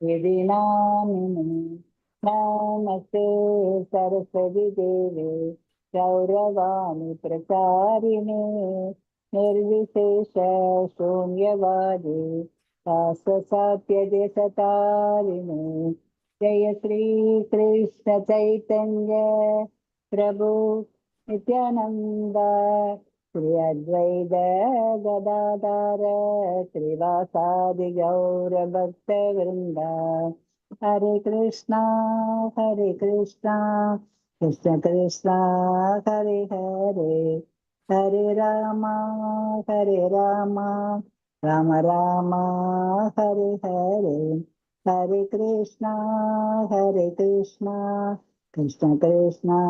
यदि नामिने नमस्ते सरस्वती देवे गौरवाणी प्रचारिणे निर्विशेष शून्यवादी सतारिणे जय श्री कृष्ण चैतन्य प्रभु नित्यानंद श्री अद्वैत गदाधर श्रीवासादि गौर भक्त वृंद हरे कृष्णा कृष्ण कृष्ण हरे हरे हरे राम राम राम हरे हरे हरे कृष्णा कृष्ण कृष्ण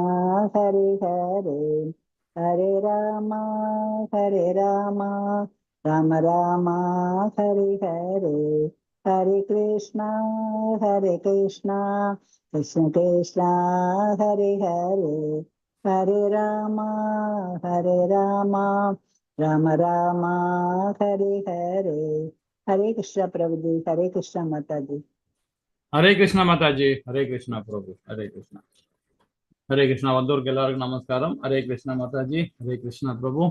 हरे हरे हरे राम राम राम हरे हरे हरे कृष्णा कृष्ण कृष्ण हरे हरे हरे राम राम राम हरे हरे हरे कृष्ण प्रभु जी हरे कृष्ण माता जी हरे कृष्णा माता जी हरे कृष्णा प्रभु हरे कृष्णा வந்தோருக்கு எல்லாருக்கும் நமஸ்காரம். ஹரே கிருஷ்ணா மாதாஜி, ஹரே கிருஷ்ணா பிரபு.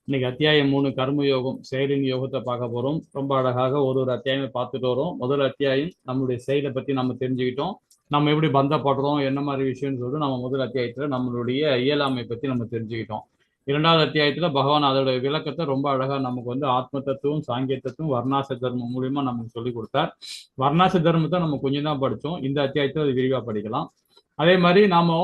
இன்னைக்கு அத்தியாயம் 3 கர்ம யோகம், செயலின் யோகத்தை பார்க்க போறோம். ரொம்ப அழகாக ஒரு அத்தியாயமே பார்த்துட்டு வரோம். முதல் அத்தியாயம் நம்மளுடைய செயலை பத்தி நம்ம தெரிஞ்சுக்கிட்டோம். நம்ம எப்படி பந்தப்படுறோம், என்ன மாதிரி விஷயம்னு சொல்லிட்டு நம்ம முதல் அத்தியாயத்துல நம்மளுடைய இயலாமை பத்தி நம்ம தெரிஞ்சுக்கிட்டோம். இரண்டாவது அத்தியாயத்துல பகவான் அதோட விளக்கத்தை ரொம்ப அழகா நமக்கு ஆத்ம தத்துவம், சாங்கிய தத்துவம், வர்ணாச தர்மம் மூலியமா நமக்கு சொல்லி கொடுத்தார். வர்ணாச தர்மத்தை நம்ம கொஞ்சம் தான் படிச்சோம். இந்த அத்தியாயத்துல அது விரிவா படிக்கலாம். அதே மாதிரி நாம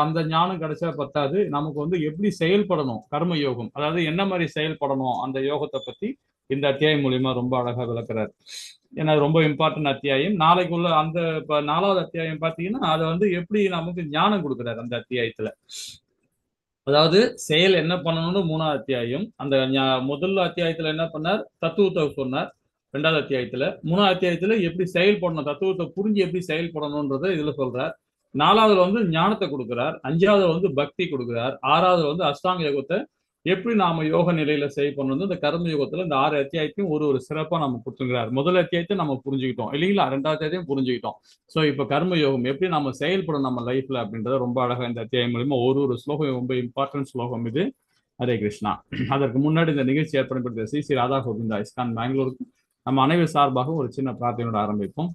அந்த ஞானம் கிடைச்சா பத்தாது, நமக்கு எப்படி செயல்படணும், கர்ம யோகம், அதாவது என்ன மாதிரி செயல்படணும், அந்த யோகத்தை பத்தி இந்த அத்தியாயம் மூலியமா ரொம்ப அழகா விளக்குறாரு. ஏன்னா ரொம்ப இம்பார்ட்டன்ட் அத்தியாயம். நாளைக்குள்ள அந்த 4வது அத்தியாயம் பாத்தீங்கன்னா அதை எப்படி நமக்கு ஞானம் கொடுக்குறாரு அந்த அத்தியாயத்துல. அதாவது செயல் என்ன பண்ணணும்னு 3வது அத்தியாயம். அந்த முதல் அத்தியாயத்துல என்ன பண்ணார், தத்துவத்தை சொன்னார். 2வது அத்தியாயத்துல 3வது அத்தியாயத்துல எப்படி செயல்படணும், தத்துவத்தை புரிஞ்சு எப்படி செயல்படணும்ன்றதை இதுல சொல்றார். 4வது ஞானத்தை கொடுக்கிறார். 5வது பக்தி கொடுக்கிறார். 6வது அஷ்டாங்க யோகத்தை எப்படி நாம யோக நிலையில செய்யணும். இந்த கர்ம யோகத்துல இந்த 6 அத்தியாயத்தையும் ஒரு சிறப்பா நம்ம கொடுத்துக்கிறார். முதல் அத்தியாயத்தை நம்ம புரிஞ்சுக்கிட்டோம் இல்லைங்களா, 2வது அத்தியாயத்தையும் புரிஞ்சுக்கிட்டோம். சோ இப்ப கர்ம யோகம் எப்படி நம்ம செயல்படும் நம்ம லைஃப்ல அப்படின்றத ரொம்ப அழகா இந்த அத்தியாயம் மூலியமா ஒரு ஸ்லோகம், ரொம்ப இம்பார்ட்டன்ட் ஸ்லோகம் இது. ஹரே கிருஷ்ணா. அதற்கு முன்னாடி இந்த நிகழ்ச்சி ஏற்படுத்த ஸ்ரீ ஸ்ரீ ராதா கோவிந்தா இஸ்கான் பெங்களூருக்கு நம்ம அனைவர் சார்பாக ஒரு சின்ன பிரார்த்தனையோட ஆரம்பிப்போம்.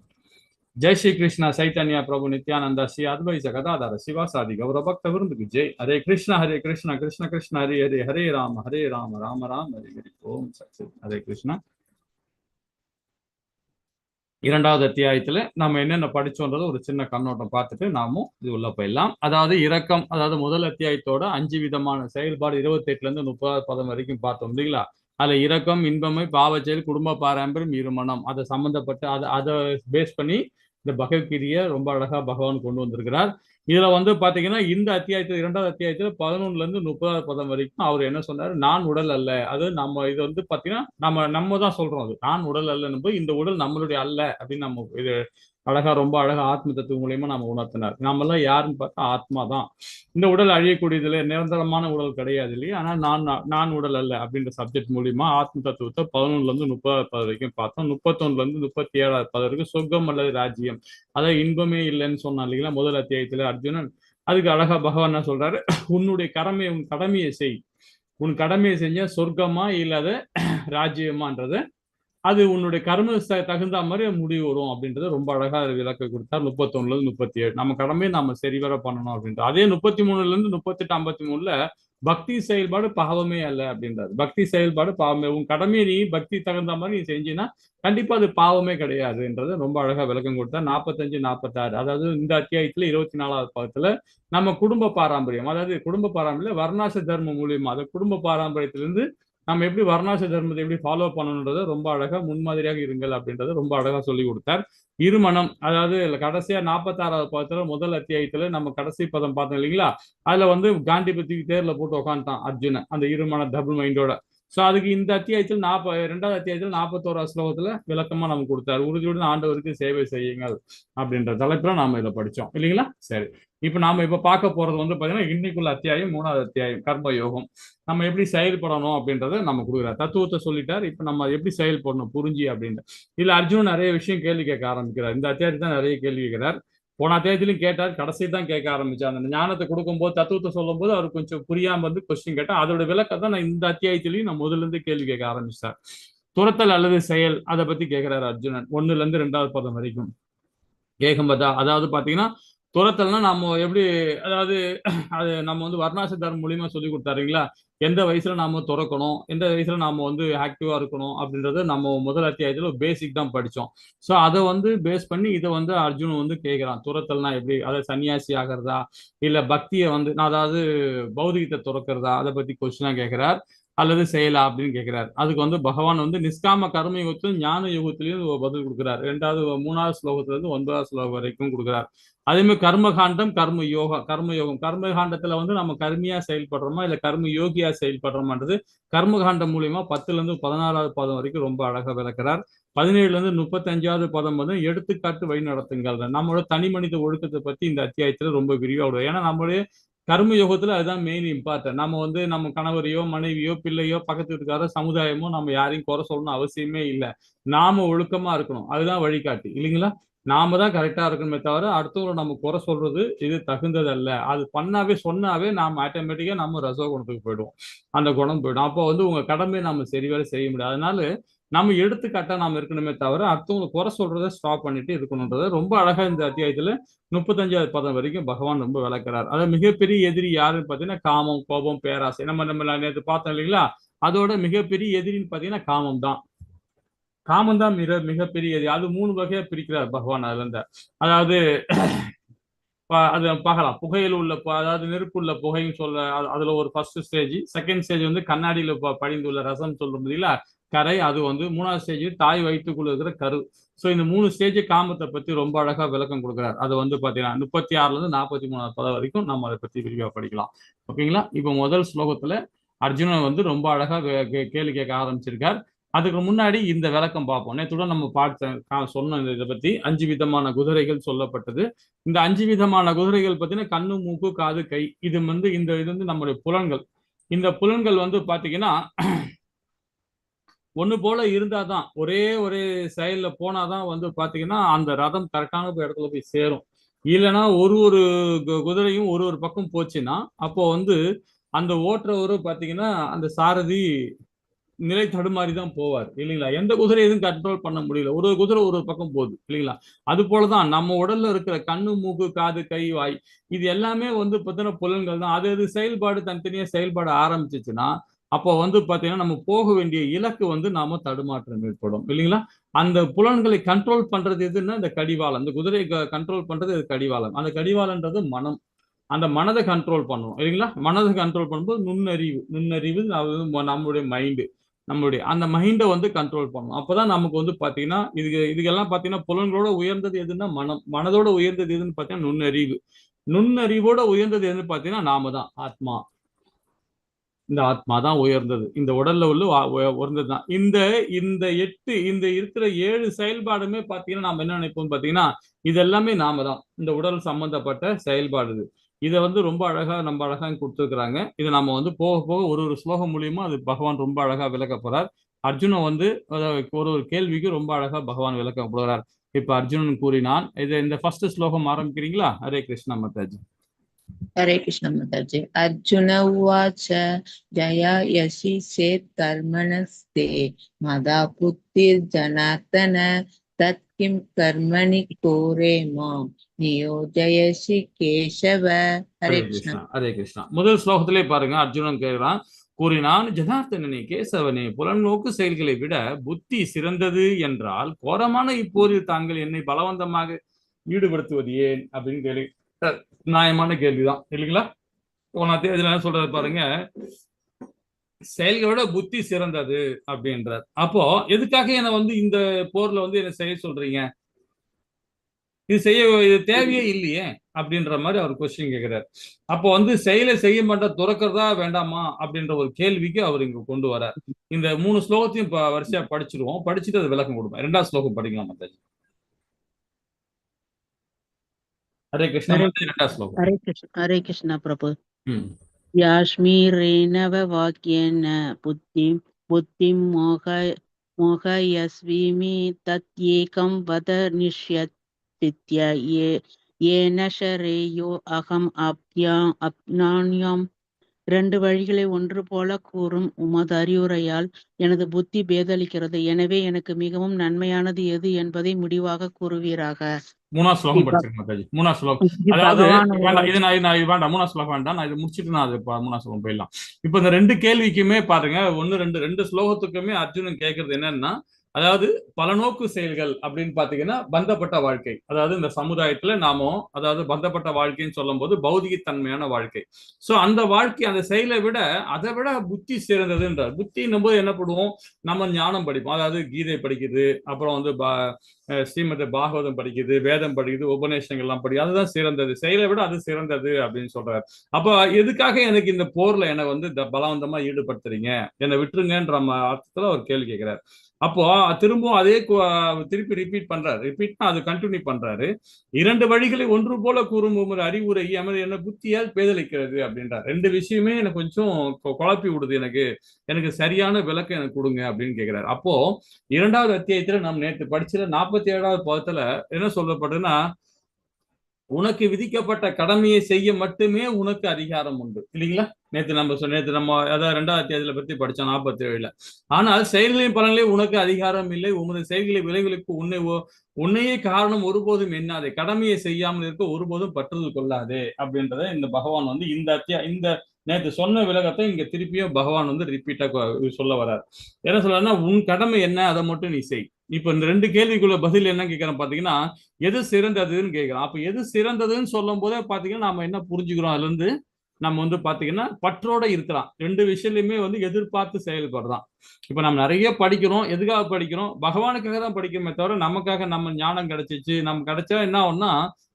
जय श्री कृष्ण चैतन्य प्रभु नित्यानंद श्री अद्वैत गदाधर शिवासादि गौर भक्त वृंद की जय. हरे कृष्ण कृष्ण कृष्ण हरे हरे हरे राम राम राम हरे हरे. ओम सच्चिद. हरे कृष्ण. 2வது அத்தியாயத்துல நம்ம என்னென்ன படிச்சோன்றத ஒரு சின்ன கண்ணோட்டம் பார்த்துட்டு நாமும் இது உள்ள போயிடலாம். அதாவது இரக்கம், அதாவது முதல் அத்தியாயத்தோட 5 விதமான செயல்பாடு 28ல இருந்து 30வது பதம் வரைக்கும் பார்த்தோம் இல்லைங்களா. அதுல இரக்கம், இன்பமை, பாவச்செயல், குடும்ப பாரம்பரியம், இருமணம், அதை சம்பந்தப்பட்டு அதை பேஸ் பண்ணி இந்த பகவத்கீதையை ரொம்ப அழகா பகவான் கொண்டு வந்திருக்கிறார். இதுல பாத்தீங்கன்னா இந்த அத்தியாயத்துல 2வது அத்தியாயத்துல 11ல இருந்து 30வது பதம் வரைக்கும் அவர் என்ன சொன்னாரு, நான் உடல் அல்ல. அது நம்ம இது பாத்தீங்கன்னா நம்ம தான் சொல்றோம், அது நான் உடல் அல்லன்னு போய் இந்த உடல் நம்மளுடைய அல்ல அப்படின்னு நம்ம இது அழகா ரொம்ப அழகா ஆத்ம தத்துவம் மூலியமா நம்ம உணர்த்தினார். நம்ம எல்லாம் யாருன்னு பார்த்தா ஆத்மா தான். இந்த உடல் அழியக்கூடியதுல நிரந்தரமான உடல் கிடையாது இல்லையா. ஆனா நான் உடல் அல்ல அப்படின்ற சப்ஜெக்ட் மூலியமா ஆத்ம தத்துவத்தை 11ல இருந்து 30வது பதம் வரைக்கும் பார்த்தோம். 31ல இருந்து 37வது பதம் வரைக்கும் சொர்க்கம் அல்லது ராஜ்யம், அதாவது இன்பமே இல்லைன்னு சொன்னா இல்லைங்களா முதல் அத்தியாயத்துல அர்ஜுனன். அதுக்கு அழகா பகவான் என்ன சொல்றாரு, உன்னுடைய உன் கடமையை செய். உன் கடமையை செஞ்ச சொர்க்கமா இல்லாத ராஜ்யமான்றத அது உன்னுடைய கர்ம தகுந்த மாதிரி முடிவு வரும் அப்படின்றத ரொம்ப அழகா விளக்க கொடுத்தார். 31ல இருந்து 37 நம்ம கடமையை நம்ம சரிவர பண்ணணும் அப்படின்றது. அதே 33ல இருந்து 38 53ல பக்தி செயல்பாடு பாவமே அல்ல அப்படின்றாரு. பக்தி செயல்பாடு பாவமே, உன் கடமையை நீ பக்தி தகுந்த மாதிரி நீ செஞ்சினா கண்டிப்பா அது பாவமே கிடையாதுன்றத ரொம்ப அழகா விளக்கம் கொடுத்தார். 45 46, அதாவது இந்த அத்தியாயத்துல 24வது பதத்துல நம்ம குடும்ப பாரம்பரியம், அதாவது குடும்ப பாரம்பரியம் வர்ணாச தர்மம் மூலியமா, அது குடும்ப பாரம்பரியத்திலிருந்து நம்ம எப்படி வர்ணாச தர்மத்தை எப்படி ஃபாலோ பண்ணணுன்றதை ரொம்ப அழகா முன்மாதிரியாக இருங்கள் அப்படின்றத ரொம்ப அழகா சொல்லி கொடுத்தார். இருமணம், அதாவது கடைசியா 46வது பதத்துல முதல் அத்தியாயத்துல நம்ம கடைசி பதம் பார்த்தோம் இல்லைங்களா. அதுல காண்டி பத்தி தேர்ல போட்டு உட்காந்துட்டான் அர்ஜுனன், அந்த இருமண டபுள் மைண்டோட. சோ அதுக்கு இந்த அத்தியாயத்தில் 2வது அத்தியாயத்தில் 41 ஸ்லோகத்துல விளக்கமா நமக்கு கொடுத்தாரு. உறுதியுடன் ஆண்டவருக்கு சேவை செய்யுங்கள் அப்படின்ற தலைப்புல நாம இதை படிச்சோம் இல்லைங்களா. சரி, நாம இப்ப பார்க்க போறது வந்து பாத்தீங்கன்னா இன்னைக்குள்ள அத்தியாயம் 3வது அத்தியாயம் கர்ம யோகம். நம்ம எப்படி செயல்படணும் அப்படின்றத நம்ம கொடுக்குறாரு. தத்துவத்தை சொல்லிட்டார். இப்ப நம்ம எப்படி செயல்படணும் புரிஞ்சு அப்படின்ற இதுல அர்ஜுன் நிறைய விஷயம் கேள்வி கேட்க ஆரம்பிக்கிறார். இந்த அத்தியாயத்தை தான் நிறைய கேள்வி கேட்கிறார். போன அத்தியாயத்திலும் கேட்டார், கடைசி தான் கேட்க ஆரம்பிச்சார். அந்த ஞானத்தை கொடுக்கும்போது தத்துவத்தை சொல்லும் போது அவர் கொஞ்சம் புரியாம வந்து கொஸ்டின் கேட்டா அதோட விளக்கத்தை நான் இந்த அத்தியாயத்திலையும் நான் முதல்ல இருந்து கேள்வி கேட்க ஆரம்பிச்சார். துரத்தல் அல்லது செயல் அதை பத்தி கேட்கிறார் அர்ஜுனன் 1ல இருந்து 2வது பதம் வரைக்கும். ஏகம்பதா, அதாவது பாத்தீங்கன்னா துரத்தல்னா நம்ம எப்படி, அதாவது அது நம்ம வந்து வர்ணாசிரமம் மூலியமா சொல்லி கொடுத்தாருங்களா. எந்த வயசுல நாம துறக்கணும், எந்த வயசுல நாம வந்து ஆக்டிவா இருக்கணும் அப்படின்றத நம்ம முதல் அத்தியாயத்துல பேசிக் தான் படிச்சோம். சோ அதை வந்து பேஸ் பண்ணி இதை வந்து அர்ஜுன் வந்து கேட்கிறான். துரத்தல்னா எப்படி, அதை சன்னியாசி ஆகிறதா இல்ல பக்தியை வந்து அதாவது பௌதிகத்தை துறக்கிறதா, அதை பத்தி கொஸ்டினா கேட்கிறார். அல்லது செயலா அப்படின்னு கேட்கிறார். அதுக்கு வந்து பகவான் வந்து நிஷ்காம கர்ம யுகத்திலும் ஞான யுகத்திலையும் பதில் கொடுக்கிறார். 3வது ஸ்லோகத்துல இருந்து 9வது ஸ்லோகம் வரைக்கும் கொடுக்கிறார். அதே மாதிரி கர்மகாண்டம் கர்மயோகம் கர்மகாண்டத்துல வந்து நம்ம கர்மியா செயல்படுறோமா இல்ல கர்ம யோகியா செயல்படுறோமான்றது கர்மகாண்டம் மூலியமா 10ல இருந்து 16வது பதம் வரைக்கும் ரொம்ப அழகா விளக்குறார். 17ல இருந்து 35வது பதம் வந்து எடுத்துக்காட்டு வழி நடத்துங்கள். நம்மளோட தனி மனித ஒழுக்கத்தை பத்தி இந்த அத்தியாயத்துல ரொம்ப விரிவா விடுவோம். ஏன்னா நம்மளுடைய கர்ம யோகத்துல அதுதான் மெயின் இம்பார்ட்டன். நம்ம வந்து நம்ம கணவரையோ மனைவியோ பிள்ளையோ பக்கத்து இருக்காரோ சமுதாயமோ நம்ம யாரையும் குறை சொல்லணும் அவசியமே இல்லை. நாம ஒழுக்கமா இருக்கணும், அதுதான் வழிகாட்டி இல்லைங்களா. நாம தான் கரெக்டா இருக்கணுமே தவிர அடுத்தவங்களை நம்ம குறை சொல்றது இது தகுந்தது அல்ல. அது சொன்னாவே நாம ஆட்டோமேட்டிக்கா நம்ம ரசோகுணத்துக்கு போயிடுவோம், அந்த குணம் போயிடும். அப்போ வந்து உங்க கடமையை நம்ம சரிவர செய்ய முடியாது. அதனால நம்ம எடுத்துக்காட்டா நாம இருக்கணுமே தவிர அடுத்தவங்களை குறை சொல்றதை ஸ்டாப் பண்ணிட்டு இருக்கணும்ன்றத ரொம்ப அழகா இந்த அத்தியாயத்துல 35வது பதம் வரைக்கும் பகவான் ரொம்ப விளக்குறார். அது மிகப்பெரிய எதிரி யாருன்னு பாத்தீங்கன்னா காமம், கோபம், பேராசை. நம்ம நேற்று பார்த்தோம் இல்லைங்களா. அதோட மிகப்பெரிய எதிரின்னு பாத்தீங்கன்னா காமம் தான். காமம் தான் மிகப்பெரிய எதிரி. அது 3 வகையா பிரிக்கிறார் பகவான். அதுல இருந்து அதாவது அது பார்க்கலாம். புகையில் உள்ள அதாவது நெருப்புள்ள புகைன்னு சொல்ல அதுல ஒரு ஃபர்ஸ்ட் ஸ்டேஜ். செகண்ட் ஸ்டேஜ் வந்து கண்ணாடியில படிந்துள்ள ரசம் சொல்லும் இல்ல கரை. அது வந்து 3வது ஸ்டேஜ் தாய் வயிற்றுக்குள்ள இருக்கிற கரு. ஸோ இந்த 3 ஸ்டேஜ் காமத்தை பத்தி ரொம்ப அழகா விளக்கம் கொடுக்குறாரு. அது வந்து பாத்தீங்கன்னா 36ல இருந்து 43வது பதம் வரைக்கும் நம்ம அதை பத்தி விரிவா படிக்கலாம். ஓகேங்களா. இப்போ முதல் ஸ்லோகத்துல அர்ஜுனன் வந்து ரொம்ப அழகா கேள்வி கேட்க ஆரம்பிச்சிருக்கார். அதுக்கு முன்னாடி இந்த விளக்கம் பார்ப்போம். நேற்றுடன் நம்ம சொன்ன இதை பத்தி 5 விதமான குதிரைகள் சொல்லப்பட்டது. இந்த 5 விதமான குதிரைகள் பார்த்தீங்கன்னா கண்ணு, மூக்கு, காது, கை. இது வந்து நம்முடைய புலன்கள். இந்த புலன்கள் வந்து பாத்தீங்கன்னா ஒண்ணு போல இருந்தாதான், ஒரே செயல்ல போனாதான் வந்து பாத்தீங்கன்னா அந்த ரதம் கரெக்டான இடத்துல போய் சேரும். இல்லைன்னா ஒரு குதிரையும் ஒரு பக்கம் போச்சுன்னா அப்போ வந்து அந்த ஓட்டுறவரும் பாத்தீங்கன்னா அந்த சாரதி நிலை தடுமாறி தான் போவார் இல்லைங்களா. எந்த குதிரை எதுவும் கண்ட்ரோல் பண்ண முடியல, ஒரு குதிரை ஒரு பக்கம் போகுது இல்லைங்களா. அது போலதான் நம்ம உடல்ல இருக்கிற கண்ணு, மூக்கு, காது, கை, வாய் இது எல்லாமே வந்து பார்த்தீங்கன்னா புலன்கள் தான். அது செயல்பாடு தனித்தனியா செயல்பாடு ஆரம்பிச்சிச்சுன்னா அப்போ வந்து பாத்தீங்கன்னா நம்ம போக வேண்டிய இலக்கு வந்து நாம தடுமாற்றம் ஏற்படும் இல்லைங்களா. அந்த புலன்களை கண்ட்ரோல் பண்றது எதுன்னா இந்த கடிவாளம். அந்த குதிரையை கண்ட்ரோல் பண்றது கடிவாளம். அந்த கடிவாளன்றது மனம். அந்த மனதை கண்ட்ரோல் பண்ணுவோம் இல்லைங்களா. மனதை கண்ட்ரோல் பண்ணும்போது நுண்ணறிவு நம்மளுடைய மைண்டு, நம்மளுடைய அந்த மைண்டை வந்து கண்ட்ரோல் பண்ணணும். அப்பதான் நமக்கு வந்து பாத்தீங்கன்னா இதுக்கெல்லாம் பாத்தீங்கன்னா புலன்களோட உயர்ந்தது எதுன்னா மனம். மனதோட உயர்ந்தது எதுன்னு பாத்தீங்கன்னா நுண்ணறிவோட உயர்ந்தது எதுன்னு பாத்தீங்கன்னா நாம தான் ஆத்மா. இந்த ஆத்மா தான் உயர்ந்தது. இந்த உடல்ல உள்ள உயர்ந்ததுதான். இந்த இருக்கிற 7 செயல்பாடுமே பாத்தீங்கன்னா நாம என்ன நினைப்போம் பாத்தீங்கன்னா இது எல்லாமே நாம தான். இந்த உடல் சம்பந்தப்பட்ட செயல்பாடு இதை வந்து ரொம்ப அழகா நம்ம அழகா கொடுத்துருக்குறாங்க. இதை நம்ம வந்து போக போக ஒரு ஸ்லோகம் மூலியமா அது பகவான் ரொம்ப அழகா விளக்க போறார். அர்ஜுனன் வந்து ஒரு கேள்விக்கு ரொம்ப அழகா பகவான் விளக்க போறார். இப்ப அர்ஜுனன் கூறினான். இந்த ஃபர்ஸ்ட் ஸ்லோகம் ஆரம்பிக்கிறீங்களா. ஹரே கிருஷ்ணா மாதாஜி. हरे कृष्ण माताजी. अर्जुन उवाच जया यशि चेत् कर्मणस्ते मदा बुद्धिर्जनार्दन तत् किं कर्मणि घोरे मां नियोजयसि केशव. हरे कृष्ण. ஹரே கிருஷ்ணா. முதல் ஸ்லோகத்திலே பாருங்க அர்ஜுனன் கூறினான், ஜனார்த்தனனே, கேசவனே, புலநோக்கு செயல்களை விட புத்தி சிறந்தது என்றால் கோரமான இப்போரில் தாங்கள் என்னை பலவந்தமாக ஈடுபடுத்துவது ஏன் அப்படின்னு கேள்வி. நியாயமான கேள்விதான் இல்லைங்களா. என்ன சொல்றது பாருங்க, செயல்களோட புத்தி சிறந்தது அப்படின்றார். அப்போ எதுக்காக என்ன வந்து இந்த போர்ல வந்து என்ன செய்ய சொல்றீங்க, இது தேவையே இல்லையே அப்படின்ற மாதிரி அவர் கொஸ்டின் கேட்கிறார். அப்போ வந்து செயலை செய்ய மாட்டா துறக்கிறதா வேண்டாமா அப்படின்ற ஒரு கேள்விக்கு அவர் இங்க கொண்டு வரார். இந்த 3 ஸ்லோகத்தையும் வரிசையா படிச்சிருவோம், படிச்சுட்டு அது விளக்கம் கொடுப்போம். 2வது ஸ்லோகம் படிக்கலாம் மாதாஜி. ஹரே கிருஷ்ணா மாதாஜி, 2வது ஸ்லோகம். हरे कृष्ण प्रभु। ம் याश्मीरेणव वाक्येन बुद्धिं बुद्धिं मोहयस्विमि तत् एकं वद निश्चित्य येन शरेयो अहम् अप्नान्यम्। 2 வழிகளை ஒன்று போல கூறும் உமது அறிவுரையால் எனது புத்தி பேதலிக்கிறது. எனவே எனக்கு மிகவும் நன்மையானது எது என்பதை முடிவாக கூறுவீராக. 3வது ஸ்லோகம் படிச்சிருக்கேன் மாதாஜி. 3வது ஸ்லோகம், அதாவது வேண்டாம், இது நான் வேண்டாம், 3வது ஸ்லோகம் வேண்டாம், நான் இது முடிச்சுட்டு நான் அது 3வது ஸ்லோகம் போயிடலாம். இப்போ இந்த 2 கேள்விக்குமே பாருங்க, 2 ஸ்லோகத்துக்குமே அர்ஜுனன் கேட்கறது என்னன்னா, அதாவது பலநோக்கு செயல்கள் அப்படின்னு பாத்தீங்கன்னா பந்தப்பட்ட வாழ்க்கை, அதாவது இந்த சமுதாயத்துல அதாவது பந்தப்பட்ட வாழ்க்கைன்னு சொல்லும் போது பௌதிகத்தன்மையான வாழ்க்கை. சோ அந்த வாழ்க்கை, அந்த செயலை விட அதை விட புத்தி சிறந்ததுன்றார். புத்தின்னும் போது என்ன பண்ணுவோம், நம்ம ஞானம் படிப்போம், அதாவது கீதை படிக்குது, அப்புறம் வந்து ஸ்ரீமத் பாகவதம் படிக்குது, வேதம் படிக்குது, உபநேசங்கள் எல்லாம் படிக்குது, அதுதான் சிறந்தது, செயலை விட அது சிறந்தது அப்படின்னு சொல்றாரு. அப்ப எதுக்காக எனக்கு இந்த போர்ல என்னை வந்து பலவந்தமா ஈடுபடுத்துறீங்க, என்னை விட்டுருங்கன்ற அர்த்தத்துல ஒரு கேள்வி கேட்கிறார். அப்போ திரும்பவும் அதே திருப்பி ரிப்பீட்னா அது கண்டினியூ பண்றாரு. 2 வழிகளை ஒன்று போல கூறும் ஒரு அறிவுரை என்ன புத்தியால் பேதலிக்கிறது அப்படின்றார். 2 விஷயமே எனக்கு கொஞ்சம் குழப்பி விடுது, எனக்கு சரியான விளக்கம் எனக்கு கொடுங்க அப்படின்னு கேட்கிறாரு. அப்போ 2வது அத்தியாயத்துல நாம் நேற்று படிச்சல 47வது பதத்துல என்ன சொல்லப்படுதுன்னா, உனக்கு விதிக்கப்பட்ட கடமையை செய்ய மட்டுமே உனக்கு அதிகாரம் உண்டு, இல்லைங்களா? நேற்று நம்ம அதாவது 2வது அத்தியாயத்துல பத்தி படிச்சோம் 47ல. ஆனால் செயல்களின் பலனிலே உனக்கு அதிகாரம் இல்லை, உமது செயல்களை விளைவுகளுக்கு உன்னையே காரணம் ஒருபோதும் எண்ணாதே, கடமையை செய்யாமல் இருக்க ஒருபோதும் பற்றுதல் கொள்ளாதே அப்படின்றத இந்த பகவான் வந்து இந்த நேற்று சொன்ன விளக்கத்தை இங்க திருப்பியும் பகவான் வந்து ரிப்பீட்டா சொல்ல வர்றார். என்ன சொல்றாருன்னா, உன் கடமை என்ன, அதை மட்டும் நீ செய். இப்ப இந்த 2 கேள்விக்குள்ள பதில் என்ன கேட்கிறோம் பாத்தீங்கன்னா, எது சிறந்ததுன்னு கேட்கிறோம். அப்ப எது சிறந்ததுன்னு சொல்லும் போதே பாத்தீங்கன்னா நாம என்ன புரிஞ்சுக்கிறோம், அதுல இருந்து நம்ம வந்து பாத்தீங்கன்னா பற்றோட இருக்கலாம். 2 விஷயத்துலயுமே வந்து எதிர்பார்த்து செயல்படுறான். இப்ப நம்ம நிறைய படிக்கிறோம், எதுக்காக படிக்கிறோம், பகவானுக்காக தான் படிக்கிறோமே தவிர நமக்காக நம்ம ஞானம் கிடைச்சிச்சு, நம்ம கிடைச்சா என்ன ஆகும்னா,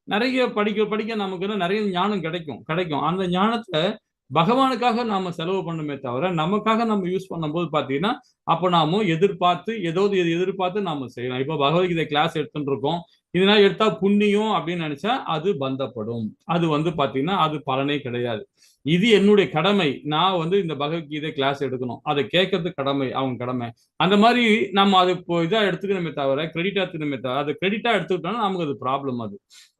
நிறைய படிக்க நமக்கு நிறைய ஞானம் கிடைக்கும். அந்த ஞானத்தை பகவானுக்காக நாம செலவு பண்ணுமே தவிர நமக்காக நம்ம யூஸ் பண்ணும்போது பாத்தீங்கன்னா, அப்ப நாம எதிர்பார்த்து நாம செய்யலாம். இப்ப பகவத்கீதை கிளாஸ் எடுத்துட்டு இருக்கோம், இதனால எடுத்தா புண்ணியம் அப்படின்னு நினைச்சா அது பந்தப்படும். அது வந்து பாத்தீங்கன்னா அது பலனே கிடையாது. இது என்னுடைய கடமை, நான் வந்து இந்த பகவத்கீதை கிளாஸ் எடுக்கணும், அதை கேட்கறது கடமை, அவங்க கடமை. அந்த மாதிரி நம்ம அது இதா எடுத்துக்கணுமே தவிர, கிரெடிட்டா எடுத்துக்கணுமே தவிர, அது கிரெடிட்டா எடுத்துக்கிட்டோம்னா நமக்கு அது ப்ராப்ளம்.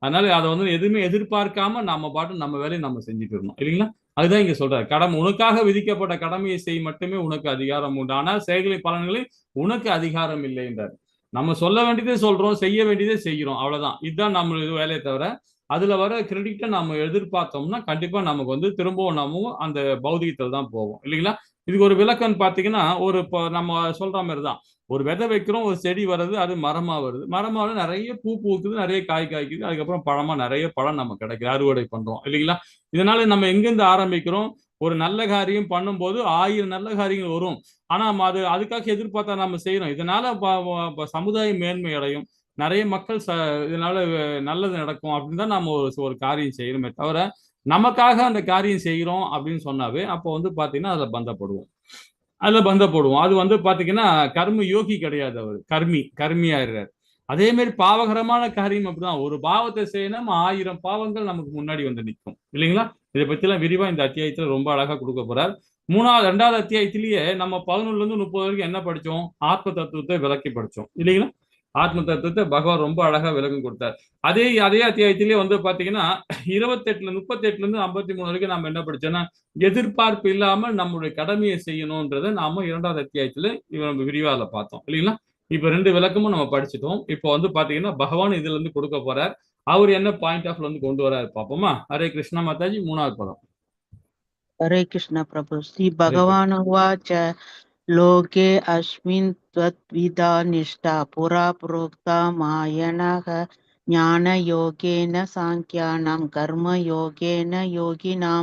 அதனால அதை வந்து எதுவுமே எதிர்பார்க்காம நம்ம பாட்டு நம்ம வேலையை நம்ம செஞ்சுட்டு இருக்கணும், இல்லைங்களா? அதுதான் இங்க சொல்றாரு, கடமை உனக்காக விதிக்கப்பட்ட கடமையை செய் மட்டுமே உனக்கு அதிகாரம் உண்டு, ஆனால் செயல்களின் பலன்களில் உனக்கு அதிகாரம் இல்லை என்றார். நம்ம சொல்ல வேண்டியதே சொல்றோம், செய்ய வேண்டியதே செய்கிறோம், அவ்வளவுதான். இதுதான் நம்ம வேலையை தவிர அதுல வர கிரெடிட்டை நம்ம எதிர்பார்த்தோம்னா கண்டிப்பா நமக்கு வந்து திரும்பவும் நம்ம அந்த பௌதிகத்தில் தான் போவோம், இல்லைங்களா? இதுக்கு ஒரு விளக்கம் பாத்தீங்கன்னா, நம்ம சொல்ற மாதிரிதான், ஒரு விதை வைக்கிறோம், ஒரு செடி வருது, அது மரமா வருது, மரமா நிறைய பூ பூக்குது, நிறைய காய் காய்க்குது, அதுக்கப்புறம் பழமா நிறைய பழம் நம்ம கிடைக்குது, அறுவடை பண்றோம், இல்லைங்களா? இதனால நம்ம எங்கிருந்து ஆரம்பிக்கிறோம், ஒரு நல்ல காரியம் பண்ணும்போது 1000 நல்ல காரியங்கள் வரும். ஆனா அதுக்காக எதிர்பார்த்தா நம்ம செய்யறோம், இதனால சமுதாயம் மேன்மை அடையும், நிறைய மக்கள் இதனால நல்லது நடக்கும் அப்படின்னு தான் நம்ம ஒரு காரியம் செய்யறோமே தவிர, நமக்காக அந்த காரியம் செய்யறோம் அப்படின்னு சொன்னாவே அப்போ வந்து பாத்தீங்கன்னா அதுல பந்தப்படுவோம். அது வந்து பாத்தீங்கன்னா கர்ம யோகி கிடையாது, அவர் கர்மியாகிறார். அதே மாதிரி பாவகரமான காரியம் அப்படிதான், ஒரு பாவத்தை செய்யணும் 1000 பாவங்கள் நமக்கு முன்னாடி வந்து நிற்கும், இல்லைங்களா? இதை பத்தி எல்லாம் விரிவா இந்த அத்தியாயத்துல ரொம்ப அழகா கொடுக்க போறார். 2வது அத்தியாயத்திலேயே நம்ம 11ல இருந்து 30 வரைக்கும் என்ன படிச்சோம், ஆத்ம தத்துவத்தை விளக்கி படிச்சோம், இல்லைங்களா? ஆத்ம தத்துவத்தை பகவான் ரொம்ப அழகா விளக்கம் கொடுத்தார். அதே அத்தியாயத்திலேயே வந்து பாத்தீங்கன்னா 38ல இருந்து 53 வரைக்கும் நம்ம என்ன படிச்சோம்னா, எதிர்பார்ப்பு இல்லாம நம்மளுடைய கடமையை செய்யணும்ன்றதை நாம 2வது அத்தியாயத்துல நம்ம விரிவால பார்த்தோம், இல்லைங்களா? இப்ப 2 விளக்கமும் நம்ம படிச்சுட்டோம். இப்போ வந்து பாத்தீங்கன்னா பகவான் இதுல இருந்து கொடுக்க போறார், அவர் என்ன பாயிண்ட் ஆஃப் வந்து கொண்டு வராரு பார்ப்போமா? ஹரே கிருஷ்ணா மாதாஜி, 3வது பதம். हरे कृष्ण प्रभु। श्री भगवान उवाच लोके अस्मिन् त्वद्विधा निष्ठा पुरा प्रोक्ता मायनः ज्ञानयोगेन साङ्ख्यानां कर्मयोगेन योगिनां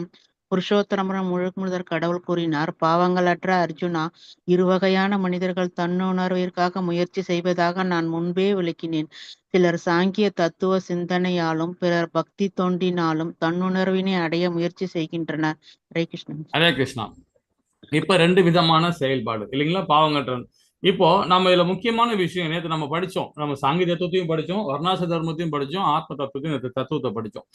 புருஷோத்தமன முழுமுதற் கடவுள் கூறினார், பாவங்களற்ற அர்ஜுனா, இருவகையான மனிதர்கள் தன்னுணர்விற்காக முயற்சி செய்வதாக நான் முன்பே விளக்கினேன். சிலர் சாங்கிய தத்துவ சிந்தனையாலும் பிறர் பக்தி தொண்டினாலும் தன்னுணர்வினை அடைய முயற்சி செய்கின்றனர். ஹரே கிருஷ்ணன். ஹரே கிருஷ்ணா. இப்ப 2 விதமான செயல்பாடு இல்லைங்களா, பாவங்கற்றன். இப்போ நம்ம இதுல முக்கியமான விஷயம், நேற்று நம்ம படிச்சோம், நம்ம சாங்கி தத்துவத்தையும் படிச்சோம், வர்ணாச தர்மத்தையும் படிச்சோம், ஆத்ம தத்துவத்தையும் தத்துவத்தை படிச்சோம்.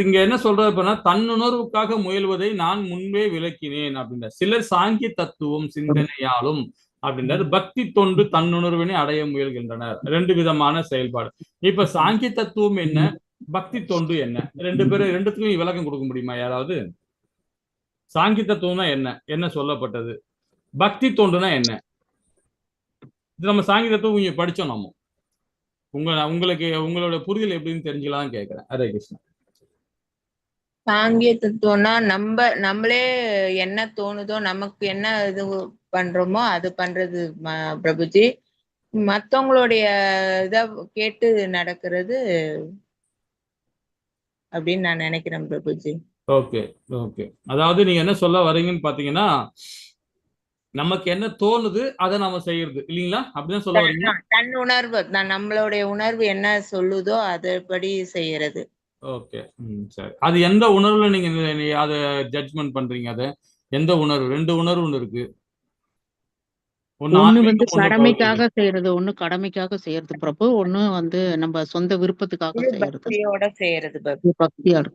இங்க என்ன சொல்றது அப்படின்னா, தன்னுணர்வுக்காக முயல்வதை நான் முன்பே விளக்கினேன் அப்படின்ற. சிலர் சாங்கிய தத்துவம் சிந்தனையாலும் அப்படின்றது பக்தி தொண்டு தன்னுணர்வினை அடைய முயல்கின்றனர். 2 விதமான செயல்பாடு. இப்ப சாங்கிய தத்துவம் என்ன, பக்தி தொண்டு என்ன, ரெண்டுத்துக்கும் விளக்கம் கொடுக்க முடியுமா யாராவது? சாங்கி தத்துவம்னா என்ன சொல்லப்பட்டது, பக்தி தொண்டுனா என்ன? இது நம்ம சாங்கி தத்துவம் இங்க படிச்சோம். நம்ம உங்களுக்கு உங்களோட புரிதல் எப்படின்னு தெரிஞ்சுக்கலாம் கேட்கிறேன். ஹரே கிருஷ்ணா. சாங்கிய தத்துவம்னா நம்மளே என்ன தோணுதோ, நமக்கு என்ன இது பண்றோமோ அது பண்றது பிரபுஜி. மத்தவங்களுடைய இத கேட்டு நடக்கிறது அப்படின்னு நான் நினைக்கிறேன் பிரபுஜி. Okay okay. அதாவது நீங்க என்ன சொல்ல வரீங்கன்னு பாத்தீங்கன்னா, நமக்கு என்ன தோணுது அதை நம்ம செய்யறது இல்லீங்களா, அப்படிதான் சொல்ல வரீங்க? தன் உணர்வு, நம்மளுடைய உணர்வு என்ன சொல்லுதோ அதுபடி செய்யறது. ஓகே, சரி. அது எந்த உணர்வுல நீங்க அதை ஜட்ஜ்மெண்ட் பண்றீங்க? அதை எந்த உணர்வு? 2 உணர்வு இருக்கு. ஒண்ணு கடமைக்காக செய்யறது, ஒண்ணு கடமைக்காக செய்யறது பிரபு, ஒண்ணு நம்ம சொந்த விருப்பத்துக்காக செய்யறது பக்தியோட.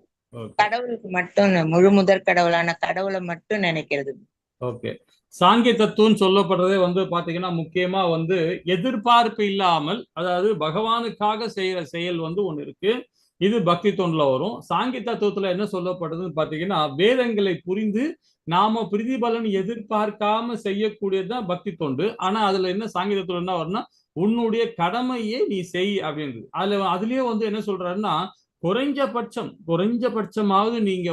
கடவுளுக்கு மட்டும், முழு முதற் கடவுளான கடவுளை மட்டும் நினைக்கிறது. ஓகே. சாங்கிய தத்துவம் சொல்லப்படுறதே பாத்தீங்கன்னா முக்கியமா எதிர்பார்ப்பு இல்லாமல், அதாவது பகவானுக்காக செய்யற செயல் ஒண்ணு இருக்கு. இது பக்தி தொண்டுல வரும். சாங்கிய தத்துவத்துல என்ன சொல்லப்படுதுன்னு பாத்தீங்கன்னா, வேதங்களை புரிந்து நாம பிரதிபலன் எதிர்பார்க்காம செய்யக்கூடியதுதான் பக்தி தொண்டு. ஆனா அதுல என்ன சாங்கிய தத்துவம் என்ன வரும்னா, உன்னுடைய கடமையே நீ செய் அப்படின்றது. அதுலயே என்ன சொல்றாருன்னா, குறைஞ்சபட்சமாவது நீங்க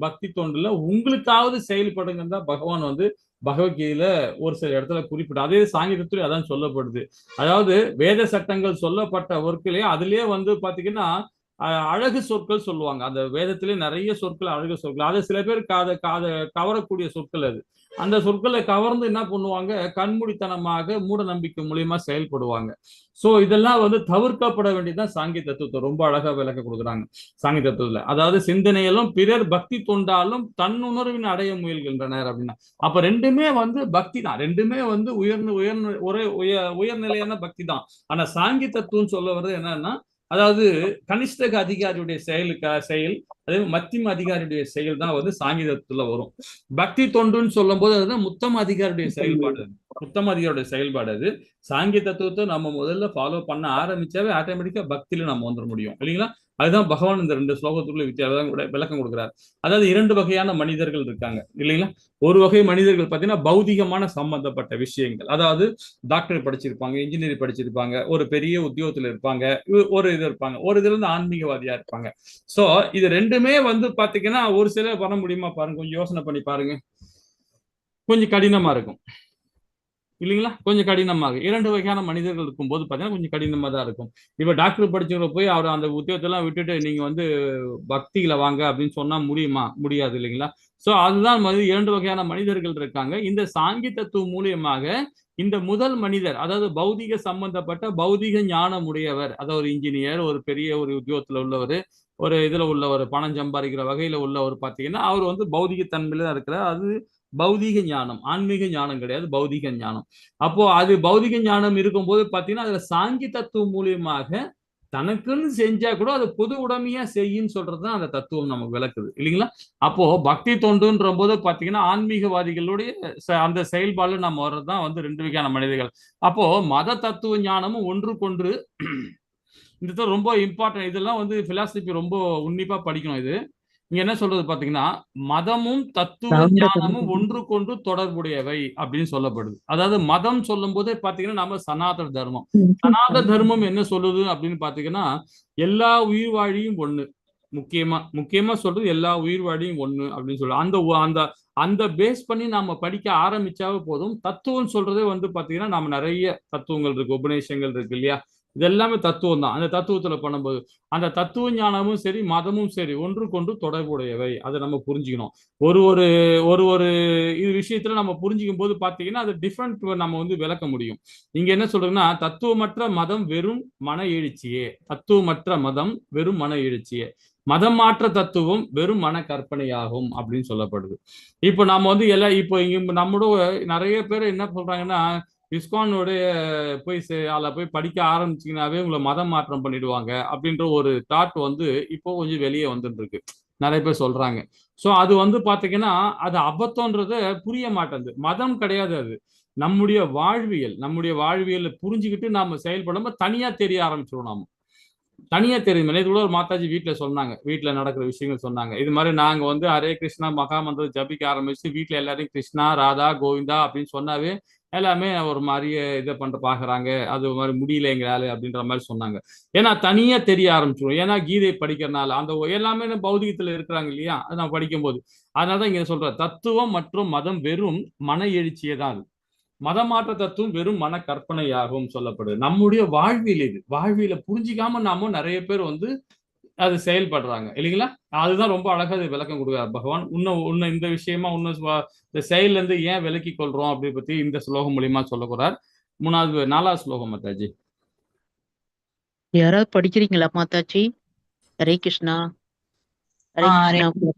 பக்தி தொண்டுல உங்களுக்காவது செயல்படுங்க தான் பகவான் பகவத்கீதையில ஒரு சில இடத்துல குறிப்பிட்ட. அதே சாங்கியத்துல அதான் சொல்லப்படுது. அதாவது வேத சட்டங்கள் சொல்லப்பட்ட ஒர்க்கிலே அதுலயே பாத்தீங்கன்னா அழகு சொற்கள் சொல்லுவாங்க. அந்த வேதத்திலே நிறைய சொற்கள் அழகு சொற்கள். அது சில பேர் கவரக்கூடிய சொற்கள். அது அந்த சொற்களை கவர்ந்து என்ன பண்ணுவாங்க, கண்மூடித்தனமாக மூட நம்பிக்கை மூலியமா செயல்படுவாங்க. சோ இதெல்லாம் தவிர்க்கப்பட வேண்டியதுதான் சாங்கிய தத்துவத்தை ரொம்ப அழகா விளக்க கொடுக்குறாங்க சாங்கிய தத்துவத்துல. அதாவது சிந்தனையிலும் பிறர் பக்தி தொண்டாலும் தன்னுணர்வின் அடைய முயல்கின்றனர் அப்படின்னா, அப்ப ரெண்டுமே பக்தி தான். ரெண்டுமே உயர்நிலையான பக்தி தான். ஆனா சாங்கிய தத்துவம் சொல்ல வர்றது என்னன்னா, அதாவது கனிஷ்டக அதிகாரியுடைய செயல், அதே மத்தியம அதிகாரியுடைய செயல் தான் சாங்கிய தத்துவத்துல வரும். பக்தி தொண்டுன்னு சொல்லும் போது அதுதான் முத்தம அதிகாரியுடைய செயல்பாடு. முத்தம அதிகாரியுடைய செயல்பாடு அது. சாங்கிய தத்துவத்தை நம்ம முதல்ல ஃபாலோ பண்ண ஆரம்பிச்சாவே ஆட்டோமேட்டிக்கா பக்தியில நம்ம வந்துட முடியும் இல்லைங்களா. அதுதான் பகவான் இந்த 2 ஸ்லோகத்துக்குள்ள விளக்கம் கொடுக்கிறார். அதாவது 2 வகையான மனிதர்கள் இருக்காங்க இல்லைங்களா. ஒரு வகை மனிதர்கள் பார்த்தீங்கன்னா பௌதிகமான சம்பந்தப்பட்ட விஷயங்கள், அதாவது டாக்டர் படிச்சிருப்பாங்க, இன்ஜினியரிங் படிச்சிருப்பாங்க, ஒரு பெரிய உத்தியோகத்துல இருப்பாங்க, ஒரு இது இருப்பாங்க, ஒரு இதுல இருந்து ஆன்மீகவாதியா இருப்பாங்க. சோ இது ரெண்டுமே பாத்தீங்கன்னா ஒரு சில பண்ண முடியுமா பாருங்க, கொஞ்சம் யோசனை பண்ணி பாருங்க. கொஞ்சம் கடினமா இருக்கும் இல்லைங்களா, கொஞ்சம் கடினமாக. 2 வகையான மனிதர்கள் இருக்கும்போது பார்த்தீங்கன்னா கொஞ்சம் கடினமா தான் இருக்கும். இப்ப டாக்டர் படிச்சவங்க போய் அவர் அந்த உத்தியோகத்தெல்லாம் விட்டுட்டு நீங்க பக்தியில வாங்க அப்படின்னு சொன்னா முடியுமா? முடியாது இல்லைங்களா. சோ அதுதான் 2 வகையான மனிதர்கள் இருக்காங்க. இந்த சாங்கிய தத்துவம் மூலியமாக இந்த முதல் மனிதர், அதாவது பௌதிக சம்பந்தப்பட்ட பௌதிக ஞானம் உடையவர், அதாவது ஒரு இன்ஜினியர், ஒரு பெரிய ஒரு உத்தியோகத்துல உள்ளவர், ஒரு இதுல உள்ளவர், பணம் சம்பாதிக்கிற வகையில உள்ளவர் பார்த்தீங்கன்னா அவர் பௌதிக தன்மையில தான் இருக்கிறார். அது பௌதிக ஞானம், ஆன்மீக ஞானம் கிடையாது, பௌதிக ஞானம். அப்போ அது பௌதிக ஞானம் இருக்கும்போது பாத்தீங்கன்னா அதுல சாங்கி தத்துவம் மூலியமாக தனக்குன்னு செஞ்சா கூட அது பொது உடைமையா செய்யுன்னு சொல்றதுதான் அந்த தத்துவம் நமக்கு விளக்குது இல்லைங்களா. அப்போ பக்தி தொண்டுன்ற போது பாத்தீங்கன்னா ஆன்மீகவாதிகளுடைய அந்த செயல்பாடு நம்ம வர்றதுதான் 2 வகையான மனிதர்கள். அப்போ மத தத்துவ ஞானமும் ஒன்றுக்கொன்று இந்த ரொம்ப இம்பார்ட்டன்ட். இதெல்லாம் பிலாசபி ரொம்ப உன்னிப்பா படிக்கணும். இது இங்க என்ன சொல்றது பாத்தீங்கன்னா, மதமும் தத்துவ ஞானமும் ஒன்றுக்கொன்று தொடர்புடையவை அப்படின்னு சொல்லப்படுது. அதாவது மதம் சொல்லும் போதே பாத்தீங்கன்னா நம்ம சனாதன தர்மம், சனாதன தர்மம் என்ன சொல்லுது அப்படின்னு பாத்தீங்கன்னா, எல்லா உயிர் வாழியும் ஒண்ணு. முக்கியமா சொல்றது எல்லா உயிர் வாழியும் ஒண்ணு அப்படின்னு சொல்லுது. அந்த பேஸ் பண்ணி நாம படிக்க ஆரம்பிச்சாவே போதும். தத்துவம் சொல்றதே பாத்தீங்கன்னா நம்ம நிறைய தத்துவங்கள் இருக்கு, உபநிஷங்கள் இருக்கு இல்லையா. இது எல்லாமே தத்துவம் தான். அந்த தத்துவத்துல பண்ணும்போது அந்த தத்துவ ஞானமும் சரி மதமும் சரி ஒன்றுக்கொன்று தொடர்புடையவை. அதை நம்ம புரிஞ்சுக்கணும். ஒரு ஒரு ஒரு ஒரு இது விஷயத்துல நம்ம புரிஞ்சுக்கும் போது பாத்தீங்கன்னா அது டிஃப்ரெண்ட் நம்ம வந்து விளக்க முடியும். இங்க என்ன சொல்றதுன்னா, தத்துவமற்ற மதம் வெறும் மன எழுச்சியே, தத்துவமற்ற மதம் வெறும் மன எழுச்சியே, மதம் மாற்ற தத்துவம் வெறும் மன கற்பனையாகும் அப்படின்னு சொல்லப்படுது. இப்போ நம்ம வந்து எல்லாம் இப்போ இங்க நம்மளோட நிறைய பேர் என்ன சொல்றாங்கன்னா, இஸ்கானோடைய போய் அதில் போய் படிக்க ஆரம்பிச்சிங்கனாவே உங்களை மதம் மாற்றம் பண்ணிடுவாங்க அப்படின்ற ஒரு தாட் வந்து இப்போ கொஞ்சம் வெளியே வந்துட்டு இருக்கு. நிறைய பேர் சொல்றாங்க. ஸோ அது வந்து பார்த்தீங்கன்னா அது அபத்தம்ன்றத புரிய மாட்டேங்குது. மதம் கிடையாது அது. நம்முடைய வாழ்வியல் புரிஞ்சுக்கிட்டு நாம செயல்படாம தனியா தெரிய ஆரம்பிச்சிடும். நாம தனியா தெரியும். நேற்று கூட ஒரு மாதாஜி வீட்டில் சொன்னாங்க, வீட்டில் நடக்கிற விஷயங்கள் சொன்னாங்க. இது மாதிரி நாங்கள் வந்து ஹரே கிருஷ்ணா மகாமந்திரம் ஜபிக்க ஆரம்பிச்சு வீட்டில் எல்லாரையும் கிருஷ்ணா ராதா கோவிந்தா அப்படின்னு சொன்னாவே எல்லாமே ஒரு மாதிரியே இதை பார்க்குறாங்க. அது மாதிரி முடியல எங்களால் அப்படின்ற மாதிரி சொன்னாங்க. ஏன்னா தனியா தெரிய ஆரம்பிச்சிடும். ஏன்னா கீதை படிக்கிறனால அந்த எல்லாமே பௌதிகத்தில் இருக்கிறாங்க இல்லையா, அது நான் படிக்கும்போது. அதனால தான் இங்கே சொல்ற தத்துவம் மற்றும் மதம் வெறும் மன எழுச்சியே தான். அது மதமாற்ற தத்துவம் வெறும் மன கற்பனையாகவும் சொல்லப்படுது. நம்முடைய வாழ்வியல் இது. வாழ்வியல புரிஞ்சிக்காம நாம நிறைய பேர் வந்து அது செயல்படுறாங்க இல்லைங்களா? அதுதான் ரொம்ப அழகா அது விளக்கம் கொடுக்குறார் பகவான். இன்னும் இந்த விஷயமா இந்த செயல்ல இருந்து ஏன் விலக்கி கொள்றோம் அப்படி பத்தி இந்த ஸ்லோகம் மூலியமா சொல்ல போறார். 4வது ஸ்லோகம் மாதாஜி. யாராவது படிக்கிறீங்களா மாதாஜி? ஹரே கிருஷ்ணா. ஹரே கிருஷ்ணா.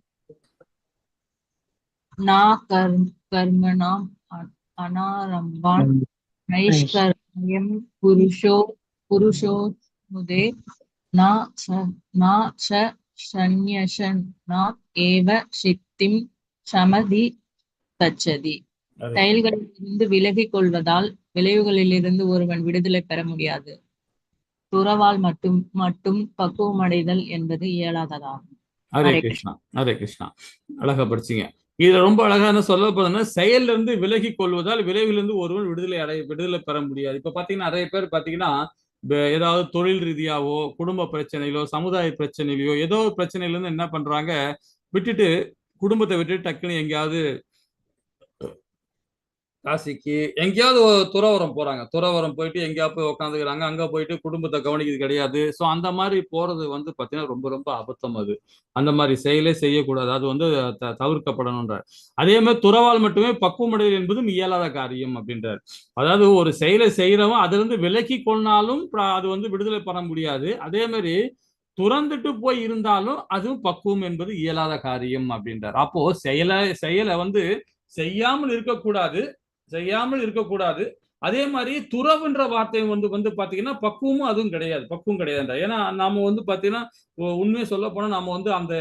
நா கர்மணாம் அனாரம்பான் நைஷ்கர்மியம் புருஷோமுதே நா ச சந்நியசனாத் ஏவ சித்திம் சமதி கச்சதி. செயல்களிலிருந்து விலகிக் கொள்வதால் விளைவுகளிலிருந்து ஒருவன் விடுதலை பெற முடியாது. துறவால் மட்டும் பக்குவமடைதல் என்பது இயலாததாகும். ஹரே கிருஷ்ணா. ஹரே கிருஷ்ணா. அழகா படிச்சீங்க. இதுல ரொம்ப அழகா என்ன சொல்ல போதுன்னா, செயல்ல இருந்து விலகி கொள்வதால் விளைவிலிருந்து ஒருவன் விடுதலை பெற முடியாது. இப்ப பாத்தீங்கன்னா நிறைய பேர் பாத்தீங்கன்னா ஏதாவது தொழில் ரீதியாவோ குடும்ப பிரச்சனையிலோ சமுதாய பிரச்சனையிலோ ஏதோ ஒரு பிரச்சனையில இருந்து என்ன பண்றாங்க, விட்டுட்டு குடும்பத்தை விட்டுட்டு டக்குன்னு எங்கேயாவது காசிக்கு எங்கேயாவது துறவரம் போறாங்க. துறவரம் போயிட்டு எங்கேயாவது போய் உட்காந்துக்கிறாங்க. அங்க போயிட்டு குடும்பத்தை கவனிக்கிறது கிடையாது. ஸோ அந்த மாதிரி போறது வந்து பார்த்தீங்கன்னா ரொம்ப ரொம்ப அபத்தம். அது அந்த மாதிரி செயலே செய்யக்கூடாது. அது வந்து தவிர்க்கப்படணும்ன்றார். அதே மாதிரி துறவால் மட்டுமே பக்குவமடைதல் என்பதும் இயலாத காரியம் அப்படின்றார். அதாவது ஒரு செயலை செய்யறவன் அதுல இருந்து விலக்கி கொண்டாலும் அது வந்து விடுதலை பெற முடியாது. அதே மாதிரி துறந்துட்டு போய் இருந்தாலும் அதுவும் பக்குவம் என்பது இயலாத காரியம் அப்படின்றார். அப்போ செயலை வந்து செய்யாமல் இருக்கக்கூடாது. அதே மாதிரி துறவுன்ற வார்த்தை வந்து பாத்தீங்கன்னா பக்குவமும் அதுவும் கிடையாது. பக்குவம் கிடையாது. ஏன்னா நாம வந்து பாத்தீங்கன்னா உண்மையை சொல்ல போனா நாம வந்து அந்த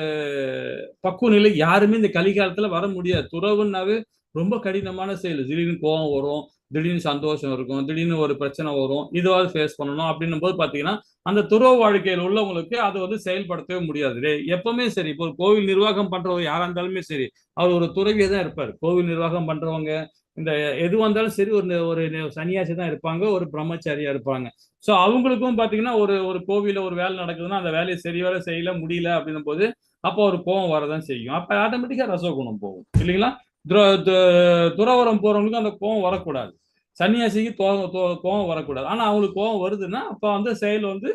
பக்குவ நிலை யாருமே இந்த கலிகாலத்துல வர முடியாது. துறவுன்னாவே ரொம்ப கடினமான செயல். திடீர்னு கோபம் வரும், திடீர்னு சந்தோஷம் இருக்கும், திடீர்னு ஒரு பிரச்சனை வரும், இதுவாவது ஃபேஸ் பண்ணணும் அப்படின்னும் போது பாத்தீங்கன்னா அந்த துறவு வாழ்க்கையில் உள்ளவங்களுக்கு அதை வந்து செயல்படுத்தவே முடியாது. எப்பவுமே சரி, இப்போ ஒரு கோவில் நிர்வாகம் பண்றவங்க யாரா இருந்தாலுமே சரி, அவர் ஒரு துறவியே தான் இருப்பார். கோவில் நிர்வாகம் பண்றவங்க இந்த எது வந்தாலும் சரி ஒரு சன்னியாசி தான் இருப்பாங்க, ஒரு பிரம்மச்சாரியா இருப்பாங்க. ஸோ அவங்களுக்கும் பாத்தீங்கன்னா ஒரு கோவில ஒரு வேலை நடக்குதுன்னா அந்த வேலையை சரிவர செய்யல முடியல அப்படின்னும் போது அப்போ ஒரு கோபம் வரதான் செய்யும். அப்ப ஆட்டோமேட்டிக்கா ரசகுணம் போகும் இல்லைங்களா? துறவரம் போறவங்களுக்கு அந்த கோபம் வரக்கூடாது. சன்னியாசிக்கு கோபம் வரக்கூடாது. ஆனா அவங்களுக்கு கோபம் வருதுன்னா அப்ப வந்து செயல் வந்து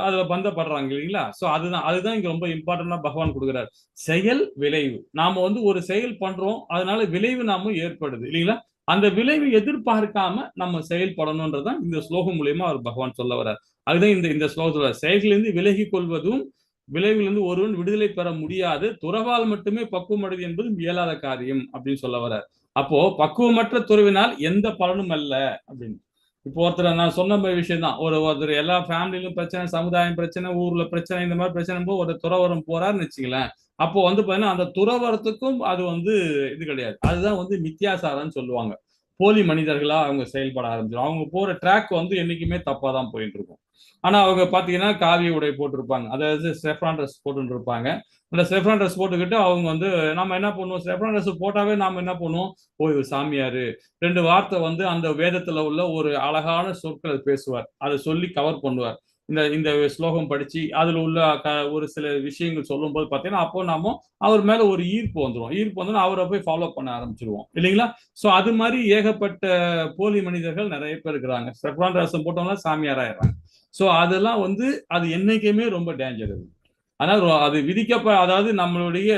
அதுல பந்தப்படுறாங்க இல்லைங்களா? சோ அதுதான் இங்க ரொம்ப இம்பார்ட்டன்டா பகவான் கொடுக்குறாரு. செயல் விளைவு. நாம வந்து ஒரு செயல் பண்றோம், அதனால விளைவு நாம ஏற்படுது இல்லைங்களா? அந்த விளைவு எதிர்பார்க்காம நம்ம செயல்படணும்ன்றதான் இந்த ஸ்லோகம் மூலியமா அவர் பகவான் சொல்ல வர்றார். அதுதான் இந்த ஸ்லோகத்துல செயல்களிலிருந்து விலகி கொள்வதும் விளைவிலிருந்து ஒருவன் விடுதலை பெற முடியாது. துறவால் மட்டுமே பக்குவம் அடைவது என்பது இயலாத காரியம் அப்படின்னு சொல்ல வர்றார். அப்போ பக்குவமற்ற துறவினால் எந்த பலனும் அல்ல அப்படின்னு. இப்போ ஒருத்தர் நான் சொன்ன விஷயம் தான், ஒருத்தர் எல்லா ஃபேமிலியிலும் பிரச்சனை, சமுதாயம் பிரச்சனை, ஊர்ல பிரச்சனை, இந்த மாதிரி பிரச்சனை போது ஒரு துறவரம் போறாருன்னு வச்சுங்களேன். அப்போ வந்து பாத்தீங்கன்னா அந்த துறவரத்துக்கும் அது வந்து இது கிடையாது. அதுதான் வந்து மித்தியாசாரம்னு சொல்லுவாங்க. போலி மனிதர்களா அவங்க செயல்பட ஆரம்பிச்சிடும். அவங்க போற ட்ராக் வந்து என்னைக்குமே தப்பா தான் போயிட்டு இருக்கும். ஆனா அவங்க பாத்தீங்கன்னா காவிய உடை போட்டிருப்பாங்க, அதாவது செஃப்ரான் ட்ரெஸ் போட்டு இருப்பாங்க. அந்த செஃப்ரான் ட்ரெஸ் போட்டுக்கிட்டு அவங்க வந்து நம்ம என்ன பண்ணுவோம், செஃப்ரான் ட்ரெஸ் போட்டாவே நாம என்ன பண்ணுவோம், ஓ சாமியாரு 2 வார்த்தை வந்து அந்த வேதத்துல உள்ள ஒரு அழகான சொற்களை பேசுவார், அதை சொல்லி கவர் பண்ணுவார். இந்த இந்த ஸ்லோகம் படிச்சு அதுல உள்ள ஒரு சில விஷயங்கள் சொல்லும் போது பாத்தீங்கன்னா அப்போ நாம அவர் மேல ஒரு ஈர்ப்பு வந்துடும் அவரை போய் ஃபாலோ பண்ண ஆரம்பிச்சிருவோம் இல்லைங்களா. சோ அது மாதிரி ஏகப்பட்ட போலி மனிதர்கள் நிறைய பேர் இருக்கிறாங்க. செப்ரான் ரசம் போட்டவங்க சாமியாராயிடுறாங்க. சோ அதெல்லாம் அது என்னைக்குமே ரொம்ப டேஞ்சர். ஆனால் அது அதாவது நம்மளுடைய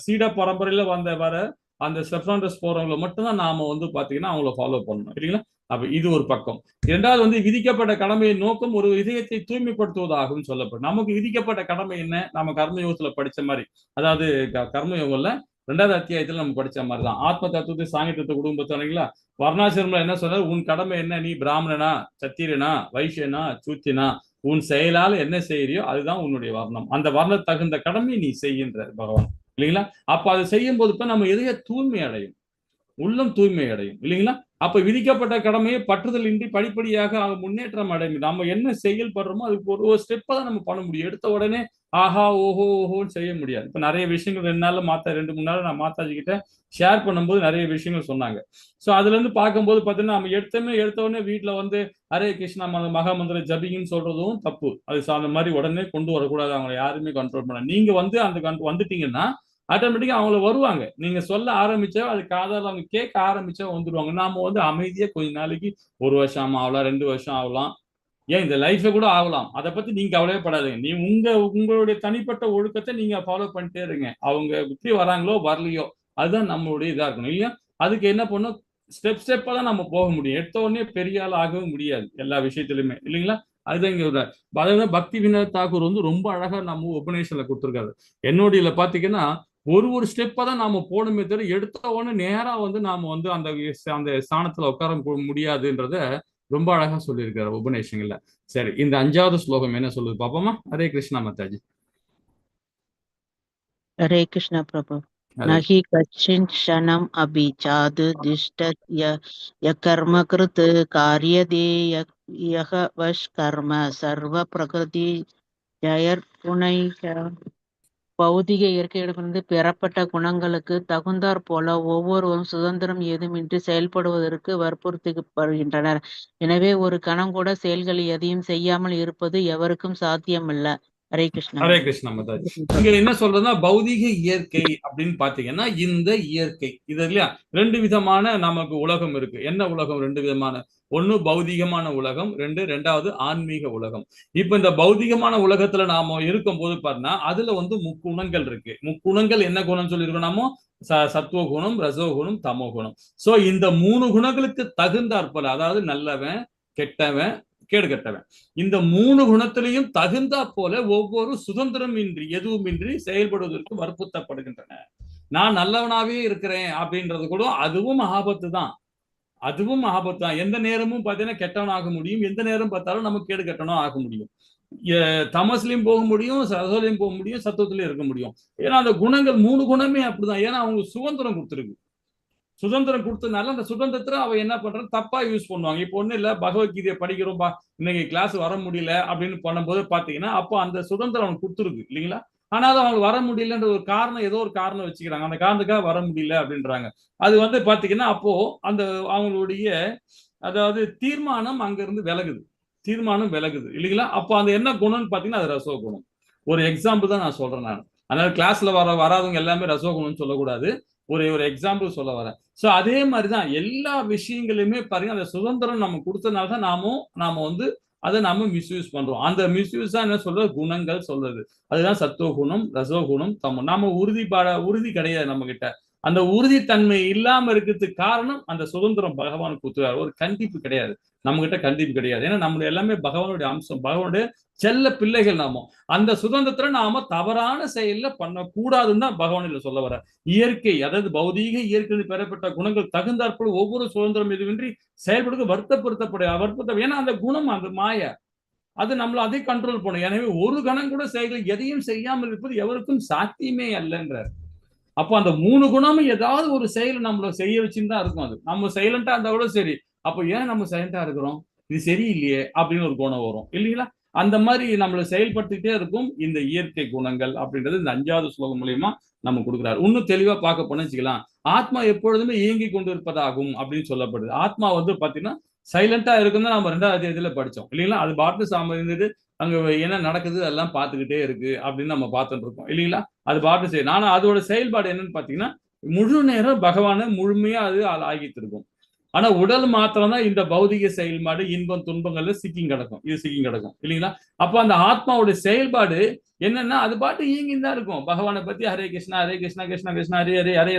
சீட பரம்பரையில வர அந்த செப்ரான்டஸ் போறவங்களை மட்டும்தான் நாம பாத்தீங்கன்னா அவங்கள ஃபாலோ பண்ணணும் இல்லைங்களா. அப்ப இது ஒரு பக்கம். இரண்டாவது விதிக்கப்பட்ட கடமையை நோக்கம் ஒரு இதயத்தை தூய்மைப்படுத்துவதாகவும் சொல்லப்படும். நமக்கு விதிக்கப்பட்ட கடமை என்ன? நம்ம கர்மயோகத்துல படிச்ச மாதிரி, அதாவது கர்மயோகம்ல 2வது அத்தியாயத்துல நம்ம படிச்ச மாதிரிதான் ஆத்ம தத்துவத்தை சாங்கியத்தை குடும்பத்தானீங்களா. வர்ணாசிரமல என்ன சொன்னார்? உன் கடமை என்ன? நீ பிராமணனா, சத்திரியனா, வைசியனா, சூத்தியனா, உன் செயலால என்ன செய்யறியோ அதுதான் உன்னுடைய வர்ணம். அந்த வர்ண தகுந்த கடமையை நீ செய்கின்ற பகவான் இல்லைங்களா. அப்ப அதை செய்யும் போது நம்ம எதைய தூய்மை அடையும், உள்ளம் தூய்மை அடையும் இல்லைங்களா. அப்ப விதிக்கப்பட்ட கடமையை பற்றுதல் இன்றி படிப்படியாக முன்னேற்றம் அடையும். நம்ம என்ன செயல்படுறோமோ அதுக்கு ஒரு ஸ்டெப்பை தான் நம்ம பண்ண முடியும். எடுத்த உடனே ஆஹா ஓஹோ ஓஹோன்னு செய்ய முடியாது. இப்ப நிறைய விஷயங்கள் 2 3 நாள் நான் மாதாஜி கிட்ட ஷேர் பண்ணும்போது நிறைய விஷயங்கள் சொன்னாங்க. சோ அதுல இருந்து பார்க்கும்போது பாத்தீங்கன்னா நம்ம எடுத்த உடனே வீட்டுல ஹரே கிருஷ்ணா மகாமந்திர ஜபிங்கன்னு சொல்றதும் தப்பு. அது அந்த மாதிரி உடனே கொண்டு வரக்கூடாது. அவங்களை யாருமே கண்ட்ரோல் பண்ண. நீங்க அந்த வந்துட்டீங்கன்னா ஆட்டோமேட்டிக்கா அவங்கள வருவாங்க. நீங்க சொல்ல ஆரம்பிச்சா அது காதால அவங்க கேட்க ஆரம்பிச்சா வந்துருவாங்க. நாம அமைதியா கொஞ்ச நாளைக்கு 1 வருஷம் ஆகலாம், 2 வருஷம் ஆகலாம், ஏன் இந்த லைஃபை கூட ஆகலாம். அதை பத்தி நீங்க கவலையே படாதீங்க. நீ உங்களுடைய தனிப்பட்ட ஒழுக்கத்தை நீங்க ஃபாலோ பண்ணிட்டே இருங்க. அவங்க எப்படி வராங்களோ வரலையோ அதுதான் நம்மளுடைய இதா இருக்கணும் இல்லையா. அதுக்கு என்ன பண்ணும்? ஸ்டெப்பா தான் நம்ம போக முடியும். எடுத்த உடனே பெரிய ஆள் ஆகவும் முடியாது எல்லா விஷயத்திலுமே இல்லைங்களா. அதுதான் இங்க பக்தி வினோத் தாக்கூர் ரொம்ப அழகா நம்ம உபநிஷத்துல கொடுத்துருக்காரு. என்னுடைய பாத்தீங்கன்னா ஒரு ஸ்டெப்பா தான் நாம போகணுமே தவிர எடுத்த உடனே நேரா நாம அந்த ஸ்தானத்துல உட்கார முடியாதுன்றத ரொம்ப அழகா சொல்லியிருக்காரு உபநிஷங்கள்ல. சரி, இந்த 5வது ஸ்லோகம் என்ன சொல்லுது பாப்போமா? ஹரே கிருஷ்ணா மாதாஜி. ஹரே கிருஷ்ணா பிரபு. நஹி கச்சின் க்ஷணம் அபி சாது திஷ்டத் யகர்ம கிருத் காரியதே யஹ வஷ் கர்ம சர்வ பிரகிருதி ஜயர் குணைக. பௌதிக இயற்கையிடமிருந்து பெறப்பட்ட குணங்களுக்கு தகுந்தாற் போல ஒவ்வொருவரும் சுதந்திரம் ஏதுமின்றி செயல்படுவதற்கு வற்புறுத்தப்படுகின்றனர். எனவே ஒரு கணம் கூட செயல்கள் எதையும் செய்யாமல் இருப்பது எவருக்கும் சாத்தியமல்ல. ஹரே கிருஷ்ணா. ஹரே கிருஷ்ணா மாதாஜி. இங்க என்ன சொல்றதுன்னா பௌதிக இயற்கை அப்படின்னு பாத்தீங்கன்னா இந்த இயற்கை இது இல்லையா. 2 விதமான நமக்கு உலகம் இருக்கு. என்ன உலகம்? 2 விதமான. ஒண்ணு பௌதிகமான உலகம், 2வது ஆன்மீக உலகம். இப்ப இந்த பௌதிகமான உலகத்துல நாம இருக்கும் போது பாத்தீங்கன்னா அதுல முக்குணங்கள் இருக்கு. முக்குணங்கள் என்ன குணம் சொல்லியிருக்கோம் நாமோ? சத்துவ குணம், ரசோ குணம், தமோ குணம். சோ இந்த 3 குணங்களுக்கு தகுந்தாற்போல, அதாவது நல்லவன், கெட்டவன், கேடு கட்டவன், இந்த 3 குணத்திலையும் தகுந்தா போல ஒவ்வொரு சுதந்திரம் இன்றி எதுவுமின்றி செயல்படுவதற்கு வற்புறுத்தப்படுகின்றன. நான் நல்லவனாவே இருக்கிறேன் அப்படின்றது கூட அதுவும் ஆபத்து தான். எந்த நேரமும் பார்த்தீங்கன்னா கெட்டவனாக முடியும். எந்த நேரம் பார்த்தாலும் நமக்கு கேடு கெட்டவனும் ஆக முடியும். தமஸ்லயும் போக முடியும், ரசோலையும் போக முடியும், சத்துவத்திலையும் இருக்க முடியும். ஏன்னா அந்த குணங்கள் 3 குணமே அப்படிதான். ஏன்னா அவங்க சுதந்திரம் கொடுத்துருக்கு. சுதந்திரம் கொடுத்ததுனால அந்த சுதந்திரத்தை அவ என்ன பண்றாங்க? தப்பா யூஸ் பண்ணுவாங்க. இப்போ ஒண்ணு இல்ல, பகவத்கீதையை படிக்கிறோம், இன்னைக்கு கிளாஸ் வர முடியல அப்படின்னு பண்ணும்போது பாத்தீங்கன்னா அப்போ அந்த சுதந்திரம் அவனுக்கு கொடுத்துருக்கு இல்லைங்களா. ஆனாலும் அவங்க வர முடியலன்ற ஒரு காரணம், ஏதோ ஒரு காரணம் வச்சுக்கிறாங்க. அந்த காரணத்துக்காக வர முடியல அப்படின்றாங்க. அது பாத்தீங்கன்னா அப்போ அந்த அவங்களுடைய அதாவது தீர்மானம் அங்க இருந்து விலகுது இல்லைங்களா. அப்போ அந்த என்ன குணம்னு பாத்தீங்கன்னா அது ரசோ குணம். ஒரு எக்ஸாம்பிள் தான் நான் சொல்றேன் நான். அதனால கிளாஸ்ல வராதவங்க எல்லாமே ரசோ குணம்னு சொல்லக்கூடாது. ஒரு எக்ஸாம்பிள் சொல்ல வரேன். சோ அதே மாதிரிதான் எல்லா விஷயங்களுமே பாருங்க, அந்த சுதந்திரம் நம்ம கொடுத்தனால்தான் நாம அதை நாம மிஸ்யூஸ் பண்றோம். அந்த மிஸ்யூஸ் தான் என்ன சொல்றது? குணங்கள் சொல்றது. அதுதான் சத்துவ குணம், ரசோ குணம், தமோ. நாம உறுதி கிடையாது நம்ம கிட்ட. அந்த உறுதித்தன்மை இல்லாம இருக்கிறதுக்கு காரணம் அந்த சுதந்திரம் பகவான் கொடுத்துறாரு. ஒரு கண்டிப்பு கிடையாது நம்ம கிட்ட, கண்டிப்பு கிடையாது. ஏன்னா நம்மளுடைய எல்லாமே பகவானுடைய அம்சம், பகவானுடைய செல்ல பிள்ளைகள். நாம அந்த சுதந்திரத்துல நாம தவறான செயல்ல பண்ணக்கூடாதுன்னு தான் பகவான் சொல்ல வர. இயற்கை, அதாவது பௌதீக இயற்கை பெறப்பட்ட குணங்கள் தகுந்தாற்போல் ஒவ்வொரு சுதந்திரம் எதுவின்றி செயல்படுத்த வற்புறுத்தப்பட. ஏன்னா அந்த குணம், அந்த மாய, அது நம்மள அதை கண்ட்ரோல் பண்ணும். எனவே ஒரு கணம் கூட செயல்கள் எதையும் செய்யாமல் இருப்பது எவருக்கும் சாத்தியமே அல்லன்றார். அப்போ அந்த 3 குணமும் ஏதாவது ஒரு செயல் நம்மள செய்ய வச்சுன்னு தான் இருக்கும். அது நம்ம சைலண்டா இருந்தா கூட சரி, அப்போ ஏன் நம்ம சைலண்டா இருக்கிறோம்? இது சரியில்லையே அப்படின்னு ஒரு குணம் வரும் இல்லைங்களா. அந்த மாதிரி நம்மளை செயல்படுத்திட்டே இருக்கும் இந்த இயற்கை குணங்கள் அப்படின்றது இந்த 5வது ஸ்லோகம் மூலியமா நம்ம கொடுக்குறாரு. இன்னும் தெளிவா பார்க்க போன வச்சுக்கலாம், ஆத்மா எப்பொழுதுமே இயங்கி கொண்டு இருப்பதாகும் அப்படின்னு சொல்லப்படுது. ஆத்மா பாத்தீங்கன்னா சைலண்டா இருக்குன்னு நம்ம 2வது அத்தியாயத்துல படிச்சோம் இல்லைங்களா. அது பாட்டு சாம இருந்தது, அங்க என்ன நடக்குது அதெல்லாம் பார்த்துக்கிட்டே இருக்கு அப்படின்னு நம்ம பார்த்துட்டு இருக்கோம் இல்லைங்களா. அது பாட்டு செய்யணும். ஆனா அதோட செயல்பாடு என்னன்னு பாத்தீங்கன்னா முழு நேரம் பகவானை முழுமையா அது ஆகிட்டு இருக்கும். ஆனா உடல் மாத்திரம் தான் இந்த பௌதிக செயல்பாடு இன்பம் துன்பங்கள்ல சிக்கிங் கிடக்கும், இது சிக்கிங் கிடக்கும் இல்லைங்களா. அப்போ அந்த ஆத்மாவுடைய செயல்பாடு என்னன்னா அது பாட்டு இயங்கின்னு தான் இருக்கும். பகவானை பத்தி ஹரே கிருஷ்ணா ஹரே கிருஷ்ணா கிருஷ்ணா கிருஷ்ணா ஹரே ஹரே ஹரே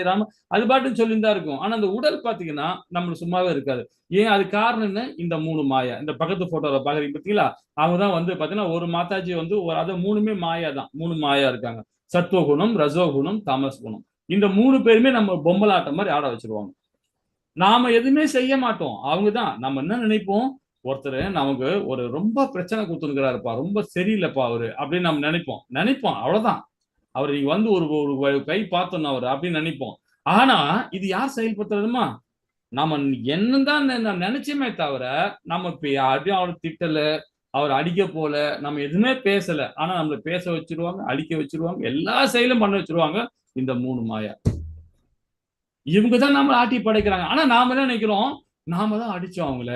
ராம அது பாட்டுன்னு சொல்லிட்டு தான் இருக்கும். ஆனா அந்த உடல் பாத்தீங்கன்னா நம்மளுக்கு சும்மாவே இருக்காது. ஏன் அது காரணம் என்ன? இந்த 3 மாயா. இந்த பக்கத்து போட்டோல பாக்குறீங்க பாத்தீங்களா, அவங்க தான் வந்து பாத்தீங்கன்னா ஒரு மாதாஜி வந்து அதை 3மே மாயா தான். 3 மாயா இருக்காங்க. சத்துவகுணம், ரஜோகுணம், தமஸ் குணம். இந்த 3 பேருமே நம்ம பொம்மலாட்டம் மாதிரி ஆட வச்சிருவாங்க. நாம எதுவுமே செய்ய மாட்டோம். அவங்கதான் நம்ம என்ன நினைப்போம், ஒருத்தர் நமக்கு ஒரு ரொம்ப பிரச்சனை கொடுத்துருக்கிறாருப்பா, ரொம்ப சரியில்லைப்பா அவரு அப்படின்னு நம்ம நினைப்போம் அவ்வளவுதான். அவர் நீங்க வந்து ஒரு கை பார்த்தோம் அவர் அப்படின்னு நினைப்போம். ஆனா இது யார் செயல்படுத்துறதுமா, நம்ம என்னதான் நினைச்சோமே தவிர நம்ம அப்படியே அவர் திட்டல, அவர் அடிக்க போல, நம்ம எதுவுமே பேசல. ஆனா நம்மள பேச வச்சிருவாங்க, அடிக்க வச்சிருவாங்க, எல்லா செயலும் பண்ண வச்சிருவாங்க இந்த 3 மாயா. இவங்கதான் நம்ம ஆட்டி படைக்கிறாங்க. ஆனா நாம என்ன நினைக்கிறோம், நாம தான் அடிச்சோம் அவங்கள,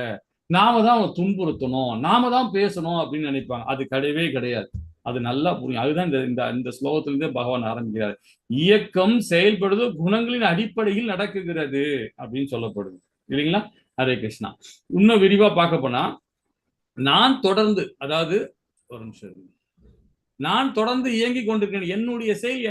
நாம தான் அவங்க துன்புறுத்தணும், நாம தான் பேசணும் அப்படின்னு நினைப்பாங்க. அது கிடையவே கிடையாது. அது நல்லா புரியும். அதுதான் இந்த ஸ்லோகத்திலிருந்தே பகவான் ஆரம்பிக்கிறார். இயக்கம் செயல்படுவது குணங்களின் அடிப்படையில் நடக்குகிறது அப்படின்னு சொல்லப்படுது இல்லைங்களா. ஹரே கிருஷ்ணா. இன்னும் விரிவா பார்க்க போனா நான் தொடர்ந்து, அதாவது ஒரு நிமிஷம், நான் தொடர்ந்து இயங்கிக் கொண்டிருக்கிறேன். என்னுடைய செயல்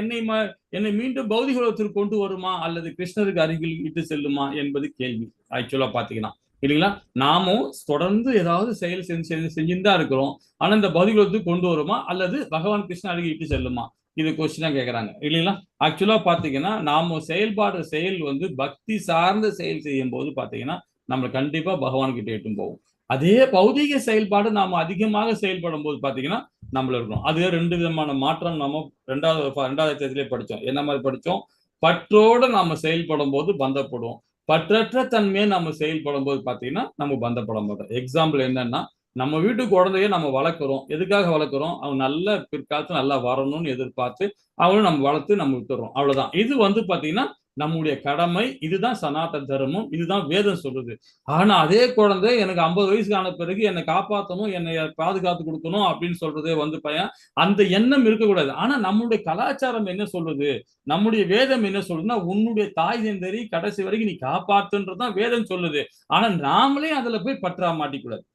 என்னை மீண்டும் பௌதிக உலகத்திற்கு கொண்டு வருமா அல்லது கிருஷ்ணருக்கு அருகில் இட்டு செல்லுமா என்பது கேள்வி. ஆக்சுவலா பாத்தீங்கன்னா இல்லைங்களா, நாமும் தொடர்ந்து ஏதாவது செயல் செஞ்சுதான் இருக்கிறோம். ஆனா இந்த பௌதிக உலகத்துக்கு கொண்டு வருமா அல்லது பகவான் கிருஷ்ணன் அருகில் இட்டு செல்லுமா, இது கொஸ்டினா கேட்கறாங்க இல்லைங்களா. ஆக்சுவலா பாத்தீங்கன்னா நாம செயல் வந்து பக்தி சார்ந்த செயல் செய்யும் போது பாத்தீங்கன்னா நம்ம கண்டிப்பா பகவான் கிட்ட இட்டும் போவோம். அதே பௌதிக செயல்பாடு நாம அதிகமாக செயல்படும் போது பாத்தீங்கன்னா நம்மள இருக்கணும். அது 2 விதமான மாற்றம் நம்ம ரெண்டாவது தேதியிலே படிச்சோம். என்ன மாதிரி படிச்சோம், பற்றோட நாம செயல்படும் போது பந்தப்படுவோம், பற்றற்ற தன்மையை நம்ம செயல்படும் போது பாத்தீங்கன்னா நம்ம பந்தப்பட மாட்டோம். எக்ஸாம்பிள் என்னன்னா, நம்ம வீட்டு குழந்தைய நம்ம வளர்க்குறோம். எதுக்காக வளர்க்குறோம், அவன் நல்ல பிற்காலத்துல நல்லா வரணும்னு எதிர்பார்த்து அவனும் நம்ம வளர்த்து நம்ம விட்டுறோம், அவ்வளவுதான். இது வந்து பாத்தீங்கன்னா நம்முடைய கடமை. இதுதான் சனாதன தர்மம், இதுதான் வேதம் சொல்லுது. ஆனா அதே குழந்தை எனக்கு 50 வயசுக்கு ஆன பிறகு என்னை காப்பாற்றணும், என்னை பாதுகாத்து கொடுக்கணும் அப்படின்னு சொல்றதே வந்து பையன் அந்த எண்ணம் இருக்கக்கூடாது. ஆனா நம்முடைய கலாச்சாரம் என்ன சொல்லுது, நம்முடைய வேதம் என்ன சொல்லுதுன்னா, உன்னுடைய தாய் தந்தையை கடைசி வரைக்கும் நீ காப்பாத்துன்றதுதான் வேதம் சொல்லுது. ஆனா நாமளே அதுல போய் பற்றா மாட்டிக்கூடாது.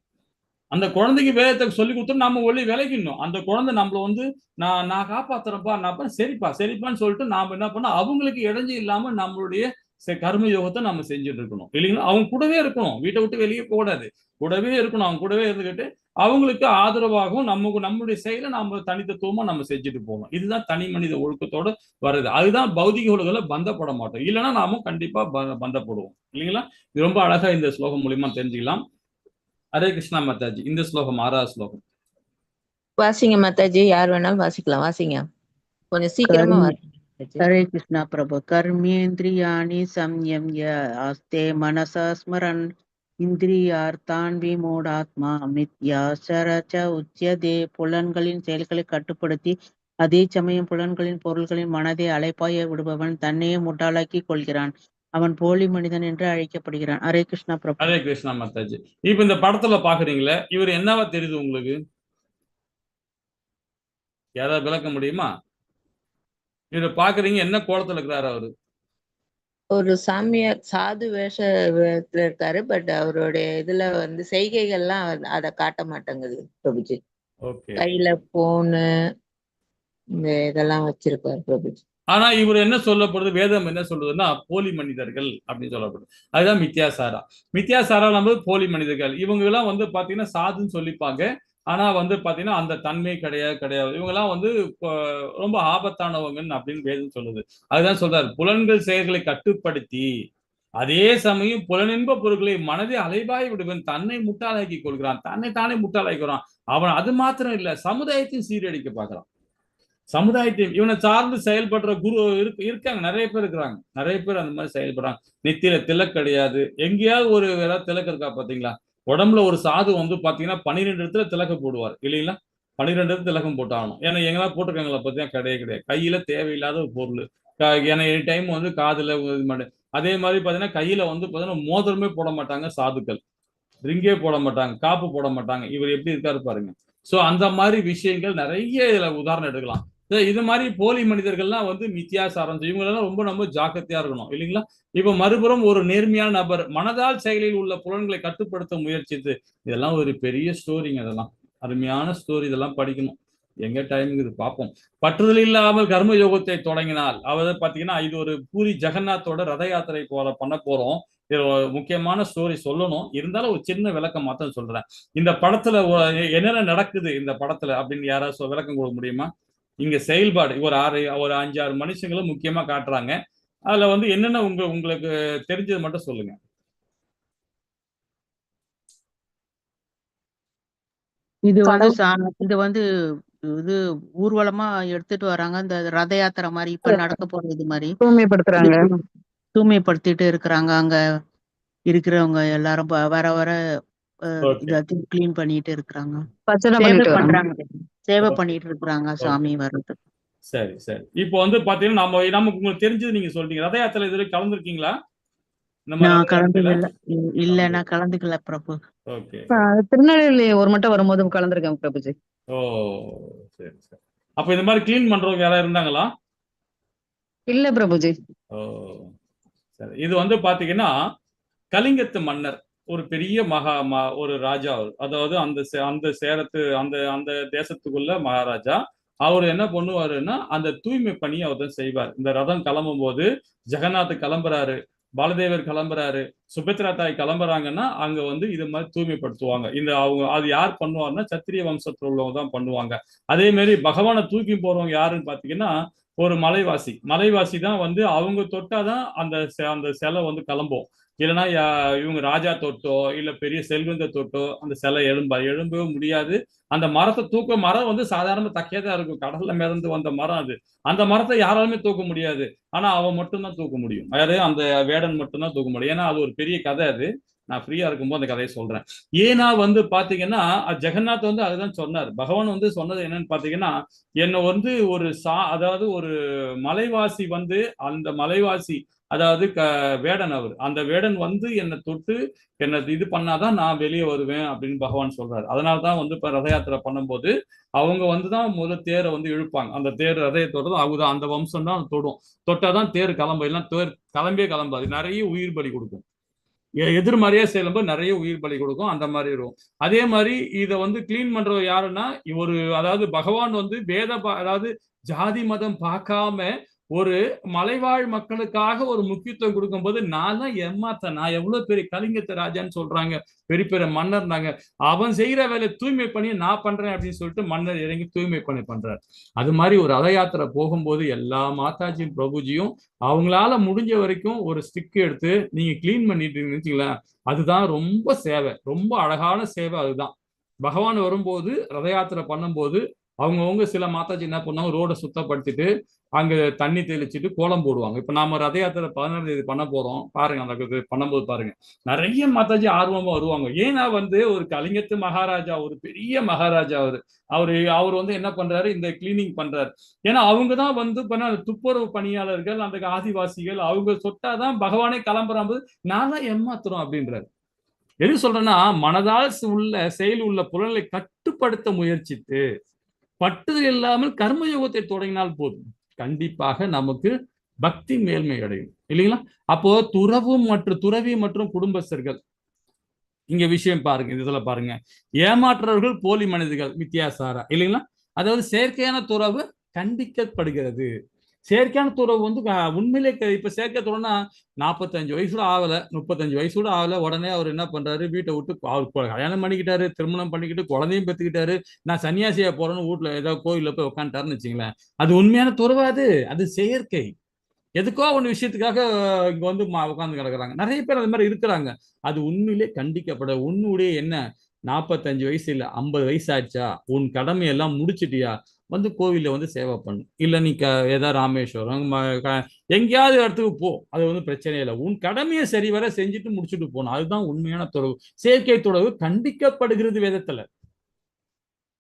அந்த குழந்தைக்கு வேதத்தை சொல்லி கொடுத்து நம்ம ஒளி விலகிடணும். அந்த குழந்தை நம்மள வந்து நான் காப்பாத்துறேன்ப்பா, நான் சரிப்பான்னு சொல்லிட்டு நாம என்ன பண்ணோம், அவங்களுக்கு இடைஞ்சு இல்லாம நம்மளுடைய கர்ம யோகத்தை நம்ம செஞ்சுட்டு இருக்கணும் இல்லைங்களா. அவங்க கூடவே இருக்கணும், வீட்டை விட்டு வெளியே போடாது, கூடவே இருக்கணும். அவங்க கூடவே இருந்துகிட்டு அவங்களுக்கு ஆதரவாகவும் நம்மளுடைய செயலை நம்ம தனித்துவமா நம்ம செஞ்சுட்டு போகணும். இதுதான் தனி மனித ஒழுக்கத்தோட வருது. அதுதான் பௌதிக உலகில பந்தப்பட மாட்டோம். இல்லைன்னா நாம கண்டிப்பா பந்தப்படுவோம் இல்லைங்களா. இது ரொம்ப அழகா இந்த ஸ்லோகம் மூலியமா தெரிஞ்சுக்கலாம். ஹரே கிருஷ்ணா மாதாஜி. இந்த ஸ்லோகம் 6வது ஸ்லோகம் வாசிங்க மாதாஜி, யார் வேணாலும் வாசிக்கலாம், வாசிங்க, கொஞ்சம் சீக்கிரமா வாசிங்க. ஹரே கிருஷ்ணா பிரபு. கர்மேந்திரியாணி சம்யம்ய ஆஸ்தே மனசா ஸ்மரன் இந்திரியார்த்தான் விமூடாத்மா மித்யாசரச உச்யதே. புலன்களின் செயல்களை கட்டுப்படுத்தி அதே சமயம் புலன்களின் பொருள்களின் மனதை அலைப்பாய விடுபவன் தன்னையே முட்டாளாக்கி கொள்கிறான். அவன் போலி மனிதன் என்று அழைக்கப்படுகிறான். ஹரே கிருஷ்ணா பிரபு. ஹரே கிருஷ்ணா மாதாஜி. இப்ப இந்த படத்துல பாக்குறீங்களே, இவர் என்னவா தெரியுது உங்களுக்கு, யாராவது விளக்க முடியுமா? இவர் பாக்குறீங்க என்ன கோலத்துல இருக்கிறாரு அவரு? ஒரு சாமியார் சாது வேஷத்துல இருக்காரு. பட் அவருடைய இதுல வந்து செய்கைகள்லாம் அத காட்ட மாட்டேங்குது பிரபுஜி. கையில போனு இந்த இதெல்லாம் வச்சிருப்பாரு பிரபுஜி. ஆனா இவர் என்ன சொல்லப்படுது, வேதம் என்ன சொல்றதுன்னா போலி மனிதர்கள் அப்படின்னு சொல்லப்படுது. அதுதான் மித்யாசாரா. மித்யாசாரா நம்ம போலி மனிதர்கள். இவங்க எல்லாம் வந்து பாத்தீங்கன்னா சாதுன்னு சொல்லிப்பாங்க. ஆனா வந்து பாத்தீங்கன்னா அந்த தன்மை கிடையாது. இவங்க எல்லாம் வந்து ரொம்ப ஆபத்தானவங்க அப்படின்னு வேதம் சொல்லுது. அதுதான் சொல்றாரு, புலன்கள் செயல்களை கட்டுப்படுத்தி அதே சமயம் புலனின்ப பொருட்களை மனதை அலைபாய் விடுவன் தன்னை முட்டாளாக்கி கொள்கிறான். தன்னை தானே முட்டாளாக்கிறான். அவன் அது மாத்திரம் இல்ல, சமுதாயத்தையும் சீரழிக்க பார்க்கிறான். சமுதாயத்தையும் இவனை சார்ந்து செயல்படுற குரு இருக்காங்க, நிறைய பேர் இருக்கிறாங்க. நிறைய பேர் அந்த மாதிரி செயல்படுறாங்க. நெத்தியில திலக்கு கிடையாது. எங்கேயாவது ஒரு ஏதாவது திலக்கு இருக்கா பாத்தீங்களா? உடம்புல ஒரு சாது வந்து பாத்தீங்கன்னா 12 இடத்துல திலக்கு போடுவார் இல்லைங்களா. 12 இடத்துல திலக்கம் போட்டாகணும். ஏன்னா எங்கெல்லாம் போட்டிருக்காங்களா பாத்தீங்கன்னா கிடையாது. கையில தேவையில்லாத ஒரு பொருள். ஏன்னா எனி டைம் வந்து காதுல இது மாதிரி. அதே மாதிரி பாத்தீங்கன்னா கையில வந்து பாத்தீங்கன்னா மோதிரமே போட மாட்டாங்க சாதுக்கள், ரிங்கே போட மாட்டாங்க, காப்பு போட மாட்டாங்க. இவர் எப்படி இருக்காரு பாருங்க. ஸோ அந்த மாதிரி விஷயங்கள் நிறைய இதுல உதாரணம் எடுக்கலாம். இது மாதிரி போலி மனிதர்கள்லாம் வந்து மித்தியாசாரம் இவங்களெல்லாம் ரொம்ப நம்ம ஜாக்கிரதையா இருக்கணும் இல்லைங்களா? இப்ப மறுபுறம் ஒரு நேர்மையான நபர் மனதால் செயலில் உள்ள புலன்களை கட்டுப்படுத்த முயற்சித்து, இதெல்லாம் ஒரு பெரிய ஸ்டோரிங்க. அதெல்லாம் அருமையான ஸ்டோரி. இதெல்லாம் படிக்கணும். எங்க டைமுக்கு இது பார்ப்போம். பற்றுதல் இல்லாமல் கர்ம யோகத்தை தொடங்கினால் அதாவது பாத்தீங்கன்னா இது ஒரு பூரி ஜெகநாத்தோட ரத யாத்திரை பண்ண போறோம். இது ஒரு முக்கியமான ஸ்டோரி சொல்லணும். இருந்தாலும் ஒரு சின்ன விளக்கம் மாத்திரம் சொல்றேன். இந்த படத்துல என்னென்ன நடக்குது இந்த படத்துல அப்படின்னு யாராவது விளக்கம் கொடுக்க முடியுமா? இங்க செயல்பாடு ஒரு 5-6 மனுஷங்களும் முக்கியமா காட்டுறாங்க. அதுல வந்து என்னென்ன உங்களுக்கு தெரிஞ்சது மட்டும் சொல்லுங்க. இது வந்து இது ஊர்வலமா எடுத்துட்டு வராங்க. இந்த ரத யாத்திரை மாதிரி இப்ப நடக்க போறது மாதிரி தூய்மைப்படுத்துறாங்க. தூய்மைப்படுத்திட்டு இருக்கிறாங்க. அங்க இருக்கிறவங்க எல்லாரும் வர வர எல்லாத்தையும் கிளீன் பண்ணிட்டு இருக்கிறாங்க. சேவை பண்ணிட்டு இருக்கிறாங்க சாமி வர்றது. சரி சரி. இப்போ வந்து பாத்தீங்கன்னா நமக்கு உங்களுக்கு தெரிஞ்சது நீங்க சொல்றீங்க. ரத யாத்திரை இதுல கலந்துருக்கீங்களா? நான் கலந்துக்கல. இல்ல நான் கலந்துக்கல பிரபு. ஓகே. திருநெல்வேலி ஒரு மட்டும் வரும்போது கலந்துருக்கேன் பிரபுஜி. ஓ சரி சரி. அப்ப இந்த மாதிரி கிளீன் பண்றவங்க யாராவது இருந்தாங்களா? இல்ல பிரபுஜி. ஓ சரி. இது வந்து பாத்தீங்கன்னா கலிங்கத்து மன்னர் ஒரு பெரிய ஒரு ராஜா. அதாவது அந்த சேரத்து அந்த தேசத்துக்குள்ள மகாராஜா. அவர் என்ன பண்ணுவாருன்னா அந்த தூய்மை பணி அவர் தான் செய்வார். இந்த ரதம் கிளம்பும் போது ஜெகநாத் கிளம்புறாரு, பாலதேவர் கிளம்புறாரு, சுபத்ரா தாய் கிளம்புறாங்கன்னா அங்க வந்து இது மாதிரி தூய்மைப்படுத்துவாங்க. அது யார் பண்ணுவாருன்னா சத்திரிய வம்சத்துல உள்ளவங்க தான் பண்ணுவாங்க. அதே மாதிரி பகவானை தூக்கி போறவங்க யாருன்னு பாத்தீங்கன்னா ஒரு மலைவாசி தான் வந்து அவங்க தொட்டாதான் அந்த சிலை வந்து கிளம்பும். இல்லைன்னா இவங்க ராஜா தொட்டோ இல்ல பெரிய செல்வந்த தொட்டோ அந்த சிலை எழும்பவே முடியாது. அந்த மரத்தை மரம் வந்து சாதாரண தக்கையதான் இருக்கும். கடல்ல மிதந்து வந்த மரம் அது. அந்த மரத்தை யாராலுமே தூக்க முடியாது. ஆனா அவன் மட்டும்தான் தூக்க முடியும். யாரு? அந்த வேடன் மட்டும்தான் தூக்க முடியும். ஏன்னா அது ஒரு பெரிய கதை. அது நான் ஃப்ரீயா இருக்கும்போது அந்த கதையை சொல்றேன். ஏன்னா வந்து பாத்தீங்கன்னா ஜெகநாத் வந்து அதுதான் சொன்னார். பகவான் வந்து சொன்னது என்னன்னு பாத்தீங்கன்னா என்ன வந்து அதாவது ஒரு மலைவாசி வந்து அந்த மலைவாசி அதாவது வேடன் அந்த வேடன் வந்து என்னை தொட்டு என்னை இது பண்ணாதான் நான் வெளியே வருவேன் அப்படின்னு பகவான் சொல்றாரு. அதனாலதான் வந்து இப்ப ரத யாத்திரை பண்ணும்போது அவங்க வந்துதான் முதல் தேரை வந்து இழுப்பாங்க. அந்த தேர் ரதையை தொடுறது அவங்க அந்த வம்சம் தான் தொடும். தொட்டாதான் தேர் கிளம்பு. எல்லாம் தேர் கிளம்பாது. நிறைய உயிர் பலி கொடுக்கும். எதிர்மறையா செய்யும்போது நிறைய உயிர் பலி கொடுக்கும். அந்த மாதிரி இருக்கும். அதே மாதிரி இதை வந்து கிளீன் பண்றது யாருன்னா அதாவது பகவான் வந்து அதாவது ஜாதி மதம் பார்க்காம ஒரு மலைவாழ் மக்களுக்காக ஒரு முக்கியத்துவம் கொடுக்கும்போது நான் தான் நான் எவ்வளவு பெரிய கலிங்கத்து ராஜான்னு சொல்றாங்க. பெரிய பெரிய மன்னர் நாங்க. அவன் செய்யற வேலை தூய்மை பண்ணி நான் பண்றேன் அப்படின்னு சொல்லிட்டு மன்னர் இறங்கி தூய்மை பண்ணி பண்றாரு. அது மாதிரி ஒரு ரத யாத்திரை போகும்போது எல்லா மாதாஜியும் பிரபுஜியும் அவங்களால முடிஞ்ச வரைக்கும் ஒரு ஸ்டிக் எடுத்து நீங்க கிளீன் பண்ணிட்டு வச்சுங்களேன். அதுதான் ரொம்ப சேவை. ரொம்ப அழகான சேவை. அதுதான் பகவான் வரும்போது ரத யாத்திரை பண்ணும்போது அவங்கவுங்க சில மாதாஜி என்ன பண்ணுவாங்க, ரோடை சுத்தப்படுத்திட்டு அங்க தண்ணி தெளிச்சுட்டு கோலம் போடுவாங்க. இப்ப நாம ரத யாத்திரை 16ஆம் தேதி பண்ண போறோம் பாருங்க. அந்த பண்ணும்போது பாருங்க நிறைய மாதாஜி ஆர்வமா வருவாங்க. ஏன்னா வந்து ஒரு கலிங்கத்து மகாராஜா, ஒரு பெரிய மகாராஜா. அவர் வந்து என்ன பண்றாரு, இந்த கிளீனிங் பண்றாரு. ஏன்னா அவங்கதான் வந்து துப்புரவு பணியாளர்கள், அந்த ஆதிவாசிகள். அவங்க சொட்டாதான் பகவானே கிளம்புறாம்போது நான் தான் ஏமாத்துறோம் அப்படின்றாரு. எது சொல்றேன்னா மனதால் செயல் உள்ள புலன்களை கட்டுப்படுத்த முயற்சித்து பட்டுதல் இல்லாமல் கர்மயோகத்தை தொடங்கினால் போதும். கண்டிப்பாக நமக்கு பக்தி மேல்மை அடையும் இல்லைங்களா? அப்போ துறவி மற்றும் குடும்பஸ்தர்கள் இங்க விஷயம் பாருங்க. இதுல பாருங்க, ஏமாற்றுறவர்கள் போலி மனிதர்கள் வித்தியாசாரா இல்லைங்களா? அதாவது செயற்கையான துறவு கண்டிக்கப்படுகிறது. செயற்கையான துறவு வந்து உண்மையிலே இப்ப செயற்கை துறவுனா 45 வயசு கூட ஆகல, 35 வயசு கூட ஆகல, உடனே அவர் என்ன பண்றாரு, வீட்டை விட்டு அவர் கல்யாணம் பண்ணிக்கிட்டாரு, திருமணம் பண்ணிக்கிட்டு குழந்தையும் பெற்றுக்கிட்டாரு. நான் சன்னியாசியா போறேன்னு வீட்டுல ஏதாவது கோயில போய் உட்காந்துட்டாருன்னு வச்சுங்களேன். அது உண்மையான துறவு? அது செயற்கை. எதுக்கோ ஒன்று விஷயத்துக்காக இங்க வந்து உட்காந்து கிடக்குறாங்க. நிறைய பேர் அது மாதிரி இருக்கிறாங்க. அது உண்மையிலே கண்டிக்கப்பட. உன்னுடைய என்ன 45 வயசு இல்ல 50 வயசு ஆச்சா, உன் கடமையெல்லாம் முடிச்சிட்டியா, வந்து கோவில்ல வந்து சேவை பண்ணு. இல்ல நீ ஏதாவது ராமேஸ்வரம் எங்கேயாவது இடத்துக்கு போ. அது வந்து பிரச்சனை இல்லை. உன் கடமையை சரிவர செஞ்சுட்டு முடிச்சுட்டு போகணும். அதுதான் உண்மையான துறவு. செயற்கை துறவு கண்டிக்கப்படுகிறது வேதத்துல.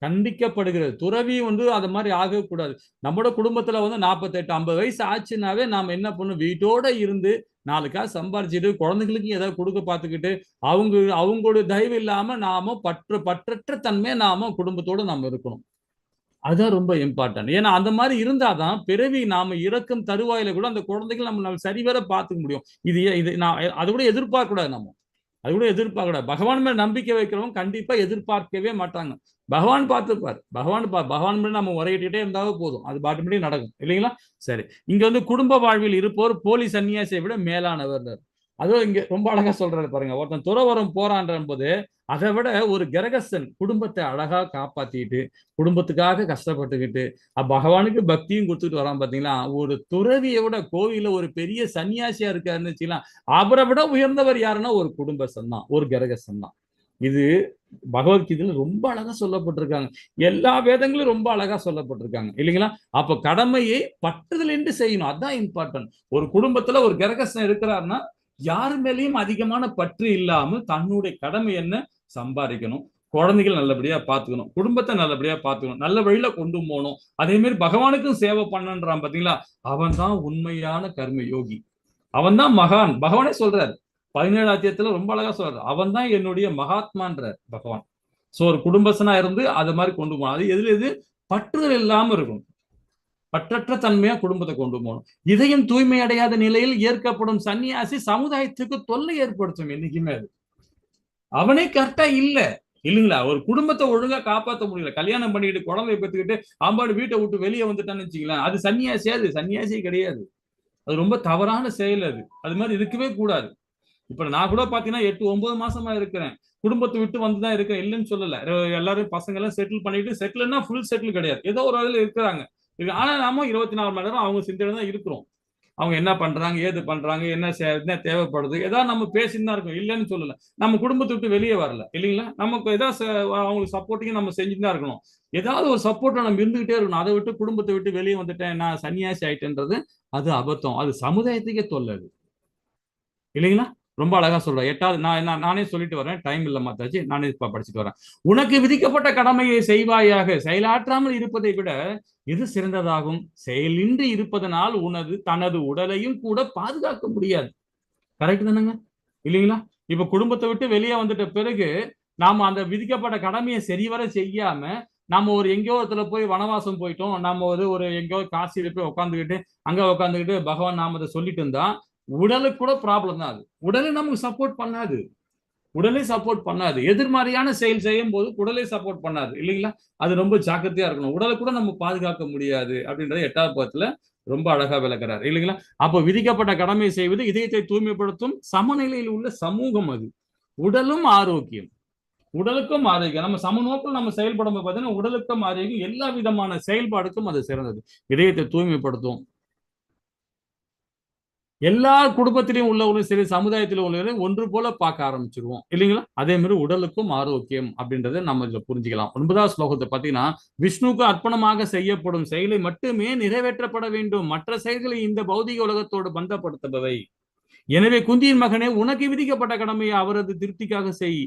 கண்டிக்கப்படுகிறது. துறவி வந்து அது மாதிரி ஆகக்கூடாது. நம்மளோட குடும்பத்துல வந்து 48 50 வயசு ஆச்சுனாவே நாம என்ன பண்ணணும், வீட்டோட இருந்து 4 காசு சம்பாரிச்சுட்டு குழந்தைகளுக்கு ஏதாவது கொடுக்க பார்த்துக்கிட்டு அவங்களுடைய தயவு இல்லாம நாம பற்றற்ற தன்மையை நாம குடும்பத்தோட நாம இருக்கணும். அதுதான் ரொம்ப இம்பார்ட்டன்ட். ஏன்னா அந்த மாதிரி இருந்தாதான் பிறவி நாம இறக்கும் தருவாயில கூட அந்த குழந்தைகள் நம்ம சரிவர பார்த்துக்க முடியும். இது நான் அது கூட எதிர்பார்க்க கூடாது. நம்ம அது கூட எதிர்பார்க்க கூடாது. பகவான் மேல நம்பிக்கை வைக்கிறவங்க கண்டிப்பா எதிர்பார்க்கவே மாட்டாங்க. பகவான் பார்த்துப்பார். பகவான் மேல நம்ம உரையிட்டே இருந்தாவே போதும், அது பாட்டுப்படி நடக்கும் இல்லைங்களா? சரி, இங்க வந்து குடும்ப வாழ்வில் இருப்பவர் போலி சன்னியாசியை விட மேலானவர். அதுவும் இங்க ரொம்ப அழகா சொல்றாரு பாருங்க. ஒருத்தன் துறவரம் போறான்ற போது அதை விட ஒரு கிரகஸ்தன் குடும்பத்தை அழகா காப்பாத்திட்டு குடும்பத்துக்காக கஷ்டப்பட்டுக்கிட்டு பகவானுக்கு பக்தியும் கொடுத்துட்டு வரான் பாத்தீங்களா? ஒரு துறவியை விட கோவில ஒரு பெரிய சன்னியாசியா இருக்காருன்னு வச்சுக்கலாம், அவரை விட உயர்ந்தவர் யாருன்னா ஒரு குடும்பஸ்தன் தான், ஒரு கிரகஸ்தன் தான். இது பகவத்கீதையில ரொம்ப அழகா சொல்லப்பட்டிருக்காங்க. எல்லா வேதங்களும் ரொம்ப அழகா சொல்லப்பட்டிருக்காங்க இல்லைங்களா? அப்ப கடமையை பற்றுதல் என்று செய்யணும். அதான் இம்பார்ட்டன்ட். ஒரு குடும்பத்துல ஒரு கிரகஸ்தன் இருக்கிறாருன்னா யாரு மேலேயும் அதிகமான பற்று இல்லாம தன்னுடைய கடமை என்ன, சம்பாதிக்கணும், குழந்தைகள் நல்லபடியா பார்த்துக்கணும், குடும்பத்தை நல்லபடியா பார்த்துக்கணும், நல்ல வழியில கொண்டு போகணும், அதே மாதிரி பகவானுக்கும் சேவை பண்ணன்றான் பாத்தீங்களா? அவன் தான் உண்மையான கர்ம யோகி, அவன் தான் மகான். பகவானே சொல்றாரு 17 அத்தியாயத்துல ரொம்ப அழகா சொல்றாரு, அவன் தான் என்னுடைய மகாத்மான்ற பகவான். சோ ஒரு குடும்பஸ்தனா இருந்து அது மாதிரி கொண்டு போகணும். அது எது பற்றுதல் இல்லாம இருக்கும், பற்றற்ற தன்மையா குடும்பத்தை கொண்டு போகணும். இதயம் தூய்மை அடையாத நிலையில் ஏற்கப்படும் சன்னியாசி சமுதாயத்துக்கு தொல்லை ஏற்படுத்தும் என்னைக்குமே. அது அவனே கரெக்டா இல்ல இல்லைங்களா? ஒரு குடும்பத்தை ஒழுங்கா காப்பாற்ற முடியல, கல்யாணம் பண்ணிட்டு குழந்தைய பெற்றுக்கிட்டு ஆம்பாடு வீட்டை விட்டு வெளியே வந்துட்டான்னு வச்சுக்கலாம், அது சன்னியாசியா? அது சன்னியாசியே கிடையாது. அது ரொம்ப தவறான செயல். அது மாதிரி இருக்கவே கூடாது. இப்ப நான் கூட பாத்தீங்கன்னா 8 9 மாசமா இருக்கிறேன், குடும்பத்தை விட்டு வந்துதான் இருக்கேன், இல்லைன்னு சொல்லல. எல்லாரும் பசங்க எல்லாம் செட்டில் பண்ணிட்டு, செட்டில்னா ஃபுல் செட்டில் கிடையாது, ஏதோ ஒரு வகையில இருக்கிறாங்க. ஆனா நாம 24 மணி நேரம் அவங்க சிந்தையில தான் இருக்கிறோம். அவங்க என்ன பண்றாங்க, ஏது பண்றாங்க, என்ன தேவைப்படுது, ஏதாவது நம்ம பேசிட்டு தான் இருக்கோம், இல்லைன்னு சொல்லல. நம்ம குடும்பத்தை விட்டு வெளியே வரல இல்லைங்களா? நமக்கு ஏதாவது அவங்களுக்கு சப்போர்ட்டிங் நம்ம செஞ்சுட்டு தான் இருக்கணும். ஏதாவது ஒரு சப்போர்ட்டை நம்ம இருந்துகிட்டே இருக்கணும். அதை விட்டு குடும்பத்தை விட்டு வெளியே வந்துட்டேன், நான் சன்னியாசி ஆயிட்டேன்றது அது அபத்தம், அது சமுதாயத்துக்கே தொல்லது இல்லைங்களா? ரொம்ப அழகா சொல்றேன். 8வது நானே சொல்லிட்டு வரேன், டைம் இல்ல மாத்தாச்சு, நானே படிச்சுட்டு வரேன். உனக்கு விதிக்கப்பட்ட கடமையை செய்வாயாக, செயலாற்றாமல் இருப்பதை விட எது சிறந்ததாகும்? செயலின்றி இருப்பதனால் தனது உடலையும் கூட பாதுகாக்க முடியாது. கரெக்ட் தானங்க இல்லைங்களா? இப்ப குடும்பத்தை விட்டு வெளியே வந்துட்ட பிறகு நாம அந்த விதிக்கப்பட்ட கடமையை சரிவர செய்யாம நாம ஒரு எங்கேயோ இடத்துல போய் வனவாசம் போயிட்டோம், நாம ஒரு எங்கேயோ காசியில போய் உட்காந்துக்கிட்டு பகவான் நாமத்தை சொல்லிட்டு இருந்தா உடலுக்கு கூட ப்ராப்ளம் தான். அது உடலை நமக்கு சப்போர்ட் பண்ணாது, உடலை சப்போர்ட் பண்ணாது. எதிர்மறையான செயல் செய்யும் போது உடலை சப்போர்ட் பண்ணாது இல்லைங்களா? அது ரொம்ப ஜாக்கிரதையா இருக்கணும். உடலை கூட நம்ம பாதுகாக்க முடியாது அப்படின்றது 8வது பாகத்துல ரொம்ப அழகா விளக்குறாரு இல்லைங்களா? அப்போ விதிக்கப்பட்ட கடமையை செய்வது இதயத்தை தூய்மைப்படுத்தும் சமநிலையில் உள்ள சமூகம். அது உடலும் ஆரோக்கியம், உடலுக்கும் ஆரோக்கியம். நம்ம சமநோக்கில் நம்ம செயல்படும் பார்த்தீங்கன்னா உடலுக்கும் ஆரோக்கியம், எல்லா விதமான செயல்பாடுக்கும் அது சிறந்தது. இதயத்தை தூய்மைப்படுத்தும். எல்லா குடும்பத்திலையும் உள்ளவங்களும் சரி, சமுதாயத்தில் உள்ளவர்களும் ஒன்று போல பார்க்க ஆரம்பிச்சிருவோம் இல்லைங்களா? அதே மாதிரி உடலுக்கும் ஆரோக்கியம் அப்படின்றத நம்ம இதுல புரிஞ்சுக்கலாம். 9வது ஸ்லோகத்தை பார்த்தீங்கன்னா, விஷ்ணுவுக்கு அர்ப்பணமாக செய்யப்படும் செயலை மட்டுமே நிறைவேற்றப்பட வேண்டும், மற்ற செயல்களை இந்த பௌதிக உலகத்தோடு பந்தப்படுத்துபவை. எனவே குந்தியின் மகனே, உனக்கு விதிக்கப்பட்ட கடமையை அவரது திருப்திக்காக செய்,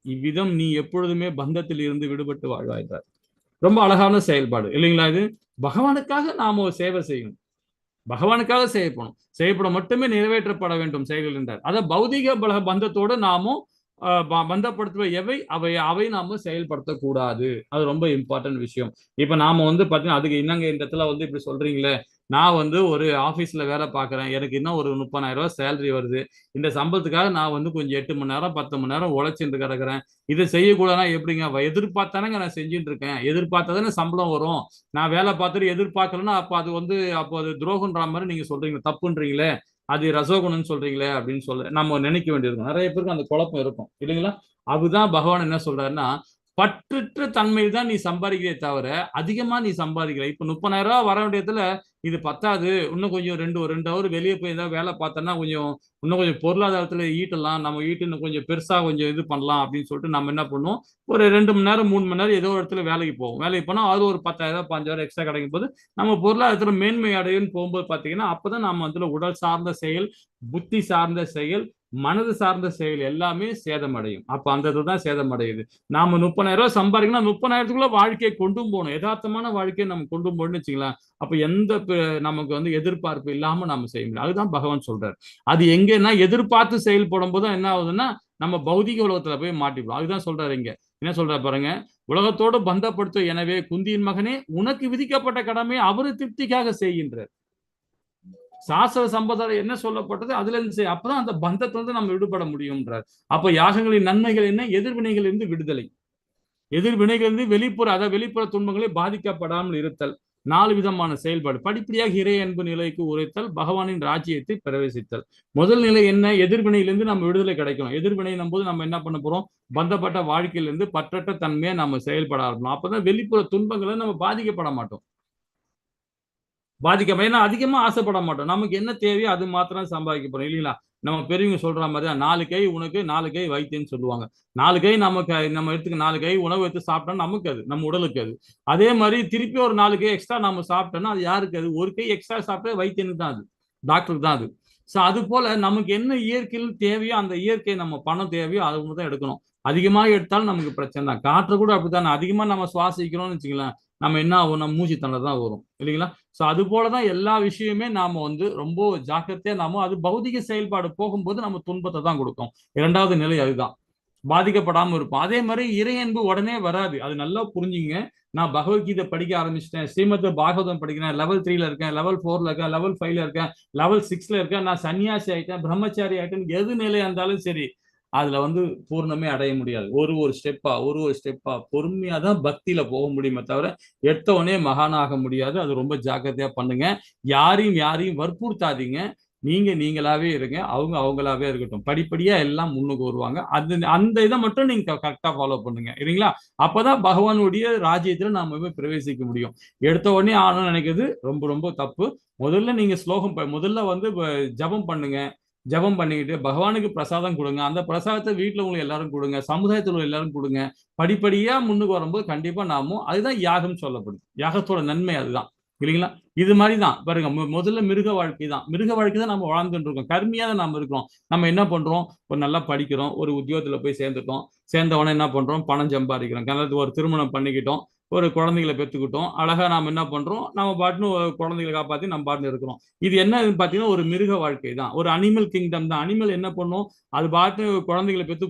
இவ்விதம் நீ எப்பொழுதுமே பந்தத்தில் இருந்து விடுபட்டு வாழ்வாய்ப்பார். ரொம்ப அழகான செயல்பாடு இல்லைங்களா? இது பகவானுக்காக நாம சேவை செய்யணும், பகவானுக்காக செய்யப்படும் மட்டுமே நிறைவேற்றப்பட வேண்டும் செயல்கள் என்றார். அத பௌதிக பந்தத்தோடு நாமும் பந்தப்படுத்துவ அவை நாம செயல்படுத்தக்கூடாது. அது ரொம்ப இம்பார்ட்டன்ட் விஷயம். இப்ப நாம பாத்தீங்கன்னா அதுக்கு என்னங்க இந்த இடத்துல இப்படி சொல்றீங்களே, நான் ஒரு ஆபீஸ்ல வேலை பார்க்குறேன், எனக்கு இன்னும் ஒரு 30,000 ரூபாய் சேலரி வருது, இந்த சம்பளத்துக்காக நான் கொஞ்சம் 8 மணி நேரம் 10 மணி நேரம் உழைச்சிட்டு கிடக்குறேன், இதை செய்யக்கூடாதுன்னா எப்படிங்க? எதிர்பார்த்தானங்க நான் செஞ்சுட்டு இருக்கேன், எதிர்பார்த்தாதானே சம்பளம் வரும். நான் வேலை பார்த்துட்டு எதிர்பார்க்கலன்னா அப்போ அது துரோகன்ற மாதிரி நீங்க சொல்றீங்க, தப்புன்றீங்களே, அது ரசோகுணம்னு சொல்றீங்களே அப்படின்னு நம்ம நினைக்க வேண்டியிருக்கும். நிறைய பேருக்கு அந்த குழப்பம் இருக்கும் இல்லைங்களா? அதுதான் பகவான் என்ன சொல்றாருன்னா, பற்றற்ற தன்மையில் தான் நீ சம்பாதிக்கிறே தவிர அதிகமா நீ சம்பாதிக்கிற. இப்ப 30,000 ரூபாய் வர வேண்டியதுல இது பத்தாது, இன்னும் கொஞ்சம் 2 ஹவர் வெளியே போய் ஏதாவது வேலை பார்த்தோன்னா இன்னும் கொஞ்சம் பொருளாதாரத்துல ஈட்டலாம், நம்ம இன்னும் கொஞ்சம் பெருசா கொஞ்சம் இது பண்ணலாம் அப்படின்னு சொல்லிட்டு நம்ம என்ன பண்ணுவோம், ஒரு 2 மணி நேரம் 3 மணி நேரம் ஏதோ ஒரு இடத்துல வேலைக்கு போவோம். வேலைக்கு போனா அது ஒரு 10,000 15,000 எக்ஸ்ட்ரா கிடைக்கும் போது நம்ம பொருளாதாரத்துல மேன்மை அடையுன்னு போகும்போது பாத்தீங்கன்னா அப்பதான் நம்ம உடல் சார்ந்த செயல், புத்தி சார்ந்த செயல், மனது சார்ந்த செயல் எல்லாமே சேதமடையும். அப்ப அந்த இதுதான் சேதமடையுது. நாம 30,000 ரூபாய் சம்பாதிக்கணும், 30,000த்துக்குள்ள வாழ்க்கையை கொண்டு போகணும், யதார்த்தமான வாழ்க்கையை நம்ம கொண்டு போகணும்னு வச்சுக்கலாம். அப்ப எந்த நமக்கு வந்து எதிர்பார்ப்பு இல்லாம நாம செய்ய முடியும். அதுதான் பகவான் சொல்றாரு. அது எங்கன்னா எதிர்பார்த்து செயல்படும் போது என்ன ஆகுதுன்னா நம்ம பௌதிக உலகத்துல போய் மாட்டிப்போம். அதுதான் சொல்றாரு இங்க. என்ன சொல்றாரு பாருங்க, உலகத்தோடு பந்தப்படுத்த எனவே குந்தியின் மகனே உனக்கு விதிக்கப்பட்ட கடமை அவரு திருப்திக்காக செய்கின்றார். சாஸ்திர சம்பிரதாயம் என்ன சொல்லப்பட்டது அதுல இருந்து அப்பதான் அந்த பந்தத்திலிருந்து நம்ம விடுபட முடியும்ன்றார். அப்ப யாகங்களின் நன்மைகள் என்ன? எதிர்வினைகள் இருந்து விடுதலை, எதிர்வினைகள் இருந்து வெளிப்புற துன்பங்களை பாதிக்கப்படாமல் இருத்தல், 4 விதமான செயல்பாடு. படிப்படியாக இறை அன்பு நிலைக்கு உரைத்தல், பகவானின் ராஜ்யத்தை பிரவேசித்தல். முதல் நிலை என்ன? எதிர்வினையிலிருந்து நம்ம விடுதலை கிடைக்கணும். எதிர்வினை போது நம்ம என்ன பண்ண போறோம்? பந்தப்பட்ட வாழ்க்கையிலிருந்து பற்றற்ற தன்மையை நம்ம செயல்பட ஆரம்பிக்கணும். அப்பதான் வெளிப்புற துன்பங்களை நம்ம பாதிக்கப்பட மாட்டோம். ஏன்னா அதிகமா ஆசைப்பட மாட்டோம். நமக்கு என்ன தேவையோ அது மாத்திரம் சம்பாதிக்க போறோம் இல்லைங்களா? நம்ம பெரியவங்க சொல்ற மாதிரி 4 கை உனக்கு 4 கை வைத்தியன்னு சொல்லுவாங்க. 4 கை நமக்கு நம்ம எடுத்துக்க 4 கை உணவு எடுத்து சாப்பிட்டோம்னா நமக்கு அது நம்ம உடலுக்கு அது. அதே மாதிரி திருப்பி ஒரு 4 கை எக்ஸ்ட்ரா நம்ம சாப்பிட்டோம்னா அது யாருக்கு? அது ஒரு கை எக்ஸ்ட்ரா சாப்பிட்டா வைத்தியனுக்கு தான், அது டாக்டருக்கு தான் அது. ஸோ அது போல நமக்கு என்ன இயற்கையில் தேவையோ அந்த இயற்கை நம்ம பணம் தேவையோ அது தான் எடுக்கணும். அதிகமாக எடுத்தாலும் நமக்கு பிரச்சனை தான். காற்று கூட அப்படித்தானே, அதிகமா நம்ம சுவாசிக்கிறோம்னு வச்சுக்கலாம், நம்ம என்ன ஆகும்? நம்ம மூச்சு தண்டை தான் வரும் இல்லைங்களா? ஸோ அது போலதான் எல்லா விஷயமே நாம வந்து ரொம்ப ஜாக்கிரதையா நாம அது பௌதிக செயல்பாடு போகும்போது நம்ம துன்பத்தை தான் கொடுக்கும். 2வது நிலை அதுதான், பாதிக்கப்படாம இருப்போம். அதே மாதிரி இறை அன்பு உடனே வராது, அது நல்லா புரிஞ்சுங்க. நான் பகவத்கீதை படிக்க ஆரம்பிச்சிட்டேன், ஸ்ரீமத் பாகவதம் படிக்கிறேன், level 3ல இருக்கேன், level 4ல இருக்கேன், level 5ல இருக்கேன், level 6ல இருக்கேன், நான் சன்னியாசி ஆயிட்டேன், பிரம்மச்சாரி ஆயிட்டேன், எது நிலையா இருந்தாலும் சரி அதுல வந்து பூர்ணமே அடைய முடியாது. ஒரு ஸ்டெப்பா பொறுமையா தான் பக்தியில போக முடியுமே தவிர எடுத்த உடனே மகானாக முடியாது. அது ரொம்ப ஜாக்கிரதையா பண்ணுங்க. யாரையும் வற்புறுத்தாதீங்க. நீங்களாவே இருங்க, அவங்களாவே இருக்கட்டும். படிப்படியா எல்லாம் முன்னுக்கு வருவாங்க. அந்த இதை மட்டும் நீங்க கரெக்டா ஃபாலோ பண்ணுங்க இல்லைங்களா? அப்பதான் பகவானுடைய ராஜ்யத்துல நாம பிரவேசிக்க முடியும். எடுத்த உடனே ஆகணும்னு நினைக்கிறது ரொம்ப ரொம்ப தப்பு. முதல்ல நீங்க முதல்ல வந்து ஜபம் பண்ணுங்க. ஜபம் பண்ணிக்கிட்டு பகவானுக்கு பிரசாதம் கொடுங்க. அந்த பிரசாதத்தை வீட்டுல உங்களுக்கு எல்லாரும் கொடுங்க, சமுதாயத்தில் உள்ள எல்லாரும் கொடுங்க. படிப்படியா முன்னுக்கு வரும்போது கண்டிப்பா நாமும் அதுதான் யாகம் சொல்லப்படுது. யாகத்தோட நன்மை அதுதான் இல்லைங்களா? இது மாதிரிதான் பாருங்க, முதல்ல மிருக வாழ்க்கை தான் நம்ம வாழ்ந்துட்டு இருக்கோம். கர்மியா தான் நாம இருக்கிறோம். நம்ம என்ன பண்றோம்? ஒரு நல்லா படிக்கிறோம், ஒரு உத்தியோகத்துல போய் சேர்ந்துட்டோம், சேர்ந்தவொடனே என்ன பண்றோம்? பணம் சம்பாதிக்கிறோம், ஒரு திருமணம் பண்ணிக்கிட்டோம், ஒரு குழந்தைகளை பெற்றுக்கிட்டோம், அழகா நாம என்ன பண்றோம்? நம்ம பாட்டுன்னு குழந்தைகளை காப்பாத்தி நம்ம பாட்டுன்னு இருக்கிறோம். இது என்ன பாத்தீங்கன்னா ஒரு மிருக வாழ்க்கை தான், ஒரு அனிமல் கிங்டம் தான். அனிமல் என்ன பண்ணும்? அது பாட்டு குழந்தைகளை பெத்து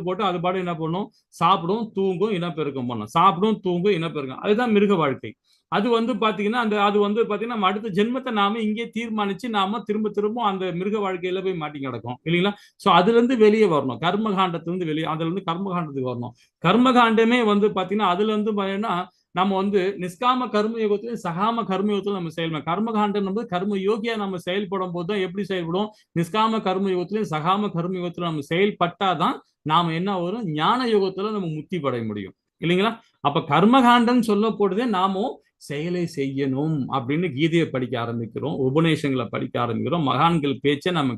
போட்டு அது பாட்டு என்ன பண்ணும்? சாப்பிடும், தூங்கும், இனப்பெருக்கம் பண்ணும், சாப்பிடும், தூங்கும், இனப்பெருக்கம். அதுதான் மிருக வாழ்க்கை. அது வந்து பாத்தீங்கன்னா அது வந்து பாத்தீங்கன்னா நம்ம அடுத்த ஜென்மத்தை நாம இங்கே தீர்மானிச்சு நாம திரும்ப அந்த மிருக வாழ்க்கையில போய் மாட்டி கிடக்கும் இல்லைங்களா? சோ அதுல இருந்து வெளியே வரணும், கர்மகாண்டத்திலிருந்து வெளியே, அதுல இருந்து கர்மகாண்டத்துக்கு வரணும். கர்மகாண்டமே வந்து பாத்தீங்கன்னா அதுல இருந்து பாத்தீங்கன்னா நம்ம வந்து நிஷ்காம கர்மயோகத்திலும் சகாம கர்மயோகத்திலும் நம்ம செயல்படும். கர்மகாண்டம் வந்து கர்ம யோகியா நம்ம செயல்படும் போது தான் எப்படி செயல்படும்? நிஷ்காம கர்மயோகத்திலும் சகாம கர்மயோகத்திலும் நம்ம செயல்பட்டாதான் நாம என்ன வரும்? ஞான யோகத்துல நம்ம முக்தி படைய முடியும் இல்லைங்களா? அப்ப கர்மகாண்டம் சொல்லப்படுதே நாமும் செயலை செய்யணும் அப்படின்னு கீதையை படிக்க ஆரம்பிக்கிறோம், உபநேசங்களை படிக்க ஆரம்பிக்கிறோம், மகான்கள் பேச்சை நம்ம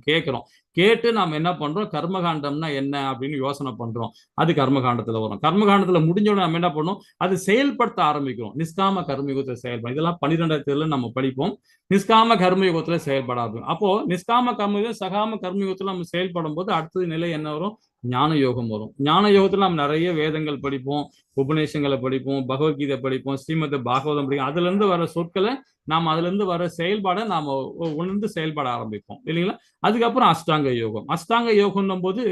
கேட்டு நாம என்ன பண்றோம்? கர்மகாண்டம்னா என்ன அப்படின்னு யோசனை பண்றோம். அது கர்மகாண்டத்துல வரும். கர்மகாண்டத்துல முடிஞ்சோட நம்ம என்ன பண்ணோம்? அது செயல்படுத்த ஆரம்பிக்கிறோம். நிஷ்காம கர்மயுகத்தை செயல்படும். இதெல்லாம் 12வது நம்ம படிப்போம். நிஷ்காம கர்மயுகத்துல செயல்பட ஆரம்பிக்கும். அப்போ நிஷ்காம கர்மயுகம் சகாம கர்மயுகத்துல நம்ம செயல்படும் போது அடுத்தது நிலை என்ன வரும்? ஞான யோகம் வரும். ஞான யோகத்துல நம்ம நிறைய வேதங்கள் படிப்போம், உபநேசங்களை படிப்போம், பகவத்கீதை படிப்போம், ஸ்ரீமத் பாகவதம் படிப்போம். அதுல இருந்து வர சொற்களை நாம அதுல இருந்து வர செயல்பாடை நாம உணர்ந்து செயல்பட ஆரம்பிப்போம் இல்லைங்களா? அதுக்கப்புறம் அஷ்டாங்க யோகம் போது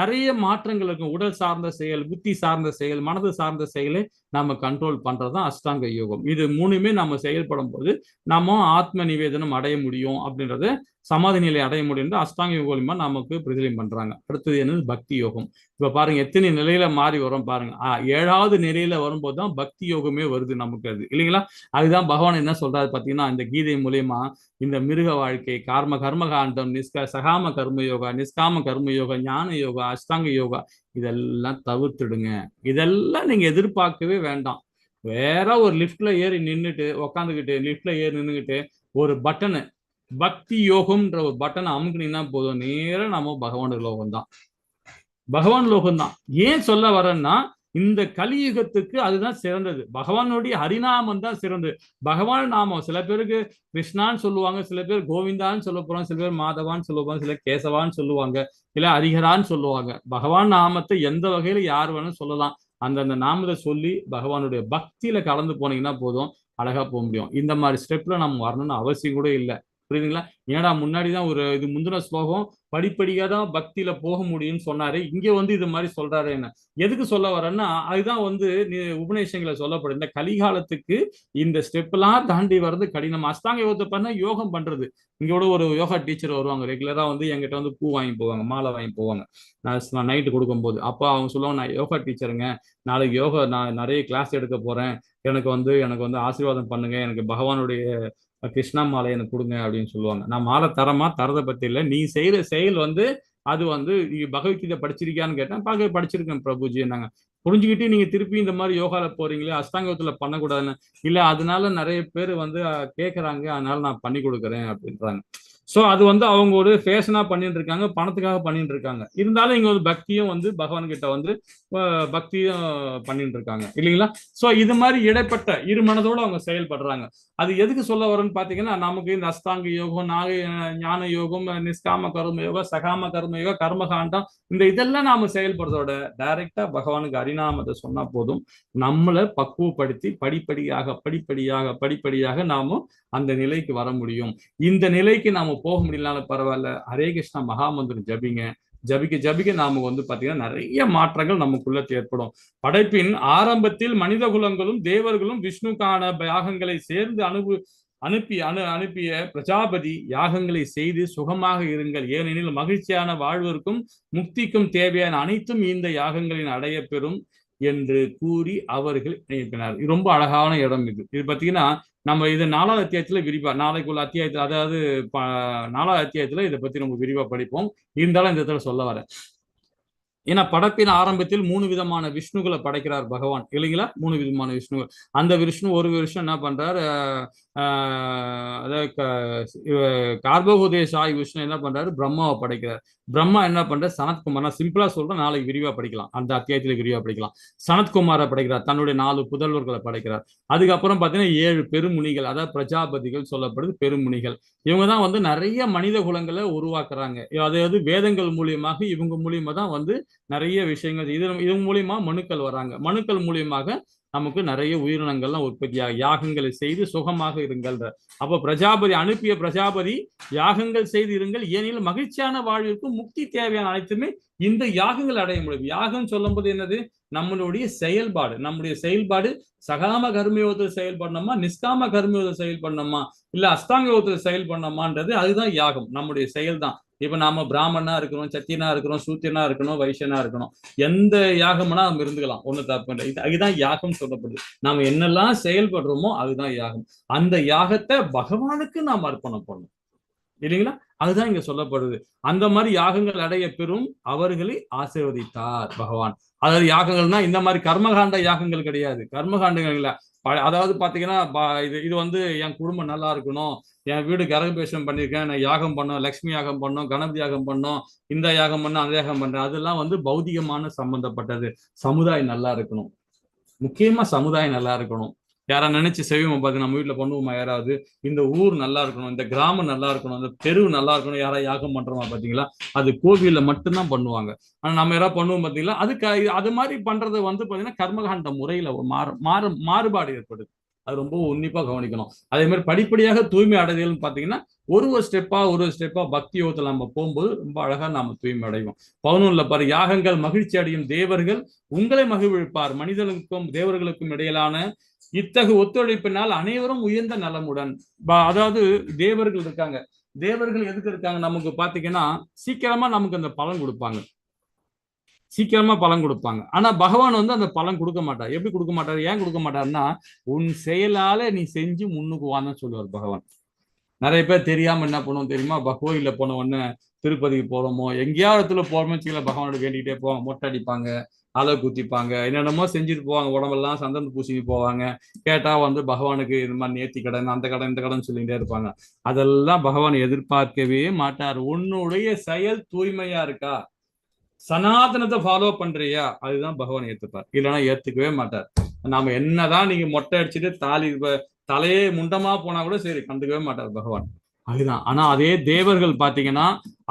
நிறைய மாற்றங்கள் இருக்கும். உடல் சார்ந்த செயல், புத்தி சார்ந்த செயல், மனது சார்ந்த செயலை நாம கண்ட்ரோல் பண்றதுதான் அஷ்டாங்க யோகம். இது 3மே நம்ம செயல்படும் போது நாம ஆத்ம நிவேதனம் அடைய முடியும் அப்படின்றத, சமாதி நிலை அடைய முடியும் அஷ்டாங்க யோகம் நமக்கு பிரதிநிதி பண்றாங்க. அடுத்தது என்னது? பக்தி யோகம். இப்ப பாருங்க எத்தனை நிலையில மாறி வரும் பாருங்க. 7வது நிலையில வரும்போது தான் பக்தி யோகமே வருது நமக்கு, அது இல்லைங்களா? அதுதான் பகவான் என்ன சொல்றாரு பாத்தீங்கன்னா இந்த கீதை மூலியமா, இந்த மிருக வாழ்க்கை, கர்மகாண்டம், சகாம கர்மயோகா, நிஷ்காம கர்மயோகா, ஞான யோகா, அஷ்டாங்க யோகா, இதெல்லாம் தவிர்த்துடுங்க. இதெல்லாம் நீங்க எதிர்பார்க்கவே வேண்டாம். வேற ஒரு லிப்ட்ல ஏறி நின்றுட்டு உக்காந்துக்கிட்டு, லிப்ட்ல ஏறி நின்றுகிட்டு ஒரு பட்டனு பக்தி யோகம்ன்ற ஒரு பட்டனை அமுக்குனீங்கன்னா போதும், நேரம் நம்ம பகவான் லோகம் தான். ஏன் சொல்ல வரேன்னா இந்த கலியுகத்துக்கு அதுதான் சிறந்தது. பகவானுடைய ஹரிநாமம் தான் சிறந்தது. பகவான் நாமம் சில பேருக்கு கிருஷ்ணான்னு சொல்லுவாங்க, சில பேர் கோவிந்தான்னு சொல்ல போறாங்க, சில பேர் மாதவான்னு சொல்லுவாங்க, சில கேசவான்னு சொல்லுவாங்க, இல்ல ஹரிஹரான்னு சொல்லுவாங்க. பகவான் நாமத்தை எந்த வகையில யார் வேணும் சொல்லலாம். அந்தந்த நாமத்தை சொல்லி பகவானுடைய பக்தியில கலந்து போனீங்கன்னா போதும், அழகா போக முடியும். இந்த மாதிரி ஸ்டெப்ல நம்ம வரணும்னு அவசியம் கூட இல்லை. புரியுதுங்களா? ஏன்னா முன்னாடிதான் ஒரு இது முந்தின ஸ்லோகம் படிப்படியா தான் பக்தியில போக முடியும்னு சொன்னாரு. இங்க வந்து இது மாதிரி சொல்றாரு. என்ன எதுக்கு சொல்ல வரேன்னா, அதுதான் வந்து உபநிஷங்களை சொல்லப்படும். இந்த கலிகாலத்துக்கு இந்த ஸ்டெப் எல்லாம் தாண்டி வர்றது கடினம். அஷ்டாங்க யோகத்தை பண்ணா யோகம் பண்றது. இங்கோட ஒரு யோகா டீச்சர் வருவாங்க, ரெகுலரா வந்து என்கிட்ட வந்து பூ வாங்கி போவாங்க, மாலை வாங்கி போவாங்க. நான் நைட்டு கொடுக்கும்போது அப்போ அவங்க சொல்லுவாங்க, நான் யோகா டீச்சருங்க, நாளைக்கு யோகா நான் நிறைய கிளாஸ் எடுக்க போறேன், எனக்கு வந்து ஆசீர்வாதம் பண்ணுங்க, எனக்கு பகவானுடைய கிருஷ்ணா மாலை எனக்கு கொடுங்க அப்படின்னு சொல்லுவாங்க. நான் மாலை தரமா தரதை பத்தி இல்லை, நீ செய்யற செயல் வந்து அது வந்து பகவத்கீதை படிச்சிருக்கியான்னு கேட்டேன். படிச்சிருக்கேன் பிரபுஜி. நாங்க புரிஞ்சுக்கிட்டு நீங்க திருப்பி இந்த மாதிரி யோகால போறீங்களே, அஷ்டாங்கத்துல பண்ணக்கூடாதுன்னு. இல்ல அதனால நிறைய பேர் வந்து கேட்கறாங்க, அதனால நான் பண்ணி கொடுக்குறேன் அப்படின்றாங்க. ஸோ அது வந்து அவங்க ஒரு ஃபேஷனா பண்ணிட்டு இருக்காங்க, பணத்துக்காக பண்ணிட்டு இருக்காங்க. இருந்தாலும் இங்க ஒரு பக்தியும் வந்து பகவான் கிட்ட வந்து பக்தியும் பண்ணிட்டு இருக்காங்க இல்லைங்களா? ஸோ இது மாதிரி இடைப்பட்ட இரு மனதோடு அவங்க செயல்படுறாங்க. அது எதுக்கு சொல்ல வரேன்னு பாத்தீங்கன்னா, நமக்கு இந்த அஷ்டாங்க யோகம், ஞான யோகம், நிஷ்காம கர்ம யோகம், சகாம கர்ம யோகம், கர்மகாண்டம், இந்த இதெல்லாம் நாம செயல்படுறதோட டைரக்டா பகவானுக்கு ஹரிநாமத்தை சொன்னா போதும், நம்மளை பக்குவப்படுத்தி படிப்படியாக நாம அந்த நிலைக்கு வர முடியும். இந்த நிலைக்கு நாம போக முடியலனாலும் பரவாயில்ல, ஹரே கிருஷ்ணா மகாமந்திரம் ஜபிக்க நாம வந்து பாத்தீங்கன்னா நிறைய மாற்றங்கள் நமக்குள்ள ஏற்படும். படைப்பின் ஆரம்பத்தில் மனித குலங்களும் தேவர்களும் விஷ்ணுக்கான யாகங்களை சேர்ந்து அனுப்பிய பிரஜாபதி யாகங்களை செய்து சுகமாக இருங்கள், ஏனெனில் மகிழ்ச்சியான வாழ்விற்கும் முக்திக்கும் தேவையான அனைத்தும் இந்த யாகங்களின் அடைய பெறும் என்று கூறி அவர்கள் நினைப்பினார். இது ரொம்ப அழகான இடம். இது பார்த்தீங்கன்னா நம்ம இது 4வது அத்தியாயத்துல விரிவா, நாளைக்குள்ள அத்தியாயத்துல, அதாவது 4வது அத்தியாயத்துல இதை பத்தி நம்ம விரிவா படிப்போம். இருந்தாலும் இந்த இடத்துல சொல்ல வரேன். ஏன்னா படைப்பின் ஆரம்பத்தில் 3 விதமான விஷ்ணுகளை படைக்கிறார் பகவான் இல்லைங்களா? 3 விதமான விஷ்ணுகள். அந்த விஷ்ணு ஒரு விஷ்ணு என்ன பண்றாரு, கார்போகோதேசாய் விஷ்ணு என்ன பண்றாரு, பிரம்மாவை படைக்கிறார். பிரம்மா என்ன பண்றாரு, சனத்குமார். நான் சிம்பிளா சொல்றேன், நாளைக்கு விரிவா படிக்கலாம், அந்த அத்தியாயத்துல விரிவா படிக்கலாம். சனத்குமாரை படைக்கிறார், தன்னுடைய 4 புதல்வர்களை படைக்கிறார். அதுக்கப்புறம் பார்த்தீங்கன்னா 7 பெருமுனிகள், அதாவது பிரஜாபதிகள் சொல்லப்படுது, பெருமுனிகள். இவங்க தான் வந்து நிறைய மனித குலங்களை உருவாக்குறாங்க. அதாவது வேதங்கள் மூலியமாக இவங்க மூலியமா தான் வந்து நிறைய விஷயங்கள், இது மூலியமா மனுக்கள் வராங்க. மனுக்கள் மூலியமாக நமக்கு நிறைய உயிரினங்கள்லாம் உற்பத்தியாக யாகங்களை செய்து சுகமாக இருங்கள். அப்ப அனுப்பிய பிரஜாபதி யாகங்கள் செய்து இருங்கள், ஏனெனில் மகிழ்ச்சியான வாழ்விற்கும் முக்தி தேவையான அனைத்துமே இந்த யாகங்கள் அடைய முடியும். யாகம் சொல்லும் போது என்னது, நம்மளுடைய செயல்பாடு சகாம கர்மயோகத்தில் செயல்படணுமா, நிஷ்காம கர்மயோகத்தில் செயல்படணுமா, இல்ல அஷ்டாங்க யோகத்தில் செயல்படணுமான்றது அதுதான் யாகம், நம்முடைய செயல் தான். இப்ப நாம பிராமணனா இருக்கிறோம், சத்தியனா இருக்கிறோம், சூத்தியனா இருக்கணும், வைசியனா இருக்கணும், எந்த யாகம்னா நம்ம இருந்துக்கலாம், ஒண்ணு தப்பு இல்லை. இதுதான் யாகம் சொல்லப்படுது. நாம என்னெல்லாம் செயல்படுறோமோ அதுதான் யாகம். அந்த யாகத்தை பகவானுக்கு நாம் அர்ப்பணம் பண்ணணும் இல்லைங்களா? அதுதான் இங்க சொல்லப்படுது. அந்த மாதிரி யாகங்கள் அடைய பெறும் அவர்களை ஆசீர்வதித்தார் பகவான். அதாவது யாகங்கள்னா இந்த மாதிரி கர்மகாண்ட யாகங்கள் கிடையாது. கர்மகாண்டங்கள் இல்ல, அதாவது பாத்தீங்கன்னா இது வந்து என் குடும்பம் நல்லா இருக்கணும், என் வீடு கிரகபிரவேசம் பண்ணியிருக்கேன், நான் யாகம் பண்ணோம், லட்சுமி யாகம் பண்ணோம், கணபதி யாகம் பண்ணோம், இந்த யாகம் பண்ணோம், அந்த யாகம் பண்றேன், அதெல்லாம் வந்து பௌதிகமான சம்பந்தப்பட்டது. சமுதாயம் நல்லா இருக்கணும், முக்கியமா சமுதாயம் நல்லா இருக்கணும். யாரா நினைச்சு செய்வோம் பார்த்து, நம்ம வீட்டுல பண்ணுவோமா யாராவது, இந்த ஊர் நல்லா இருக்கணும், இந்த கிராமம் நல்லா இருக்கணும், இந்த தெருவு நல்லா இருக்கணும், யாராவது யாகம் பண்றோமா பாத்தீங்களா? அது கோவில்ல மட்டும்தான் பண்ணுவாங்க. ஆனா நம்ம யாராவது பண்ணுவோம் பாத்தீங்களா? அது மாதிரி பண்றது வந்து பாத்தீங்கன்னா கர்மகாண்ட முறையில மாறுபாடு ஏற்படுது. அது ரொம்ப உன்னிப்பா கவனிக்கணும். அதே மாதிரி படிப்படியாக தூய்மை அடைதல்னு பாத்தீங்கன்னா ஒரு ஸ்டெப்பா பக்தி யோகத்துல நம்ம போகும்போது ரொம்ப அழகா நாம தூய்மை அடைவோம். 11ல பாரு, யாகங்கள் மகிழ்ச்சி அடையும் தேவர்கள் உங்களை மகிழ்விப்பார், மனிதனுக்கும் தேவர்களுக்கும் இடையிலான இத்தகு ஒத்துழைப்பினால் அனைவரும் உயர்ந்த நலமுடன். அதாவது தேவர்கள் இருக்காங்க. தேவர்கள் எதுக்கு இருக்காங்க நமக்கு பாத்தீங்கன்னா, சீக்கிரமா நமக்கு அந்த பலன் கொடுப்பாங்க. ஆனா பகவான் வந்து அந்த பலன் கொடுக்க மாட்டார். எப்படி கொடுக்க மாட்டார், ஏன் கொடுக்க மாட்டாருன்னா, உன் செயலால நீ செஞ்சு முன்னுக்கு வான்னு சொல்லுவார் பகவான். நிறைய பேர் தெரியாம என்ன பண்ணுவோம் தெரியுமா, கோயில்ல போன உடனே திருப்பதிக்கு போறோமோ எங்கேயாவது போறோமோ பகவானோட வேண்டிக்கிட்டே போவாங்க, மொட்டை அடிப்பாங்க, அலை குத்திப்பாங்க, என்னென்னமோ செஞ்சுட்டு போவாங்க, உடம்பெல்லாம் சந்தனம் பூசிட்டு போவாங்க. கேட்டா வந்து பகவானுக்கு இது மாதிரி நேர்த்தி கடன், அந்த கடன், இந்த கடன் சொல்லிட்டே இருப்பாங்க. அதெல்லாம் பகவான் எதிர்பார்க்கவே மாட்டார். உன்னுடைய செயல் தூய்மையா இருக்கா, சனாதனத்தை ஃபாலோ பண்றியா, அதுதான் பகவான் ஏத்துப்பார். இல்லைன்னா ஏத்துக்கவே மாட்டார். நாம என்னதான் நீங்க மொட்டை அடிச்சுட்டு தலையே முண்டமா போனா கூட சரி, கண்டுக்கவே மாட்டார் பகவான். அதுதான். ஆனா அதே தேவர்கள் பாத்தீங்கன்னா,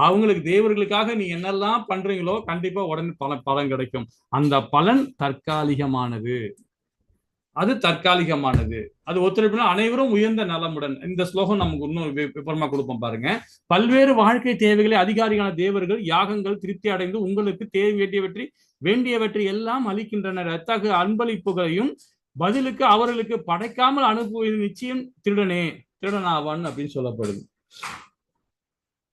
அவங்களுக்கு தேவர்களுக்காக நீ என்னெல்லாம் பண்றீங்களோ கண்டிப்பா உடனே பலன் கிடைக்கும். அந்த பலன் தற்காலிகமானது, அது தற்காலிகமானது. அது ஒத்துழைப்புனா அனைவரும் உயர்ந்த நலமுடன். இந்த ஸ்லோகம் நமக்கு இன்னும் விபரமா கொடுப்போம் பாருங்க. பல்வேறு வாழ்க்கை தேவைகளை அதிகாரியான தேவர்கள் யாகங்கள் திருப்தி அடைந்து உங்களுக்கு வேண்டியவற்றை எல்லாம் அளிக்கின்றனர். அத்தகைய அன்பளிப்புகளையும் பதிலுக்கு அவர்களுக்கு படைக்காமல் அனுப்புவது நிச்சயம் திருடனாவான் அப்படின்னு சொல்லப்படுது.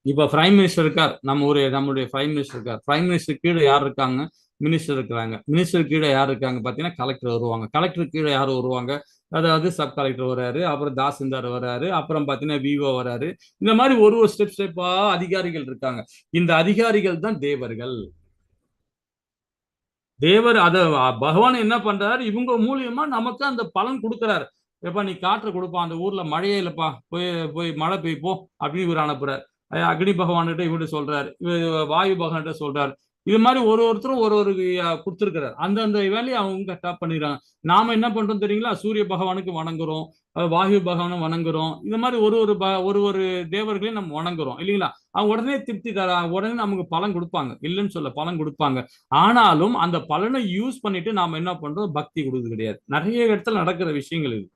இப்ப பிரைம் மினிஸ்டர் இருக்கார், நம்முடைய பிரைம் மினிஸ்டர் இருக்கார். பிரைம் மினிஸ்டர் கீழே யார் இருக்காங்க? மினிஸ்டர் இருக்கிறாங்க. மினிஸ்டர் கீழே யார் இருக்காங்க பாத்தீங்கன்னா கலெக்டர் வருவாங்க. கலெக்டர் கீழே யார் வருவாங்க? அதாவது சப் கலெக்டர் வராரு, அப்புறம் தாசில்தார் வராரு, அப்புறம் பாத்தீங்கன்னா விஓ வராரு. இந்த மாதிரி ஒரு ஸ்டெப்பா அதிகாரிகள் இருக்காங்க. இந்த அதிகாரிகள் தான் தேவர்கள். தேவர் அத பகவான் என்ன பண்றாரு, இவங்க மூலியமா நமக்கு அந்த பலன் கொடுக்கிறாரு. எப்ப நீ காற்று கொடுப்பான், அந்த ஊர்ல மழையே இல்லப்பா, போய் மழை பெய்ப்போ அப்படின்னு இவர் அனுப்புறாரு. அக்னி பகவான்கிட்ட இவரு சொல்றாரு, வாயு பகவான்கிட்ட சொல்றாரு. இது மாதிரி ஒருத்தரும் ஒரு கொடுத்துருக்கிறார். அந்தந்த வேலையை அவங்க கரெக்டா பண்ணிடுறாங்க. நாம என்ன பண்றோம் தெரியுங்களா? சூரிய பகவானுக்கு வணங்குறோம், வாயு பகவானும் வணங்குறோம். இந்த மாதிரி ஒரு தேவர்களையும் நம்ம வணங்குறோம் இல்லைங்களா? அவங்க உடனே திருப்தி தர, உடனே நமக்கு பலன் கொடுப்பாங்க, இல்லைன்னு சொல்ல, பலன் கொடுப்பாங்க. ஆனாலும் அந்த பலனை யூஸ் பண்ணிட்டு நாம என்ன பண்றோம்? பக்தி கொடுக்குறது கிடையாது. நிறைய இடத்துல நடக்கிற விஷயங்கள் இது,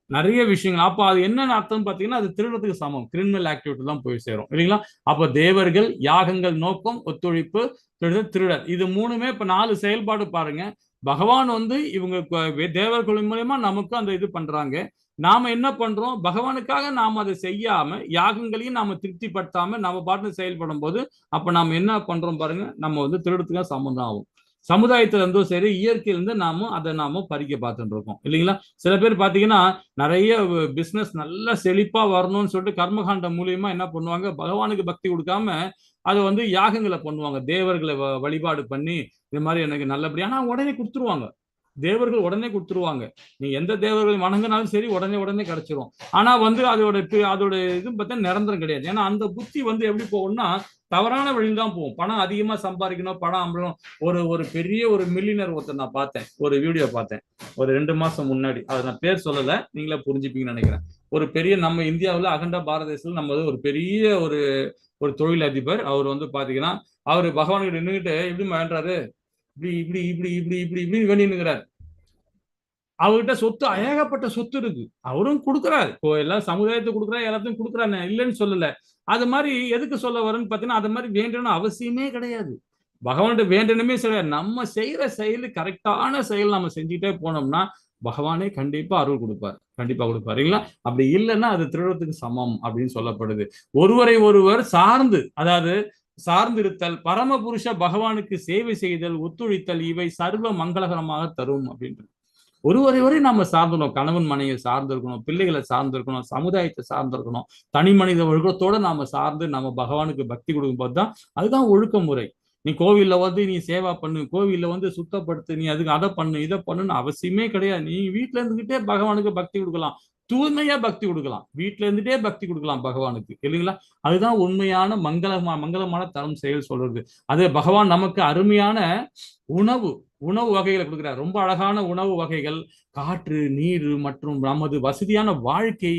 நிறைய விஷயங்கள். அப்ப அது என்னன்னு அர்த்தம் பாத்தீங்கன்னா, அது திருடத்துக்கு சமம், கிரிமினல் ஆக்டிவிட்டி தான் போய் சேரும் இல்லைங்களா? அப்ப தேவர்கள், யாகங்கள், நோக்கம், ஒத்துழைப்பு, திருடர், இது மூணுமே இப்ப 4 செயல்பாடு பாருங்க. பகவான் இவங்க தேவர்கள் மூலமா நமக்கு அந்த இது பண்றாங்க. நாம என்ன பண்றோம்? பகவானுக்காக நாம அதை செய்யாம, யாகங்களையும் நாம திருப்திப்படுத்தாம நம்ம பாட்டு செயல்படும் போது, அப்ப நாம என்ன பண்றோம் பாருங்க, நம்ம திருடத்துக்காக சமம் ஆகும். சமுதாயத்துல சரி, இயற்கையிலிருந்து நாம பறிக்க பார்த்துட்டு இருக்கோம் இல்லைங்களா? சில பேர் பாத்தீங்கன்னா நிறைய பிசினஸ் நல்லா செழிப்பா வரணும்னு சொல்லிட்டு கர்மகாண்டம் மூலியமா என்ன பண்ணுவாங்க, பகவானுக்கு பக்தி கொடுக்காம அதை யாகங்களை பண்ணுவாங்க. தேவர்களை வழிபாடு பண்ணி இது மாதிரி எனக்கு நல்லபடியா, ஆனா உடனே கொடுத்துருவாங்க. தேவர்கள் உடனே கொடுத்துருவாங்க. நீ எந்த தேவர்கள் வணங்கினாலும் சரி, உடனே கிடைச்சிரும். ஆனா அதோட இது பார்த்தா நிரந்தரம் கிடையாது. ஏன்னா அந்த புத்தி எப்படி போகும்னா, தவறான வழியில் தான் போகும். பணம் அதிகமா சம்பாதிக்கணும், பணம் அம்பளம். ஒரு பெரிய மில்லியனர் ஒருத்தர் நான் பார்த்தேன், ஒரு வீடியோ பார்த்தேன் ஒரு 2 மாசம் முன்னாடி. அதை நான் பேர் சொல்லல, நீங்களே புரிஞ்சுப்பீங்கன்னு நினைக்கிறேன். ஒரு பெரிய நம்ம இந்தியாவில் அகண்ட பாரத தேசத்தில் நம்ம ஒரு பெரிய ஒரு தொழில் அதிபர். அவர் பாத்தீங்கன்னா, அவர் பகவான்கிட்ட நின்றுகிட்டு எப்படி வேண்டாரு, இப்படி வேண்டினுங்கிறார். அவர்கிட்ட சொத்து, ஏகப்பட்ட சொத்து இருக்கு, அவரும் கொடுக்குறாரு. இப்போ எல்லா சமுதாயத்துக்கு கொடுக்குறாரு, எல்லாத்தையும் கொடுக்குறாரு, இல்லைன்னு சொல்லல. அது மாதிரி எதுக்கு சொல்ல வரும்னு பாத்தீங்கன்னா, அது மாதிரி வேண்டணும் அவசியமே கிடையாது. பகவான்கிட்ட வேண்டணுமே கிடையாது. நம்ம செய்யற செயல் கரெக்டான செயல் நம்ம செஞ்சுட்டே போனோம்னா பகவானே கண்டிப்பா அருள் கொடுப்பார், கண்டிப்பா கொடுப்பாரு இல்லைங்களா? அப்படி இல்லைன்னா அது திருடத்துக்கு சமம் அப்படின்னு சொல்லப்படுது. ஒருவரை ஒருவர் சார்ந்து, அதாவது சார்ந்திருத்தல், பரமபுருஷ பகவானுக்கு சேவை செய்தல், ஒத்துழைத்தல், இவை சர்வ மங்களகரமாக தரும் அப்படின்ட்டு. ஒருவரை நாம சார்ந்தணும். கணவன் மனைவியை சார்ந்திருக்கணும், பிள்ளைகளை சார்ந்திருக்கணும், சமுதாயத்தை சார்ந்திருக்கணும், தனி மனித ஒழுக்கத்தோட நாம சார்ந்து நம்ம பகவானுக்கு பக்தி கொடுக்கும் போதுதான் அதுதான் ஒழுக்க முறை. நீ கோவில்ல நீ சேவா பண்ணு, கோவில்ல சுத்தப்படுத்து, நீ அதுக்கு அதை பண்ணு இதை பண்ணுன்னு அவசியமே கிடையாது. நீ வீட்டுல இருந்துகிட்டே பகவானுக்கு பக்தி கொடுக்கலாம், தூய்மையா பக்தி கொடுக்கலாம், வீட்டுல இருந்துட்டே பக்தி கொடுக்கலாம் பகவானுக்கு இல்லைங்களா? அதுதான் உண்மையான மங்களமான தரம் செயல் சொல்றது. அது பகவான் நமக்கு அருமையான உணவு வகைகளை கொடுக்கிறார். ரொம்ப அழகான உணவு வகைகள், காற்று, நீர் மற்றும் நமது வசதியான வாழ்க்கை,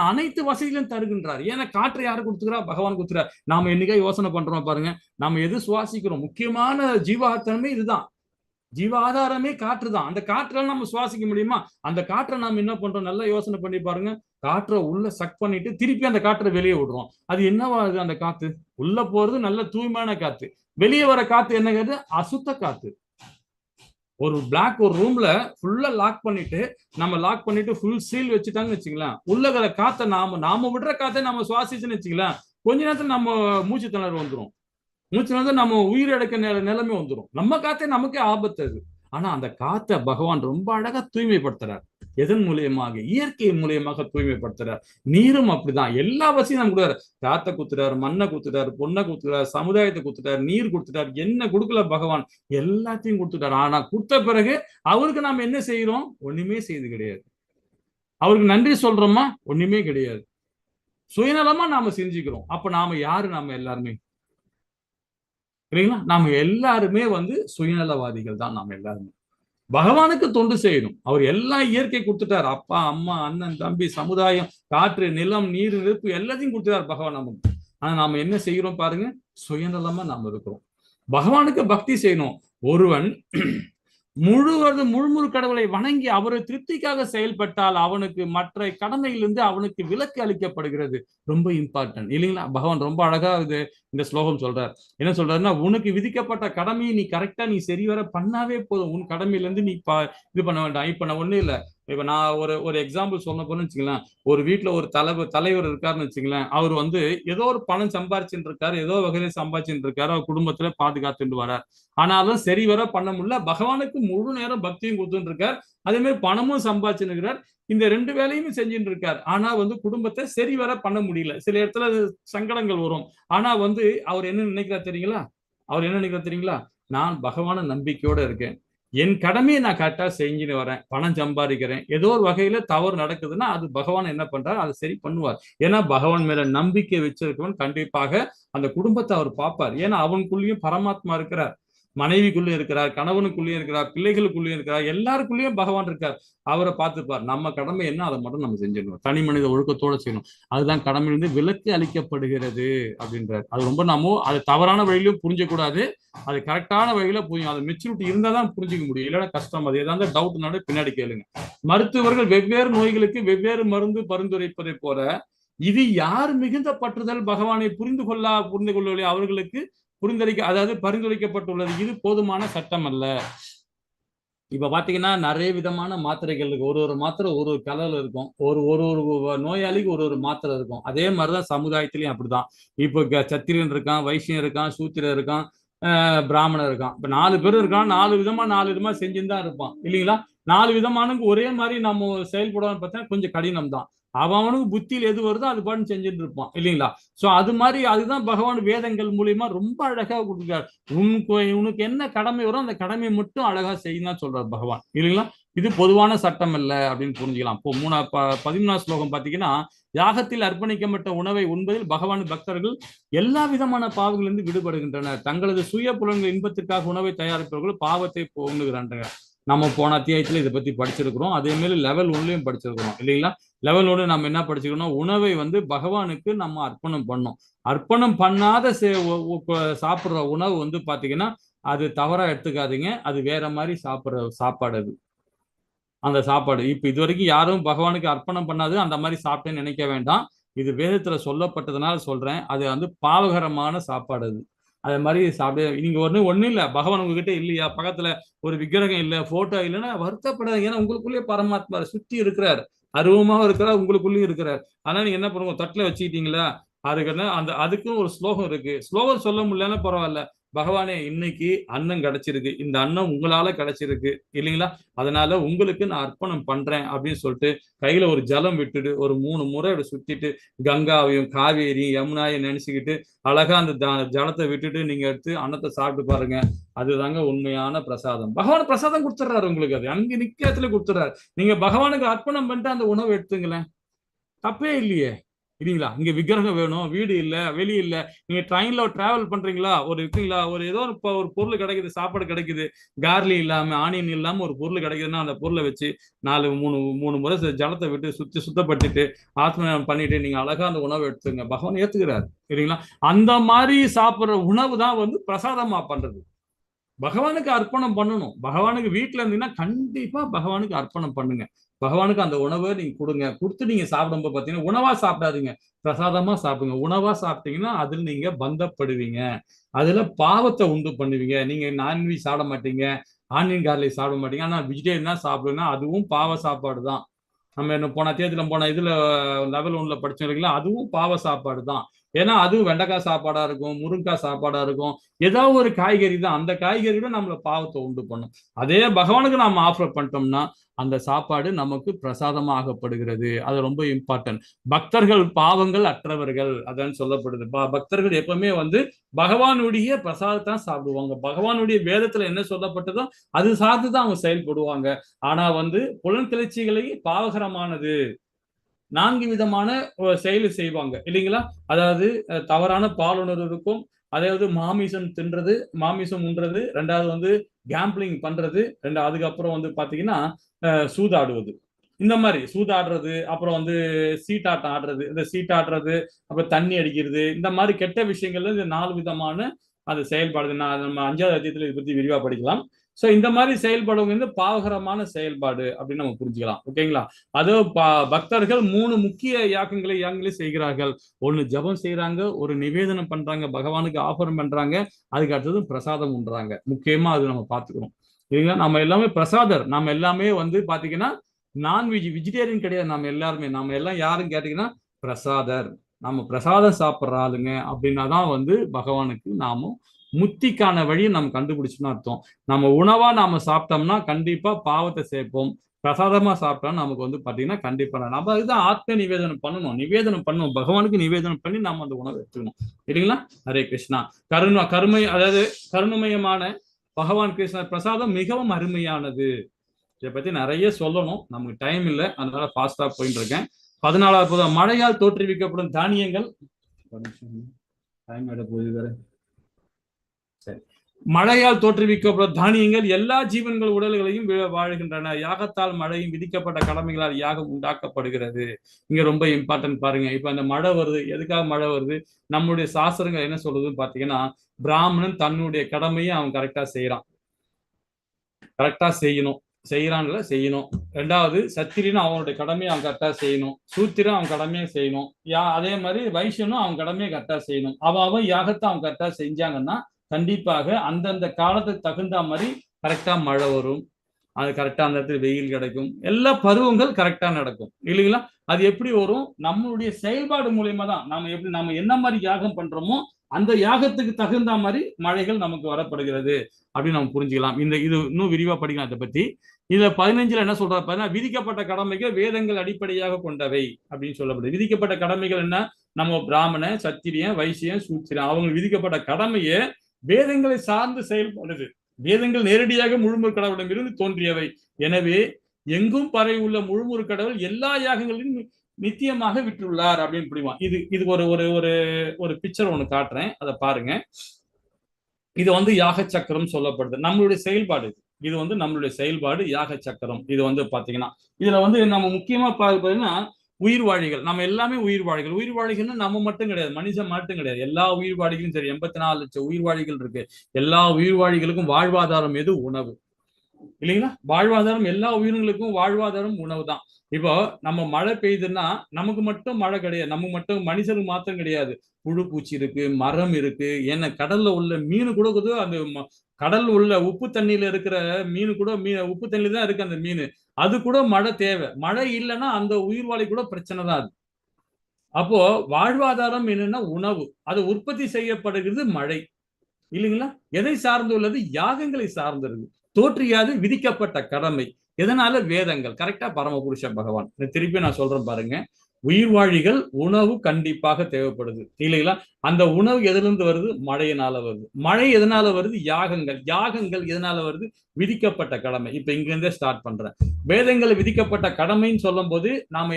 அனைத்து வசதிகளும் தருகின்றார். ஏன்னா காற்றை யாரு கொடுத்துக்கிறா? பகவான் கொடுத்துறார். நாம என்னைக்கா யோசனை பண்றோம் பாருங்க, நாம எது சுவாசிக்கிறோம்? முக்கியமான ஜீவாதாரமே இதுதான், ஜீவாதாரமே காற்று தான். அந்த காற்றுல நம்ம சுவாசிக்க முடியுமா? அந்த காற்றை நாம என்ன பண்றோம்? நல்லா யோசனை பண்ணி பாருங்க. காற்றை உள்ள சக் பண்ணிட்டு திருப்பி அந்த காற்றை வெளியே விடுறோம். அது என்னவாது? அந்த காத்து உள்ள போறது நல்ல தூய்மையான காத்து, வெளியே வர காத்து என்னங்கிறது அசுத்த காத்து. ஒரு ரூம்ல ஃபுல்லா லாக் பண்ணிட்டு ஃபுல் சீல் வச்சுட்டாங்கன்னு வச்சுக்கலாம், உள்ளகிற காத்தை நாம விடுற காத்தை நம்ம சுவாசிச்சுன்னு வச்சுக்கலாம், கொஞ்ச நேரத்துல நம்ம மூச்சு திணறல் வந்துடும். மூச்சு நம்ம உயிரிழக்க நிலைமை வந்துடும். நம்ம காத்தே நமக்கே ஆபத்து அது. ஆனா அந்த காத்தை பகவான் ரொம்ப அழகா தூய்மைப்படுத்துறார். எதன் மூலியமாக? இயற்கை மூலியமாக தூய்மைப்படுத்துறார். நீரும் அப்படிதான், எல்லா வசதியும் நம்ம கொடுக்குறாரு. காத்தை குத்துறாரு, மண்ணை குத்துறாரு, பொண்ணை குத்துறாரு, சமுதாயத்தை குத்துட்டாரு, நீர் கொடுத்துட்டாரு, என்ன கொடுக்கல பகவான்? எல்லாத்தையும் கொடுத்துட்டாரு. ஆனா கொடுத்த பிறகு அவருக்கு நாம என்ன செய்யறோம்? ஒண்ணுமே செய்து கிடையாது. அவருக்கு நன்றி சொல்றோமா? ஒண்ணுமே கிடையாது. சுயநலமா நாம செஞ்சுக்கிறோம். அப்ப நாம யாரு? நாம எல்லாருமே இல்லைங்களா? நாம எல்லாருமே வந்து சுயநலவாதிகள் தான். நாம எல்லாருமே பகவானுக்கு தொண்டு செய்யணும். அவர் எல்லாம் இயற்கை கொடுத்துட்டார். அப்பா, அம்மா, அண்ணன், தம்பி, சமுதாயம், காற்று, நிலம், நீர், நெருப்பு எல்லாத்தையும் கொடுத்துட்டார் பகவான் நமக்கு. ஆனா நாம என்ன செய்கிறோம் பாருங்க, சுயநலமா நாம இருக்கிறோம். பகவானுக்கு பக்தி செய்யணும். ஒருவன் முழு கடவுளை வணங்கி அவரை திருப்திக்காக செயல்பட்டால் அவனுக்கு மற்ற கடமையிலிருந்து அவனுக்கு விலக்கு அளிக்கப்படுகிறது. ரொம்ப இம்பார்ட்டன்ட் இல்லைங்களா? பகவான் ரொம்ப அழகா இந்த ஸ்லோகம் சொல்றார். என்ன சொல்றாருன்னா, உனக்கு விதிக்கப்பட்ட கடமையை நீ கரெக்டா நீ சரிவர பண்ணாவே போதும். உன் கடமையிலிருந்து நீ இது பண்ண வேண்டாம். இப்ப நான் ஒண்ணு இல்லை, இப்ப நான் ஒரு எக்ஸாம்பிள் சொன்ன போன்னு வச்சுக்கலாம். ஒரு வீட்டுல ஒரு தலைவர் இருக்காருன்னு வச்சுங்களேன். அவர் வந்து ஏதோ ஒரு பணம் சம்பாரிச்சுட்டு இருக்காரு, ஏதோ வகையில சம்பாதிச்சுட்டு இருக்காரு, அவர் குடும்பத்துல பாதுகாத்துட்டு வரார். ஆனாலும் சரிவர பண்ண முடியல. பகவானுக்கு முழு நேரம் பக்தியும் கொடுத்துட்டு இருக்கார், அதே மாதிரி பணமும் சம்பாதிச்சுன்னு இருக்கிறார். இந்த 2 வேலையுமே செஞ்சுட்டு இருக்கார். ஆனா வந்து குடும்பத்தை சரிவர பண்ண முடியல. சில இடத்துல சங்கடங்கள் வரும். ஆனா வந்து அவர் என்ன நினைக்கிறார் தெரியுங்களா? நான் பகவான நம்பிக்கையோட இருக்கேன், என் கடமையை நான் கரெக்டா செஞ்சுன்னு வரேன், பணம் சம்பாதிக்கிறேன். ஏதோ ஒரு வகையில தவறு நடக்குதுன்னா அது பகவான் என்ன பண்றாரு, அதை சரி பண்ணுவார். ஏன்னா பகவான் மேல நம்பிக்கை வச்சிருக்கவன் கண்டிப்பாக அந்த குடும்பத்தை அவர் பார்ப்பார். ஏன்னா அவனுக்குள்ளேயும் பரமாத்மா இருக்கிறார், மனைவிக்குள்ளேயும் இருக்கிறார், கணவனுக்குள்ளேயும் இருக்கிறார், பிள்ளைகளுக்குள்ளேயும் இருக்கிறார், எல்லாருக்குள்ளேயும் பகவான் இருக்கார். அவரை பார்த்துப்பார். நம்ம கடமை என்ன அதை மட்டும் நம்ம செஞ்சிடணும், தனி மனித ஒழுக்கத்தோட செய்யணும். அதுதான் கடமையிலிருந்து விலக்கு அளிக்கப்படுகிறது அப்படின்றார். அது ரொம்ப நாம அது தவறான வழியிலும் புரிஞ்சக்கூடாது, அது கரெக்டான வழியில புரியும். அது மெச்சூரிட்டி இருந்தா தான் புரிஞ்சுக்க முடியும், இல்லைன்னா கஷ்டம். அது ஏதாவது டவுட்னால பின்னாடி கேளுங்க. மருத்துவர்கள் வெவ்வேறு நோய்களுக்கு வெவ்வேறு மருந்து பரிந்துரைப்பதை போல இது யார் மிகுந்த பற்றுதல் பகவானை புரிந்து கொள்ளவில்லை அவர்களுக்கு பரிந்துரைக்கப்பட்டுள்ளது. இது போதுமான சட்டம் அல்ல. இப்ப பாத்தீங்கன்னா நிறைய விதமான மாத்திரைகள் இருக்கு. ஒரு மாத்திரை ஒரு கலர்ல இருக்கும். ஒரு நோயாளிக்கு ஒரு மாத்திரை இருக்கும். அதே மாதிரிதான் சமுதாயத்திலயும் அப்படிதான். இப்போ சத்திரியன் இருக்கான், வைசியன் இருக்கான், சூத்திரன் இருக்கான், பிராமணர் இருக்கான். இப்ப 4 பேர் இருக்கான். 4 விதமா செஞ்சுன்னு தான் இருப்பான் இல்லைங்களா? 4 விதமானுக்கு ஒரே மாதிரி நம்ம செயல்படுவான்னு பார்த்தா கொஞ்சம் கடினம் தான். அவனுக்கு புத்தியில் எது வருதோ அது பாட்டு செஞ்சுட்டு இருப்பான் இல்லைங்களா? சோ அது மாதிரி அதுதான் பகவான் வேதங்கள் மூலியமா ரொம்ப அழகா கொடுக்குறாரு. உனக்கு என்ன கடமை வரும் அந்த கடமையை மட்டும் அழகா செய்யணும் சொல்றாரு பகவான் இல்லைங்களா? இது பொதுவான சட்டம் அல்ல அப்படின்னு புரிஞ்சுக்கலாம். இப்போ 13ஆம் ஸ்லோகம் பாத்தீங்கன்னா, யாகத்தில் அர்ப்பணிக்கப்பட்ட உணவை உண்பதில் பகவான் பக்தர்கள் எல்லா விதமான பாவங்களிலிருந்து விடுபடுகின்றனர். தங்களது சுய புலன்கள் இன்பத்திற்காக உணவை தயாரிப்பவர்கள் பாவத்தை உண்ணுகிறார்கள். நம்ம போன அத்தியாயத்துல இதை பத்தி படிச்சிருக்கிறோம். அதே மாதிரி லெவல் 1லயும் படிச்சிருக்கிறோம் இல்லைங்களா? லெவல் 1 நம்ம என்ன படிச்சுக்கணும், உணவை வந்து பகவானுக்கு நம்ம அர்ப்பணம் பண்ணோம். அர்ப்பணம் பண்ணாத சாப்பிடுற உணவு வந்து பாத்தீங்கன்னா அது தவறா எடுத்துக்காதீங்க. அது வேற மாதிரி சாப்பிடுற சாப்பாடு. அது அந்த சாப்பாடு இப்ப இது வரைக்கும் யாரும் பகவானுக்கு அர்ப்பணம் பண்ணாது அந்த மாதிரி சாப்பிட்டேன்னு நினைக்க வேண்டாம். இது வேதத்துல சொல்லப்பட்டதுனால சொல்றேன். அது வந்து பாவகரமான சாப்பாடு. அது மாதிரி சாப்பிட நீங்க ஒண்ணு இல்ல, பகவான் உங்ககிட்ட இல்லையா, பக்கத்துல ஒரு விக்கிரகம் இல்ல, போட்டோ இல்லைன்னா வருத்தப்படாது. ஏன்னா உங்களுக்குள்ளேயே பரமாத்மா சுத்தி இருக்கிறார், அருவமாக இருக்கிறார், உங்களுக்குள்ளேயும் இருக்கிறார். ஆனா நீங்க என்ன பண்ணுங்க, தட்டுல வச்சுக்கிட்டீங்களா, அதுக்குன்னு ஒரு ஸ்லோகம் இருக்கு. ஸ்லோகம் சொல்ல முடியலன்னா பரவாயில்ல, பகவானே இன்னைக்கு அன்னம் கிடைச்சிருக்கு, இந்த அன்னம் உங்களால கிடைச்சிருக்கு இல்லைங்களா, அதனால உங்களுக்கு நான் அர்ப்பணம் பண்றேன் அப்படின்னு சொல்லிட்டு கையில ஒரு ஜலம் விட்டுட்டு ஒரு 3 முறை சுத்திட்டு கங்காவையும் காவேரியும் யமுனாவையும் நினைச்சுக்கிட்டு அழகா அந்த ஜலத்தை விட்டுட்டு நீங்க எடுத்து அன்னத்தை சாப்பிட்டு பாருங்க. அதுதாங்க உண்மையான பிரசாதம். பகவான் பிரசாதம் கொடுத்துட்றாரு உங்களுக்கு, அது அங்க நிக்கத்துல கொடுத்துறாரு. நீங்க பகவானுக்கு அர்ப்பணம் பண்ணிட்டு அந்த உணவு எடுத்துங்களேன், தப்பே இல்லையே இல்லைங்களா? இங்க விக்கிரகம் வேணும், வீடு இல்ல, வெளி இல்ல, நீங்க ட்ரெயின்ல டிராவல் பண்றீங்களா, இருக்கீங்களா, ஏதோ ஒரு பொருள் கிடைக்குது, சாப்பாடு கிடைக்குது, கார்லி இல்லாம ஆனியன் இல்லாம ஒரு பொருள் கிடைக்குதுன்னா அந்த பொருளை வச்சு 3 முறை ஜலத்தை விட்டு சுத்தப்படுத்திட்டு ஆத்ம பண்ணிட்டு நீங்க அழகா அந்த உணவை எடுத்துங்க, பகவான் ஏத்துக்கிறாரு இல்லைங்களா? அந்த மாதிரி சாப்பிடுற உணவு தான் வந்து பிரசாதமா பண்றது. பகவானுக்கு அர்ப்பணம் பண்ணணும். பகவானுக்கு வீட்டுல இருந்தீங்கன்னா கண்டிப்பா பகவானுக்கு அர்ப்பணம் பண்ணுங்க. பகவானுக்கு அந்த உணவை நீங்க கொடுங்க. கொடுத்து நீங்க சாப்பிடும்போது பாத்தீங்கன்னா உணவா சாப்பிடாதீங்க, பிரசாதமா சாப்பிடுங்க. உணவா சாப்பிட்டீங்கன்னா அதுல நீங்க பந்தப்படுவீங்க, அதுல பாவத்தை உண்டு பண்ணுவீங்க. நீங்க நான்வெஜ் சாப்பிட மாட்டீங்க, ஆனியன் கார்லிக் சாப்பிட மாட்டீங்க, ஆனா வெஜிடேரியன் தான் சாப்பிடுங்கன்னா அதுவும் பாவ சாப்பாடு தான். நம்ம என்ன போன தேதியில போன இதுல லெவல் 1ல படிச்சோம், அதுவும் பாவ சாப்பாடு தான். ஏன்னா அதுவும் வெண்டைக்காய் சாப்பாடா இருக்கும், முருங்கைக்காய் சாப்பாடா இருக்கும், ஏதாவது ஒரு காய்கறி தான். அந்த காய்கறியோட நம்மள பாவத்தை உண்டு பண்ணும். அதே பகவானுக்கு நாம ஆஃபர் பண்ணிட்டோம்னா அந்த சாப்பாடு நமக்கு பிரசாதமா ஆகப்படுகிறது. அது ரொம்ப இம்பார்ட்டன்ட். பக்தர்கள் பாவங்கள் அற்றவர்கள் அதான் சொல்லப்படுது. பக்தர்கள் எப்பவுமே வந்து பகவானுடைய பிரசாதத்தான் சாப்பிடுவாங்க. பகவானுடைய வேதத்துல என்ன சொல்லப்பட்டதோ அது சார்ந்துதான் அவங்க செயல்படுவாங்க. ஆனா வந்து புலன் கிளர்ச்சிகளை பாவகரமானது 4 விதமான செயல் செய்வாங்க இல்லைங்களா? அதாவது தவறான பாலுணர்வு இருக்கும், அதாவது மாமிசம் தின்றது, மாமிசம் உண்றது, ரெண்டாவது வந்து கேம்பிளிங் பண்றது, அதுக்கப்புறம் வந்து பாத்தீங்கன்னா சூதாடுவது. இந்த மாதிரி சூதாடுறது, அப்புறம் வந்து சீட்டாட்டம் ஆடுறது, இந்த சீட்டாடுறது, அப்புறம் தண்ணி அடிக்கிறது, இந்த மாதிரி கெட்ட விஷயங்கள்ல இந்த 4 விதமான அது செயல்பாடு. நம்ம 5வது அத்தியாயத்துல இதை பத்தி விரிவா படிக்கலாம். சோ இந்த மாதிரி செயல்பாடுங்க வந்து பாவகரமான செயல்பாடு அப்படின்னு நம்ம புரிஞ்சுக்கலாம். ஓகேங்களா? அதோ பக்தர்கள் 3 முக்கிய யாகங்களை செய்கிறார்கள். ஒண்ணு ஜபம் செய்யறாங்க, ஒரு நிவேதனம் பண்றாங்க, பகவானுக்கு ஆஃபரம் பண்றாங்க, அதுக்கு அடுத்தது பிரசாதம் உண்றாங்க. முக்கியமா அது நம்ம பாத்துக்கிறோம். இல்லைங்களா? நம்ம எல்லாமே பிரசாதர். நம்ம எல்லாமே வந்து பாத்தீங்கன்னா நான்வெஜ், வெஜிடேரியன் கிடையாது. நம்ம எல்லாம் யாரும் கேட்டீங்கன்னா பிரசாதர். நம்ம பிரசாதம் சாப்பிட்ற ஆளுங்க அப்படின்னா தான் வந்து பகவானுக்கு நாம முத்திக்கான வழியை நம்ம கண்டுபிடிச்சுன்னு அர்த்தம். நம்ம உணவா நாம சாப்பிட்டோம்னா கண்டிப்பா பாவத்தை சேர்ப்போம். பிரசாதமா சாப்பிட்டோம் நமக்கு வந்து பாத்தீங்கன்னா கண்டிப்பா நம்ம இதுதான் ஆத்ம நிவேதனம் பண்ணணும். பகவானுக்கு நிவேதனம் பண்ணி நம்ம அந்த உணவை எடுத்துக்கணும். இல்லைங்களா? ஹரே கிருஷ்ணா. அதாவது கருணமயமான பகவான் கிருஷ்ண பிரசாதம் மிகவும் அருமையானது. இதை பத்தி நிறைய சொல்லணும், நமக்கு டைம் இல்லை, அதனால ஃபாஸ்டா போயிட்டு இருக்கேன். 14வது மழையால் தோற்றுவிக்கப்படும் தானியங்கள். டைம் ஆயிட போகுது வேற. சரி. மழையால் தோற்றுவிக்கப்படும் தானியங்கள் எல்லா ஜீவன்கள் உடல்களையும் வாழ்கின்றன. யாகத்தால் மழையும் விதிக்கப்பட்ட கடமைகளால் யாகம் உண்டாக்கப்படுகிறது. இங்க ரொம்ப இம்பார்ட்டன்ட் பாருங்க. இப்ப அந்த மழை வருது, எதுக்காக மழை வருது? நம்மளுடைய சாஸ்திரங்கள் என்ன சொல்லுதுன்னு பாத்தீங்கன்னா, பிராமணன் தன்னுடைய கடமையை அவன் கரெக்டா செய்யணும். ரெண்டாவது சத்திரியன் அவனுடைய கடமையை அவன் கரெக்டா செய்யணும். சூத்திரன் அவன் கடமையை செய்யணும். அதே மாதிரி வைசியனும் அவன் கடமையை கரெக்டா செய்யணும். அவன் யாகத்தை அவன் கரெக்டா செஞ்சாங்கன்னா கண்டிப்பாக அந்தந்த காலத்துக்கு தகுந்த மாதிரி கரெக்டா மழை வரும், அது கரெக்டா அந்த இடத்துல வெயில் கிடைக்கும், எல்லா பருவங்கள் கரெக்டா நடக்கும். இல்லைங்களா? அது எப்படி வரும்? நம்மளுடைய செயல்பாடு மூலியமா தான். நம்ம என்ன மாதிரி யாகம் பண்றோமோ அந்த யாகத்துக்கு தகுந்த மாதிரி மழைகள் நமக்கு வரப்படுகிறது அப்படின்னு நம்ம புரிஞ்சுக்கலாம். இது இன்னும் விரிவா படிக்கலாம் இதை பத்தி. இதுல 15ல என்ன சொல்றாரு? விதிக்கப்பட்ட கடமைகள் வேதங்கள் அடிப்படையாக கொண்டவை அப்படின்னு சொல்லப்படுது. விதிக்கப்பட்ட கடமைகள் என்ன? நம்ம பிராமணன், சத்திரியன், வைசியன், சூத்திரன் அவங்க விதிக்கப்பட்ட கடமையை வேதங்களை சார்ந்து செயல்படுது. வேதங்கள் நேரடியாக முழுமுறு கடவுளிடமிருந்து தோன்றியவை. எனவே எங்கும் பரவி உள்ள முழுமுறு கடவுள் எல்லா யாகங்களிலும் நித்தியமாக விட்டுள்ளார் அப்படின்னு புரியுமா. இது ஒரு பிக்சர் ஒண்ணு காட்டுறேன், அதை பாருங்க. இது வந்து யாக சக்கரம் சொல்லப்படுது. நம்மளுடைய செயல்பாடு இது வந்து நம்மளுடைய செயல்பாடு யாக சக்கரம். இது வந்து பாத்தீங்கன்னா இதுல வந்து நம்ம முக்கியமா பார்த்தீங்கன்னா உயிர்வாழிகள், நம்ம எல்லாமே உயிர்வாழிகள்னு நம்ம மட்டும் கிடையாது, மனுஷன் மட்டும் கிடையாது, எல்லா உயிர்வாழிகளும் சரி. 84 லட்சம் உயிர்வாழிகள் இருக்கு. எல்லா உயிர்வாழிகளுக்கும் வாழ்வாதாரம் எது? உணவு. இல்லைங்களா? வாழ்வாதாரம் எல்லா உயிரினங்களுக்கும் வாழ்வாதாரம் உணவு தான். இப்போ நம்ம மழை பெய்யுதுன்னா நமக்கு மட்டும் மழை கிடையாது, நமக்கு மட்டும் மனுஷனுக்கு மாத்திரம் கிடையாது. புழு பூச்சி இருக்கு, மரம் இருக்கு, ஏன்னா கடல்ல உள்ள மீன் கூட அந்த கடல் உள்ள உப்பு தண்ணியில இருக்கிற மீன் கூட உப்பு தண்ணியில தான் இருக்கு அந்த மீன். அது கூட மழை தேவை. மழை இல்லைன்னா அந்த உயிர்வாழி கூட பிரச்சனை தான் அது. அப்போ வாழ்வாதாரம் என்னன்னா உணவு, அது உற்பத்தி செய்யப்படுகிறது மழை. இல்லைங்களா? எதை சார்ந்து உள்ளது? யாகங்களை சார்ந்திருக்கு. தோற்றியாது விதிக்கப்பட்ட கடமை. எதனால? வேதங்கள். கரெக்டா? பரமபுருஷ பகவான். திருப்பி நான் சொல்றேன் பாருங்க. உயிர்வாழிகள் உணவு கண்டிப்பாக தேவைப்படுது. இல்லைங்களா? அந்த உணவு எதிலிருந்து வருது? மழையினால வருது. மழை எதனால வருது? யாகங்கள் எதனால வருது? விதிக்கப்பட்ட கடமை. இப்ப இங்க இருந்தே ஸ்டார்ட் பண்றேன். வேதங்களை விதிக்கப்பட்ட கடமைன்னு சொல்லும் போது நாம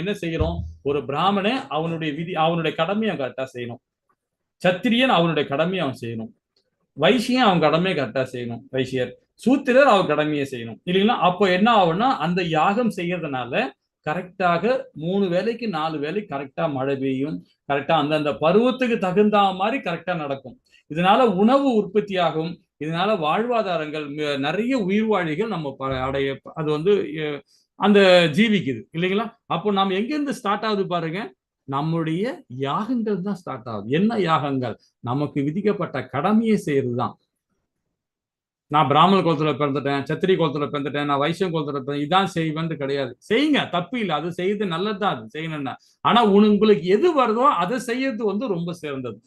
என்ன செய்யறோம்? ஒரு பிராமணன் அவனுடைய கடமையை கரெக்டா செய்யணும். சத்திரியன் அவனுடைய கடமையை அவன் செய்யணும். வைசியன் அவன் கடமையை கரெக்டா செய்யணும். வைசியர், சூத்திரர் அவர் கடமையை செய்யணும். இல்லைங்களா? அப்போ என்ன ஆகும்னா அந்த யாகம் செய்யறதுனால கரெக்டாக 3 வேளைக்கு 4 வேளை கரெக்டா மழை பெய்யும். கரெக்டா அந்தந்த பருவத்துக்கு தகுந்த மாதிரி கரெக்டா நடக்கும். இதனால உணவு உற்பத்தி ஆகும். இதனால வாழ்வாதாரங்கள் நிறைய உயிர்வாழிகள் நம்ம அடைய அது வந்து அந்த ஜீவிக்குது. இல்லைங்களா? அப்போ நாம எங்கிருந்து ஸ்டார்ட் ஆகுது பாருங்க. நம்முடைய யாகங்கள் தான் ஸ்டார்ட் ஆகுது. என்ன யாகங்கள்? நமக்கு விதிக்கப்பட்ட கடமையை செய்யறதுதான். நான் பிராமண குலத்துல பிறந்துட்டேன், சத்திரி குலத்துல பிறந்துட்டேன், நான் வைசியம் குலத்துல பிறந்தேன், இதான் செய்வேன் கிடையாது. செய்யுங்க, தப்பு இல்லை, அது செய்யறது நல்லதுதான், அது செய்யணும்னா. ஆனா உங்களுக்கு எது வருதோ அதை செய்யறது வந்து ரொம்ப சிறந்தது.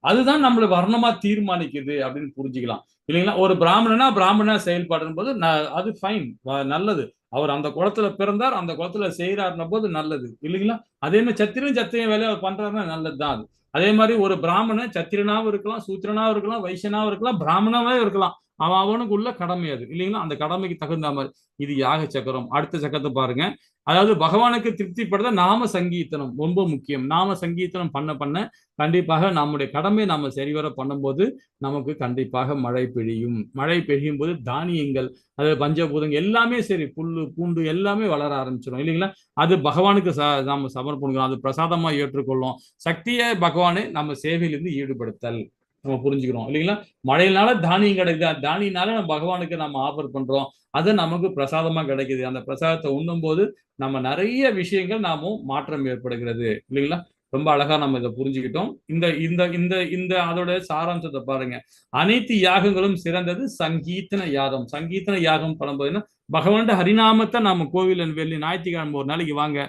அதுதான் நம்மள வர்ணமா தீர்மானிக்குது அப்படின்னு புரிஞ்சுக்கலாம். இல்லைங்களா? ஒரு பிராமணனா செயல்படும் போது அது ஃபைன், நல்லது. அவர் அந்த குளத்துல பிறந்தார், அந்த குளத்துல செய்யறாருன்ன போது நல்லது. இல்லைங்களா? அதே மாதிரி சத்திரியும் வேலையை பண்றாருன்னா நல்லதுதான் அது. அதே மாதிரி ஒரு பிராமணன் சத்திரனாவும் இருக்கலாம், சூத்திரனாவும் இருக்கலாம், வைசியனாவும் இருக்கலாம், பிராமணாவே இருக்கலாம். அவனுக்கு உள்ள கடமை அது இல்லைங்களா? அந்த கடமைக்கு தகுந்த மாதிரி இது யாக சக்கரம். அடுத்த சக்கரத்தை பாருங்க. அதாவது பகவானுக்கு திருப்திப்படுத்த நாம சங்கீர்த்தனம் ரொம்ப முக்கியம். நாம சங்கீர்த்தனம் பண்ண பண்ண கண்டிப்பாக நம்முடைய கடமை நாம சரிவர பண்ணும்போது நமக்கு கண்டிப்பாக மழை பெய்யும். மழை பெய்யும் போது தானியங்கள், அதாவது பஞ்சபூதங்கள் எல்லாமே சரி, புல்லு பூண்டு எல்லாமே வளர ஆரம்பிச்சிடும் இல்லைங்களா? அது பகவானுக்கு நாம சமர்ப்பணிக்கிறோம், அது பிரசாதமா ஏற்றுக்கொள்ளும். சக்தியை பகவானை நம்ம சேவையிலிருந்து ஈடுபடுத்தல் நம்ம புரிஞ்சுக்கிறோம் இல்லைங்களா? மழையினால தானியம் கிடைக்குது, தானியனால நம்ம பகவானுக்கு நம்ம ஆஃபர் பண்றோம், அது நமக்கு பிரசாதமா கிடைக்குது. அந்த பிரசாதத்தை உண்ணும் போது நம்ம நிறைய விஷயங்கள் நாமும் மாற்றம் ஏற்படுகிறது இல்லைங்களா? ரொம்ப அழகா நம்ம இதை புரிஞ்சுக்கிட்டோம். இந்த இந்த இந்த இந்த அதோட சாராம்சத்தை பாருங்க. அனைத்து யாகங்களும் சிறந்தது சங்கீர்த்தன யாகம். சங்கீர்த்தன யாகம் பண்ணும்போதுன்னா பகவான் ஹரிநாமத்தை நம்ம கோவில வெள்ளி ஞாயிற்றுக்கிழமை ஒரு நாளைக்கு வாங்க.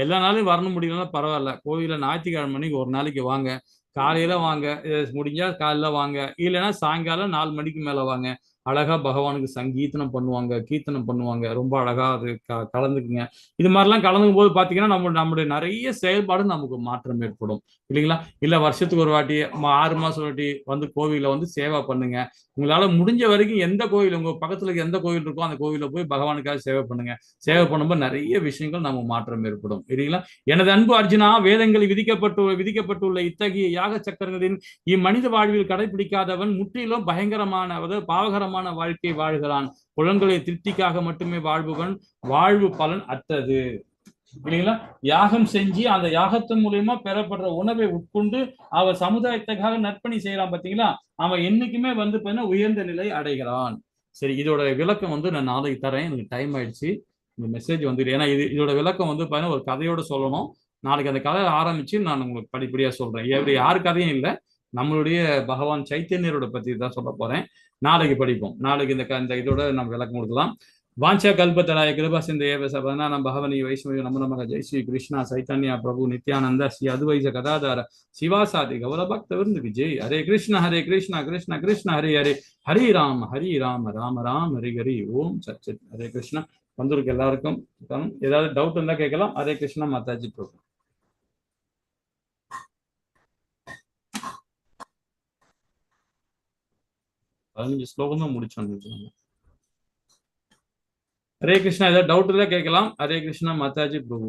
எல்லா நாளும் வரணும் முடியலன்னா பரவாயில்ல, கோவில ஞாயிற்றுக்கிழமை மணிக்கு ஒரு நாளைக்கு வாங்க. காலையில வாங்க, முடிஞ்சா காலையில வாங்க, இல்லைன்னா சாயங்காலம் 4 மணிக்கு மேல வாங்க. அழகா பகவானுக்கு சங்கீர்த்தனம் பண்ணுவாங்க, கீர்த்தனம் பண்ணுவாங்க. ரொம்ப அழகா அது கலந்துக்குங்க. இது மாதிரிலாம் கலந்துக்கும் போது பாத்தீங்கன்னா நம்மளுடைய நிறைய செயல்பாடு நமக்கு மாற்றம் ஏற்படும் இல்லைங்களா? இல்ல வருஷத்துக்கு ஒரு வாட்டி 6 மாசம் ஒரு வாட்டி வந்து கோவில வந்து சேவை பண்ணுங்க. உங்களால முடிஞ்ச வரைக்கும் எந்த கோவில் உங்க பக்கத்துல எந்த கோவில் இருக்கோ அந்த கோவில போய் பகவானுக்காக சேவை பண்ணுங்க. சேவை பண்ணும்போது நிறைய விஷயங்கள் நம்ம மாற்றம் ஏற்படும் இல்லைங்களா? எனது அன்பு அர்ஜுனா, வேதங்களில் விதிக்கப்பட்டுள்ள இத்தகைய யாக சக்கரங்களின் இம்மனித வாழ்வில் கடைபிடிக்காதவன் முற்றிலும் பயங்கரமான பாவகரமான வாழ்க்கை வாழ்கிறான். புலன்களை திருப்திக்காக மட்டுமே வாழ்பவன் வாழ்வு பலன் அற்றது இல்லைங்களா? யாகம் செஞ்சு அந்த யாகத்தின் மூலியமா பெறப்படுற உணவை உட்கொண்டு அவன் சமுதாயத்துக்காக நற்பணி செய்யறான் பாத்தீங்களா? அவன் என்னைக்குமே வந்து உயர்ந்த நிலை அடைகிறான். சரி, இதோட விளக்கம் வந்து நான் நாளைக்கு தரேன். எனக்கு டைம் ஆயிடுச்சு, இந்த மெசேஜ் வந்து ஏன்னா இதோட விளக்கம் வந்து பாத்தீங்கன்னா ஒரு கதையோட சொல்லணும். நாளைக்கு அந்த கதையை ஆரம்பிச்சு நான் உங்களுக்கு படிப்படியா சொல்றேன். யார் கதையும் இல்லை, நம்மளுடைய பகவான் சைத்தன்யரோட பத்தி தான் சொல்ல போறேன். நாளைக்கு படிப்போம். நாளைக்கு இந்த இதோட நம்ம விளக்கம் கொடுக்கலாம். வாஞ்சா கல்பத்தராய கிருபா சிந்தேவ சபனான பகவனி வைஷ்ணவி நம நமக. ஜெய் ஸ்ரீ கிருஷ்ணா சைத்தன்யா பிரபு நித்யானந்த ஸ்ரீ அத்வைத கதாதார சிவாசாதி கௌரபக்த விருந்து விஜய். ஹரே கிருஷ்ணா கிருஷ்ண கிருஷ்ண ஹரே ஹரே, ஹரி ராம ராம ராம் ஹரி ஹரி. ஓம் சத் சித். ஹரே கிருஷ்ணா. வந்திருக்கு எல்லாருக்கும் ஏதாவது டவுட் இருந்தா கேட்கலாம். ஹரே கிருஷ்ணா மாதாஜி பிரபு. 15 ஸ்லோகம் தான் முடிச்சோம். ஹரே கிருஷ்ணா. ஏதாவது டவுட் இருந்தா கேட்கலாம். ஹரே கிருஷ்ணா மாதாஜி பிரபு.